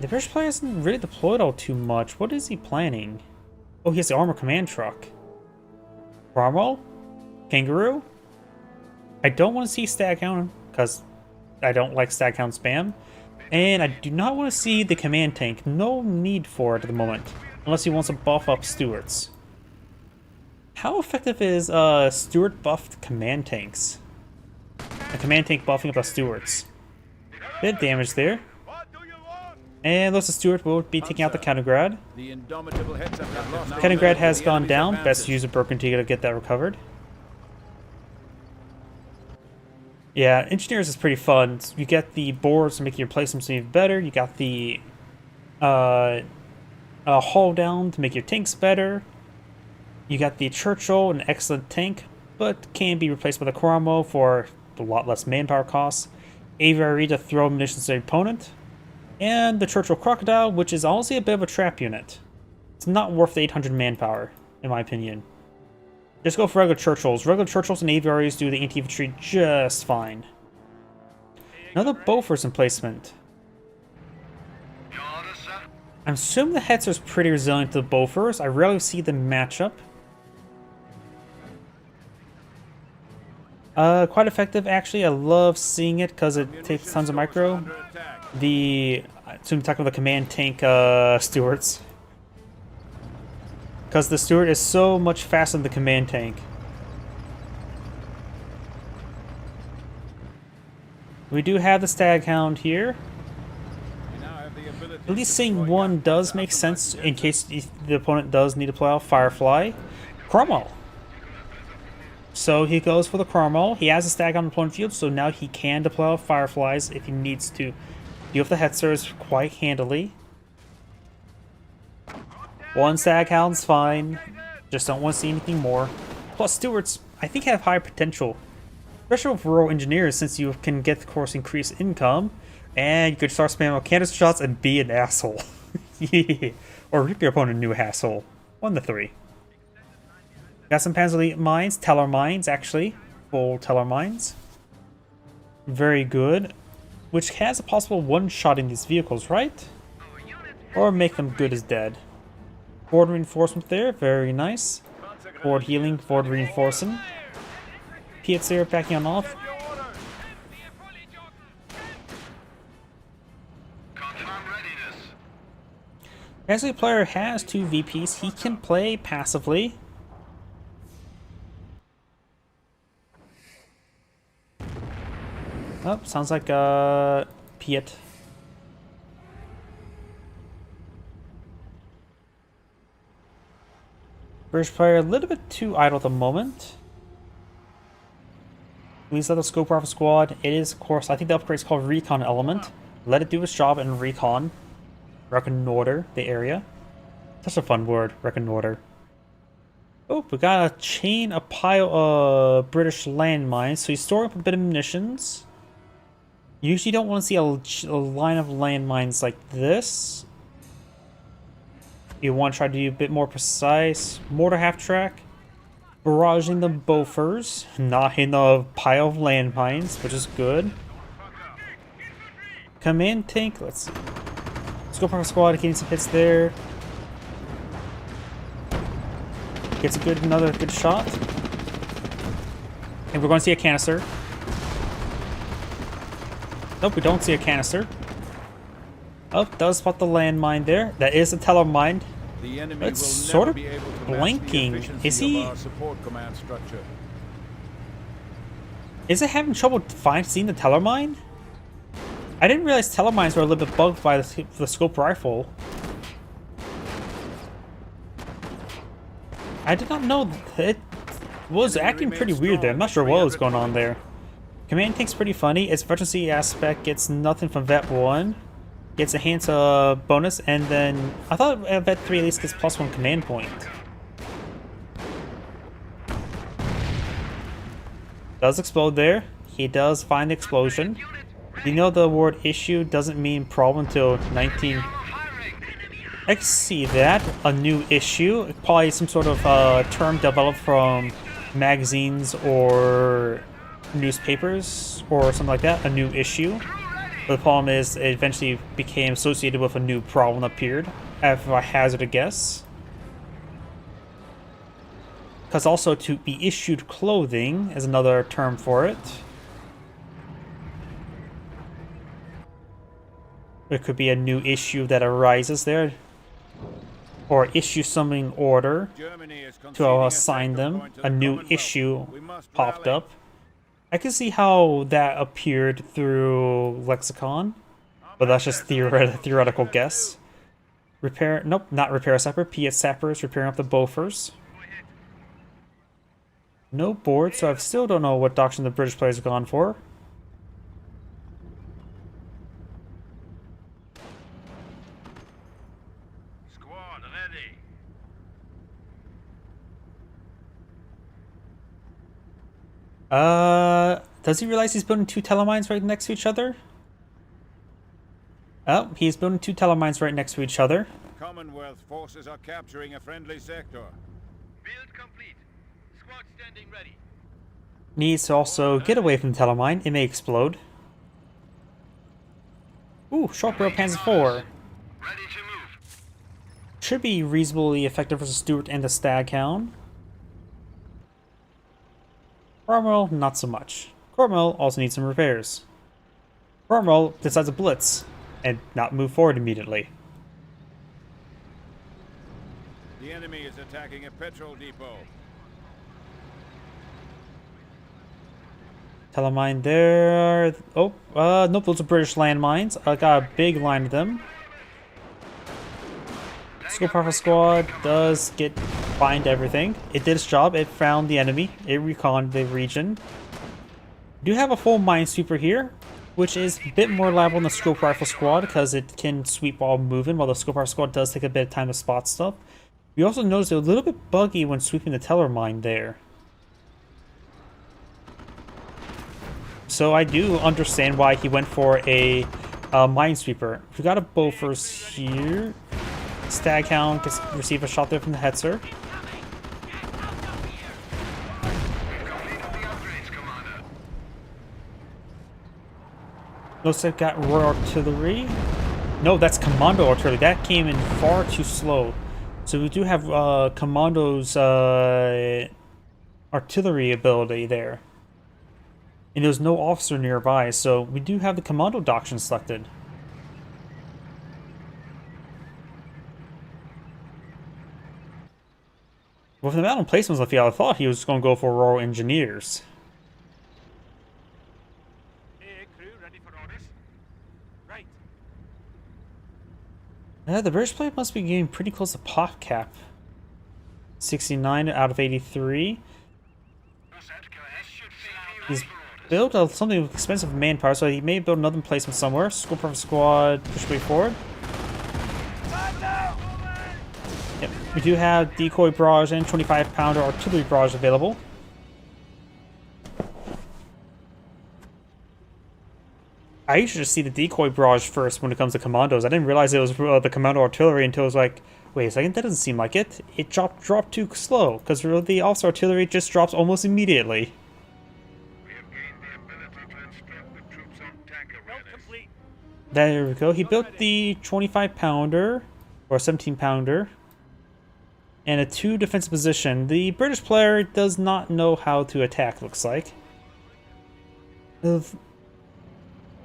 The British player hasn't really deployed all too much. What is he planning? Oh, he has the armor command truck. Cromwell? Kangaroo? I don't want to see Staghound because I don't like Staghound spam. And I do not want to see the command tank. No need for it at the moment. Unless he wants to buff up Stuarts. How effective is Stuart buffed command tanks? A command tank buffing up the Stuarts. Bit of damage there. And looks like Stuart will be taking out the Kaliningrad. Kaliningrad has gone down. Best use of Broken Tiga to get that recovered. Yeah, Engineers is pretty fun. You get the boards to make your placements even better. You got the hull down to make your tanks better. You got the Churchill, an excellent tank, but can be replaced by the Cromwell for a lot less manpower costs. Aviary to throw munitions to the opponent. And the Churchill Crocodile, which is honestly a bit of a trap unit. It's not worth the 800 manpower, in my opinion. Just go for regular Churchills. Regular Churchills and Aviaries do the anti-infantry just fine. Another Bofors emplacement. I'm assuming the Hetzer is pretty resilient to the Bofors. I rarely see them match up. Quite effective, actually. I love seeing it because it takes tons of micro. So I'm talking about the command tank Stuarts. Because the Stuart is so much faster than the command tank. We do have the Staghound here. At least seeing one does make sense in case the opponent does need to play out Firefly. Cromwell. So he goes for the Cromwell. He has a Stag on the opponent field, so now he can deploy out Fireflies if he needs to. Deal with the Hetzers quite handily. One Staghound's fine. Just don't want to see anything more. Plus, Stuarts, I think, have high potential. Especially with Royal Engineers, since you can get, of course, increased income. And you could start spamming canister shots and be an asshole. Yeah. Or rip your opponent a new asshole. 1 to 3. Got some Panzer mines, Teller mines, actually. Full Teller mines. Very good. Which has a possible one-shotting these vehicles, right? Or make them good as dead. Forward reinforcement there, very nice. Forward healing, forward reinforcing. Pietzer backing on off. Casualty player has 2 VPs. He can play passively. Oh, sounds like Piet. British player a little bit too idle at the moment. Please let the scope rifle squad. It is, of course, I think the upgrade is called Recon Element. Let it do its job and reconnoiter the area. Such a fun word, reconnoiter. Oh, we got a pile of British landmines. So he's storing up a bit of munitions. You usually don't want to see a line of landmines like this. You want to try to do a bit more precise. Mortar half-track. Barraging the Bofors. Not in a pile of landmines, which is good. Command tank, let's see. Let's go for our squad, getting some hits there. Gets another good shot. And we're going to see a canister. Nope, we don't see a canister. Oh, does spot the landmine there. That is a teller mine. The enemy It's will sort never of be able to blinking. match the efficiency Is he? of our support command structure. Is it having trouble seeing the teller mine? I didn't realize teller mines were a little bit bugged by the scope rifle. I did not know that it was acting pretty weird there. I'm not sure what was going on there. Command tank's pretty funny. Its efficiency aspect gets nothing from Vet 1. Gets a hint of bonus, and then I thought Vet 3 at least gets +1 command point. Does explode there. He does find the explosion. You know the word issue doesn't mean problem until 19... I can see that. A new issue. Probably some sort of term developed from magazines or newspapers or something like that. A new issue. But the problem is it eventually became associated with a new problem that appeared. If I hazard a guess. Because also to be issued clothing is another term for it. There could be a new issue that arises there. Or issue something order to assign them. A new issue popped up. I can see how that appeared through lexicon. But that's just theoretical guess. Repair, nope, not repair sapper. PS sappers repairing up the Bofors. No board, so I still don't know what doctrine the British players have gone for. Squad ready. Does he realize he's building 2 telemines right next to each other? Oh, he's building 2 telemines right next to each other. Commonwealth forces are capturing a friendly sector. Build complete. Squad standing ready. Needs to also get away from the telemine. It may explode. Ooh, short barrel Panzer IV. Ready to move. Should be reasonably effective versus Stuart and the Staghound. Cromwell, not so much. Cromwell also needs some repairs. Cromwell decides to blitz and not move forward immediately. The enemy is attacking a petrol depot. Telemine there. Oh, nope, those are British landmines. I got a big line of them. Scope Rifle Squad does find everything. It did its job. It found the enemy. It reconned the region. We do have a full minesweeper here, which is a bit more reliable than the Scope Rifle Squad because it can sweep while moving, while the Scope Rifle Squad does take a bit of time to spot stuff. We also noticed it was a little bit buggy when sweeping the teller mine there. So I do understand why he went for a minesweeper. We got a Bofors here. Staghound gets receive a shot there from the Hetzer. Looks like got Royal Artillery. No, that's Commando Artillery. That came in far too slow. So we do have Commando's artillery ability there. And there's no officer nearby, so we do have the Commando doctrine selected. With the mountain placements on the field, I thought he was going to go for Royal Engineers. Hey, crew, ready for orders? Right. The British plane must be getting pretty close to pop cap. 69 out of 83. He's built something with expensive manpower, so he may build another emplacement somewhere. School Perfect Squad, push way forward. Yep, we do have decoy barrage and 25-pounder artillery barrage available. I usually just see the decoy barrage first when it comes to commandos. I didn't realize it was the commando artillery until I was like, wait a second, that doesn't seem like it. It dropped too slow, because the officer artillery just drops almost immediately. We have gained the ability to instruct the troops on tank awareness. There we go. He built the 25-pounder, or 17-pounder, and a 2 defensive position. The British player does not know how to attack, looks like.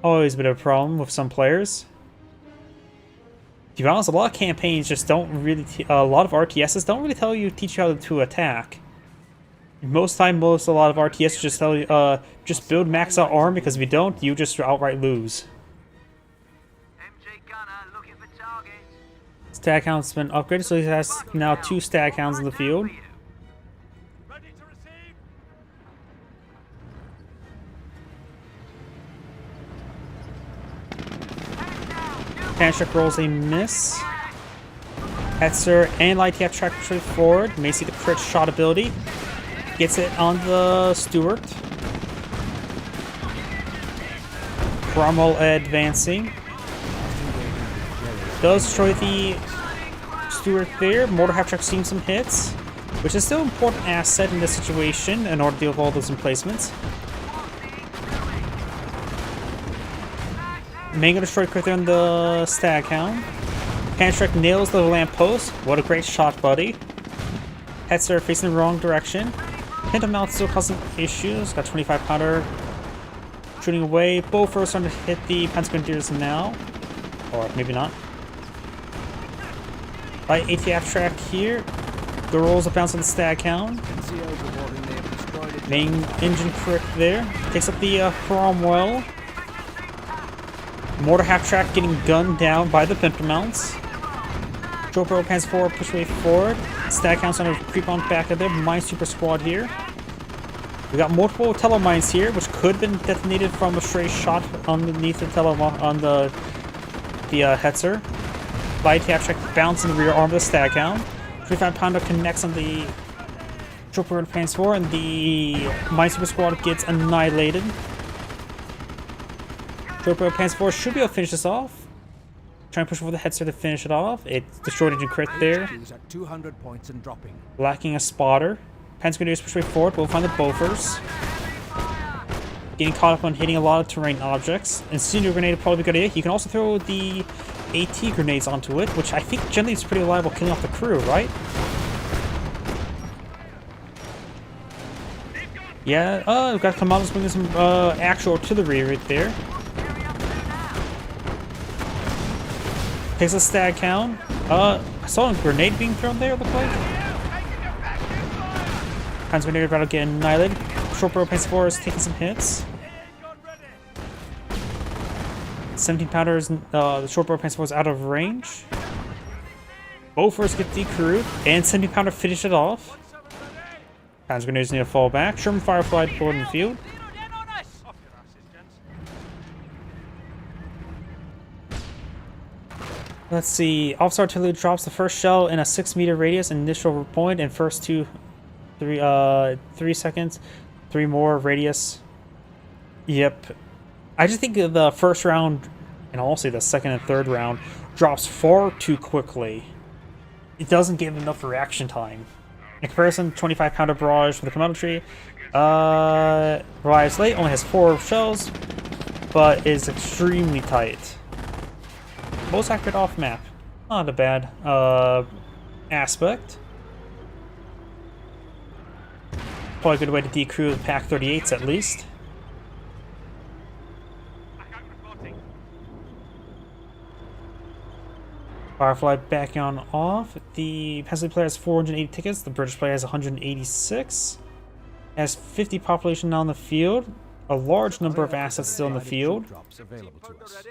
Always a bit of a problem with some players. To be honest, a lot of campaigns just don't really... a lot of RTSs don't really teach you how to attack. Most time, a lot of RTSs just tell you, just build max out arm, because if you don't, you just outright lose. Stag Hound's been upgraded, so he has now 2 Stag Hounds in the field. Ready to receive. Pancheck rolls a miss. Hetzer and Light TF track straight forward. May see the crit shot ability. Gets it on the Stuart. Cromwell advancing. Does destroy the Stuart there. Mortar half track seeing some hits, which is still an important asset in this situation in order to deal with all those emplacements. Mango destroyed quick there on the Stag Hound. Panstrike nails the lamppost. What a great shot, buddy. Hetzer facing the wrong direction. Pinto Mount still causing issues. Got 25-pounder shooting away. Bofors starting to hit the Grenadiers now. Or maybe not. By ATF track here. The rolls a bounce on the Stag Hound. Main engine crit there. Takes up the Cromwell. Mortar half track getting gunned down by the Pinto Mounts. Tropo pans forward, push way forward. Stag Hound's trying to creep on back of there. Mine Super Squad here. We got multiple telemines here, which could have been detonated from a stray shot underneath the on the Hetzer. Light half track bounce in the rear arm of the Stag Hound. 25-pounder connects on the Tropo pans forward, and the Mine Super Squad gets annihilated. Tropo pans forward should be able to finish this off. Trying to push for the Hetzer to finish it off. It destroyed engine crit there. At 200 points and dropping. Lacking a spotter. Grenadiers push way forward. We'll find the Bofors. Getting caught up on hitting a lot of terrain objects. Incendiary grenade would probably be a good idea. You can also throw the AT grenades onto it, which I think generally is pretty reliable killing off the crew, right? Yeah, we've got commandos bringing some actual artillery right there. Takes a Stag Hound. I saw a grenade being thrown there, it looked like. Grenadier about to get annihilated. Short Burrow Pace 4 is taking some hits. 17-pounders, the Short Burrow Pace 4 is out of range. Bofors get decrewed, and 17-pounder finish it off. Grenadiers need to fall back. Sherman Firefly deployed in the field. Let's see. Officer artillery drops the first shell in a 6-meter radius initial point, and first 3 seconds. 3 more radius. Yep. I just think the first round, and also the second and third round, drops far too quickly. It doesn't give enough reaction time. In comparison, 25-pounder barrage for the commando tree arrives late, only has 4 shells, but is extremely tight. Most accurate off map. Not a bad aspect. Probably a good way to decrew the Pack 38s at least. Firefly back on off. The Pennsylvania player has 480 tickets. The British player has 186. Has 50 population now in the field. A large number of assets still in the field. Drops available to us.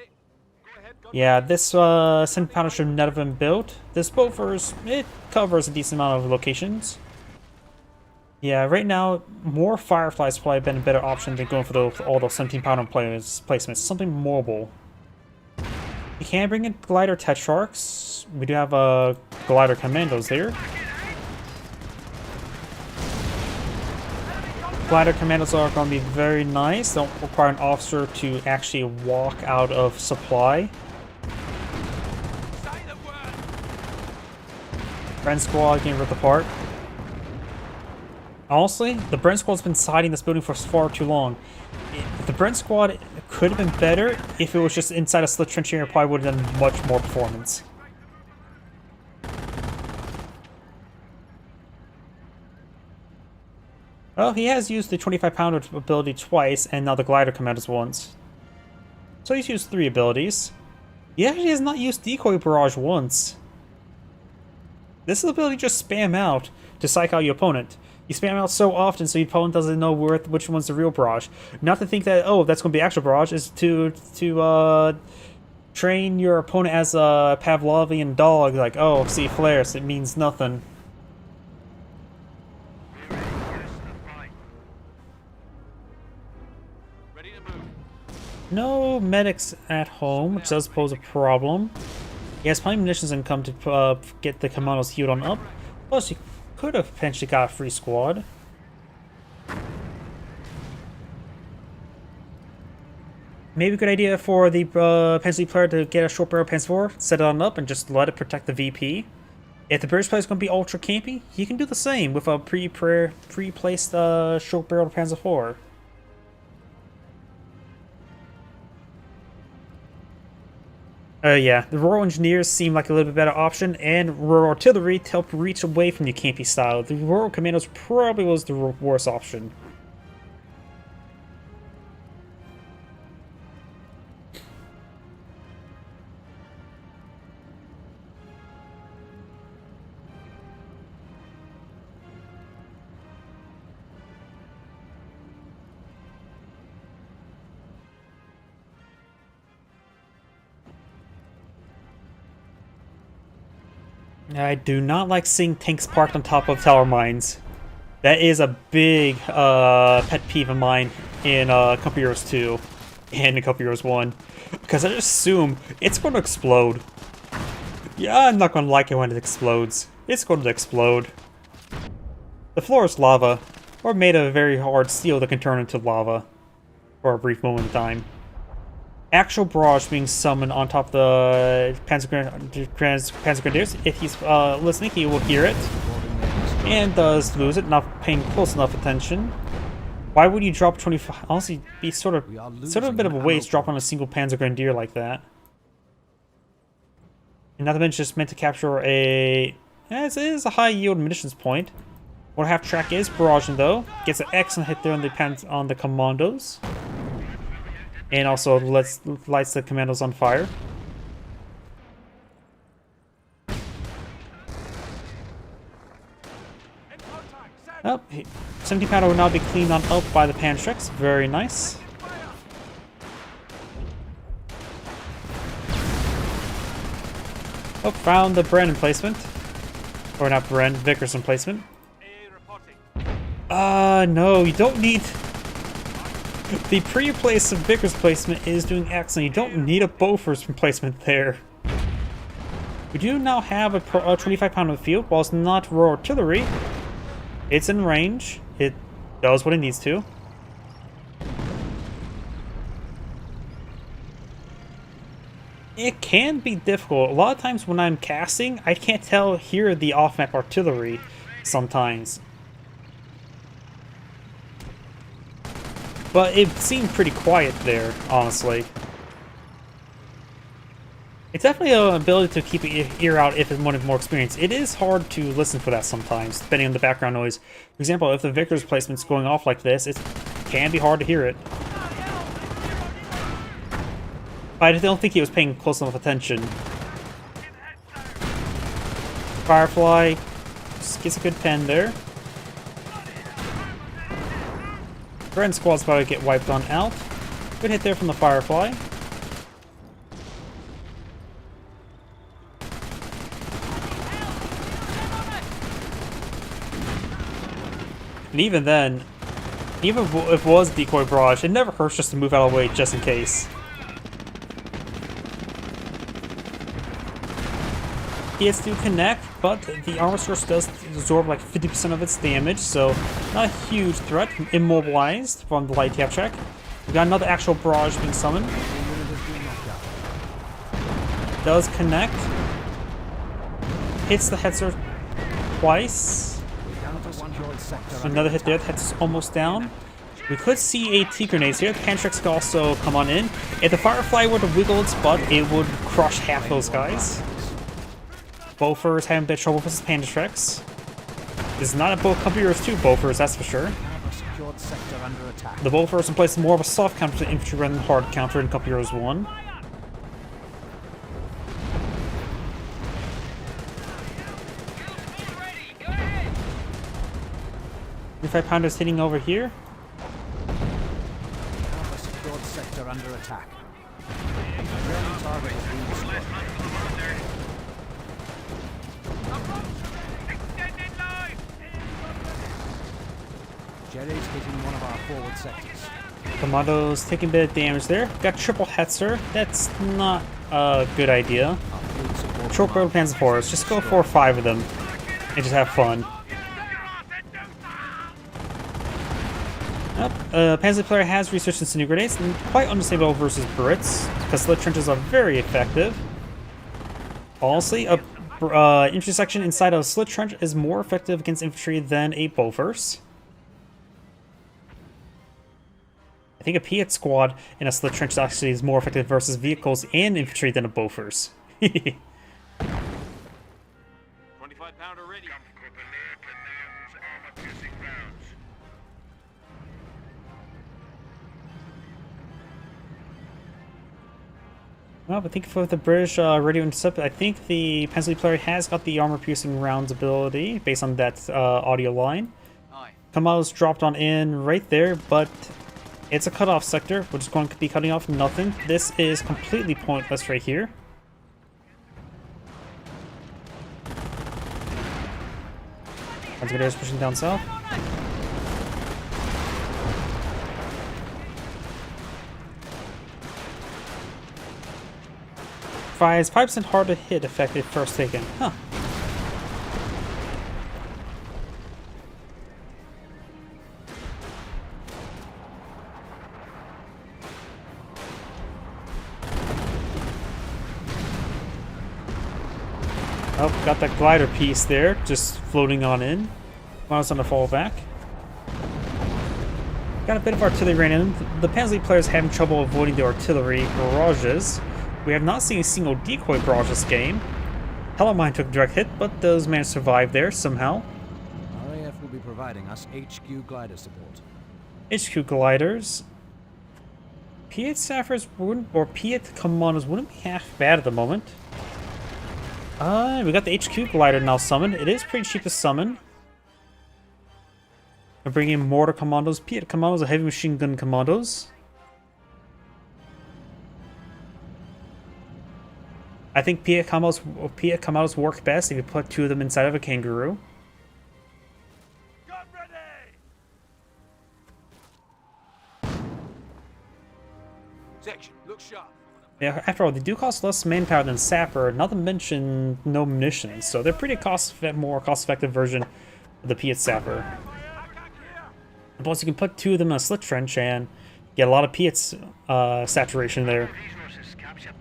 Yeah, this 70-pounder should not have been built. This boat it covers a decent amount of locations. Yeah, right now, more Fireflies probably been a better option than going for all those 17-pounder placements. Something mobile. You can bring in glider Tetrarchs. We do have glider commandos there. Glider commandos are going to be very nice. Don't require an officer to actually walk out of supply. Brent squad getting ripped apart. Honestly, the Brent squad's been siding this building for far too long. The Brent squad could have been better if it was just inside a slit trench area. Probably would have done much more performance. Well, he has used the 25-pounder ability twice, and now the glider commandos once. So he's used 3 abilities. He actually has not used decoy barrage once. This ability just spam out to psych out your opponent. You spam out so often so your opponent doesn't know which one's the real barrage. Not to think that, oh, that's going to be actual barrage, is to train your opponent as a Pavlovian dog, like, oh, see flares, it means nothing. No medics at home, which does pose a problem. He has plenty of munitions income to get the commandos healed on up. Plus, he could have potentially got a free squad. Maybe a good idea for the Pensley player to get a short barrel Panzer 4, set it on up, and just let it protect the VP. If the British player is going to be ultra campy, he can do the same with a pre-placed short barrel Panzer 4. Yeah, the Royal Engineers seem like a little bit better option, and Royal Artillery to help reach away from the campy style. The Royal Commandos probably was the worst option. I do not like seeing tanks parked on top of tower mines. That is a big pet peeve of mine in Company Heroes 2 and in Company Heroes 1. Because I just assume it's going to explode. Yeah, I'm not going to like it when it explodes. It's going to explode. The floor is lava, or made of very hard steel that can turn into lava for a brief moment in time. Actual barrage being summoned on top of the Panzer Grenadiers. If he's listening, he will hear it. And does lose it, not paying close enough attention. Why would you drop 25? Honestly, be sort of a bit of a waste drop on a single Panzer Grenadier like that. And not to mention, just meant to capture it is a high yield munitions point. What half track is barraging though. Gets an excellent hit there on the commandos. And also lights the commandos on fire. Oh, 70-pounder will now be cleaned on up by the Pantrix. Very nice. Oh, found the Bren emplacement. Or not Bren, Vickers emplacement. No, you don't need... The pre-place of Vickers placement is doing excellent. You don't need a Bofors replacement there. We do now have a 25-pounder in the field. While it's not Royal Artillery, it's in range. It does what it needs to. It can be difficult. A lot of times when I'm casting, I can't hear the off-map artillery sometimes. But it seemed pretty quiet there, honestly. It's definitely an ability to keep your ear out if it's one of more experience. It is hard to listen for that sometimes, depending on the background noise. For example, if the Vickers placement's going off like this, it can be hard to hear it. But I don't think he was paying close enough attention. Firefly just gets a good pen there. Grand Squad's about to get wiped on out. Good hit there from the Firefly. And even then, even if it was decoy barrage, it never hurts just to move out of the way just in case. Hits do connect, but the armor source does absorb like 50% of its damage, so not a huge threat. Immobilized from the light tap check. We got another actual barrage being summoned. Does connect. Hits the headser twice. Another hit there. The head's almost down. We could see AT grenades here. The Pantrix could also come on in. If the Firefly were to wiggle its butt, it would crush half those guys. Bofers having a bit of trouble with his Pantrix. This is not a boat company, there's 2 Bofers, that's for sure. The Bofers in place more of a soft counter to infantry rather than hard counter in Company Heroes 1. Five pounders hitting over here. Secured sector under attack. Jerry's hitting one of our forward sectors. Commandos taking a bit of damage there. Got triple Hetzer. That's not a good idea. Choke Road Panzer Force. Just go 4 or 5 of them and just have fun. Panzer player has researched incendiary grenades, and quite understandable versus Brits, because slit trenches are very effective. Honestly, a infantry section inside of a slit trench is more effective against infantry than a Bofors. I think a Piat squad in a slit trench actually is more effective versus vehicles and infantry than a Bofors. 25-pounder ready. Well, I think for the British radio intercept, I think the Panzer player has got the armor-piercing rounds ability based on that audio line. Commandos dropped on in right there, but it's a cutoff sector. We're just going to be cutting off nothing. This is completely pointless right here. Panzer pushing down south. Fires 5% hard to hit effective first taken. Huh. Oh, got that glider piece there, just floating on in. Miles on the fallback. Got a bit of artillery ran in. The Panzer players having trouble avoiding the artillery barrages. We have not seen a single decoy barrage this game. Hellermine took a direct hit, but those managed to survive there somehow. RAF will be providing us HQ glider support. HQ gliders. Piat Sappers wouldn't, or Piat Commandos wouldn't be half bad at the moment. We got the HQ glider now summoned. It is pretty cheap to summon. We're bringing in mortar commandos. Piat Commandos are heavy machine gun commandos. I think Piat Commandos work best if you put 2 of them inside of a kangaroo. Gun ready. Section, look sharp. Yeah, after all, they do cost less manpower than Sapper, not to mention no munitions, so they're pretty more cost-effective version of the Piat Sapper. Plus, you can put 2 of them in a slit trench and get a lot of Piat's saturation there. Resources captured.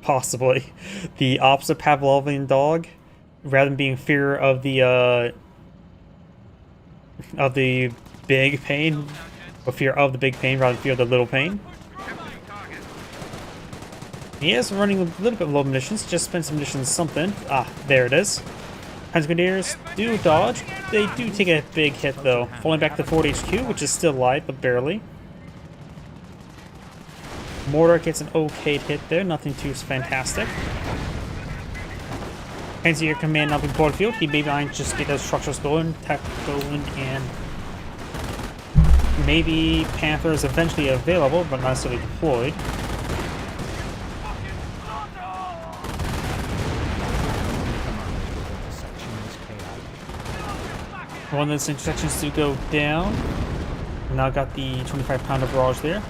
Possibly. The opposite Pavlovian dog, rather than being fear of the big pain, or fear of the big pain rather than fear of the little pain. He is running a little bit low munitions, just spend some munitions something. Ah, there it is. Panzer Grenadiers do dodge. They do take a big hit though, falling back to Fort HQ, which is still alive, but barely. Mortar gets an okay hit there, nothing too fantastic. Fancy your command up in Portfield. He maybe might just get those structures going, tech going, and maybe Panther is eventually available, but not necessarily deployed. One of those intersections to go down. Now got the 25-pounder barrage there.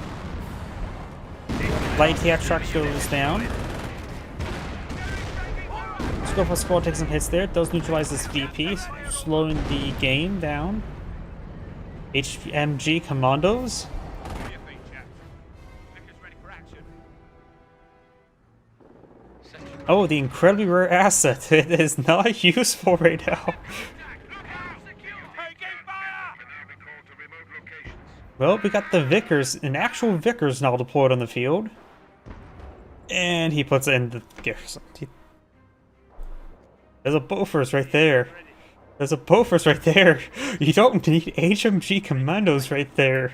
Light attack truck goes down. Scope for squad takes some hits there. Does neutralize this VP, slowing the game down. HMG commandos. Oh, the incredibly rare asset. It is not useful right now. Well, we got the Vickers, an actual Vickers now deployed on the field. And he puts it in the garrison. There's a Bofors right there. There's a Bofors right there. You don't need HMG commandos right there.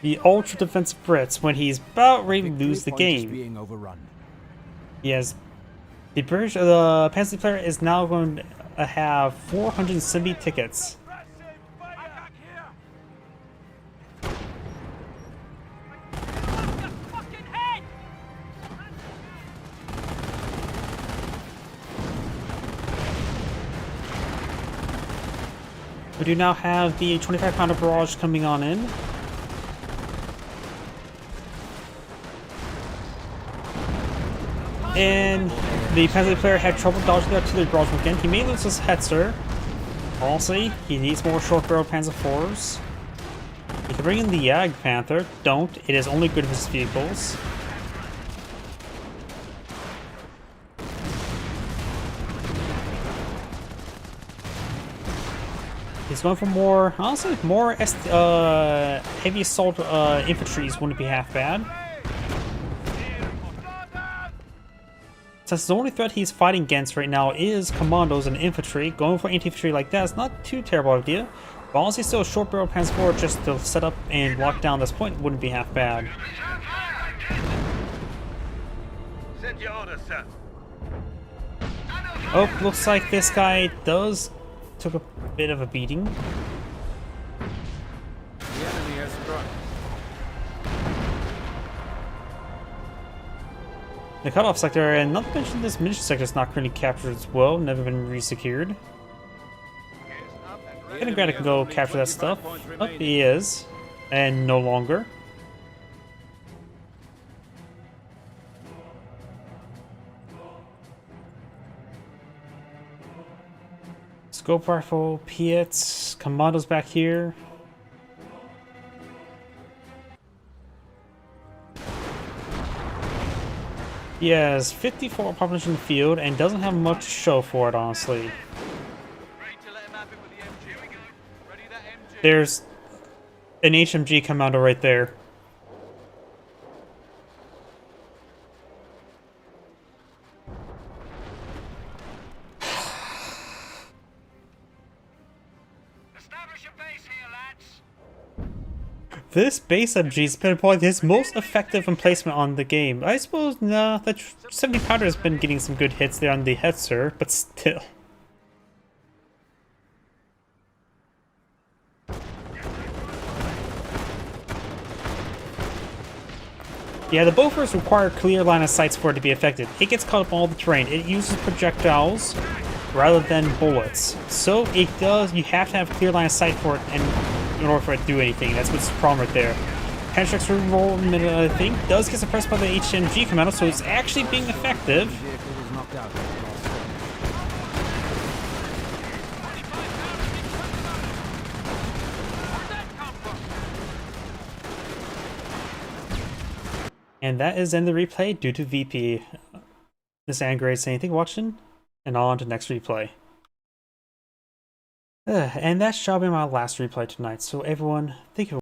The ultra defensive Brits when he's about ready to lose the game. Being overrun. Yes. The British, the Panzer player is now going to have 470 tickets. We do now have the 25-pounder barrage coming on in. And the Panzer player had trouble dodging the artillery barrage again. He may lose his Hetzer. Honestly, he needs more short-barreled Panzer IVs. You can bring in the Jagd Panther. Don't. It is only good for his vehicles. He's going for more, honestly, more heavy assault infantries wouldn't be half bad. Since the only threat he's fighting against right now is commandos and infantry, going for anti-infantry like that is not too terrible idea. But honestly, still a short barrel Panzer IV just to set up and lock down this point wouldn't be half bad. Send your order, sir. Oh, looks like this guy took a bit of a beating. The enemy has struck. The cutoff sector, and not to mention this munition sector is not currently captured as well, never been resecured. Leningrad can go capture that stuff. Oh, he is. And no longer. Scope rifle, Piets, commandos back here. He has 54 population in the field and doesn't have much to show for it, honestly. There's an HMG commando right there. This base MG has been probably his most effective emplacement on the game. I suppose, nah, the 70 pounder has been getting some good hits there on the Hetzer, but still. Yeah, the Bofors require clear line of sights for it to be effective. It gets caught up on all the terrain. It uses projectiles rather than bullets. So it does, you have to have clear line of sight for it and in order for it to do anything. That's what's the problem right there. Panzer's roll in a minute, I think, does get suppressed by the HMG commando, so it's actually being effective. And that is in the replay due to VP. This Angrade saying, thank you for watching, and on to next replay. And that shall be my last replay tonight. So everyone, thank you for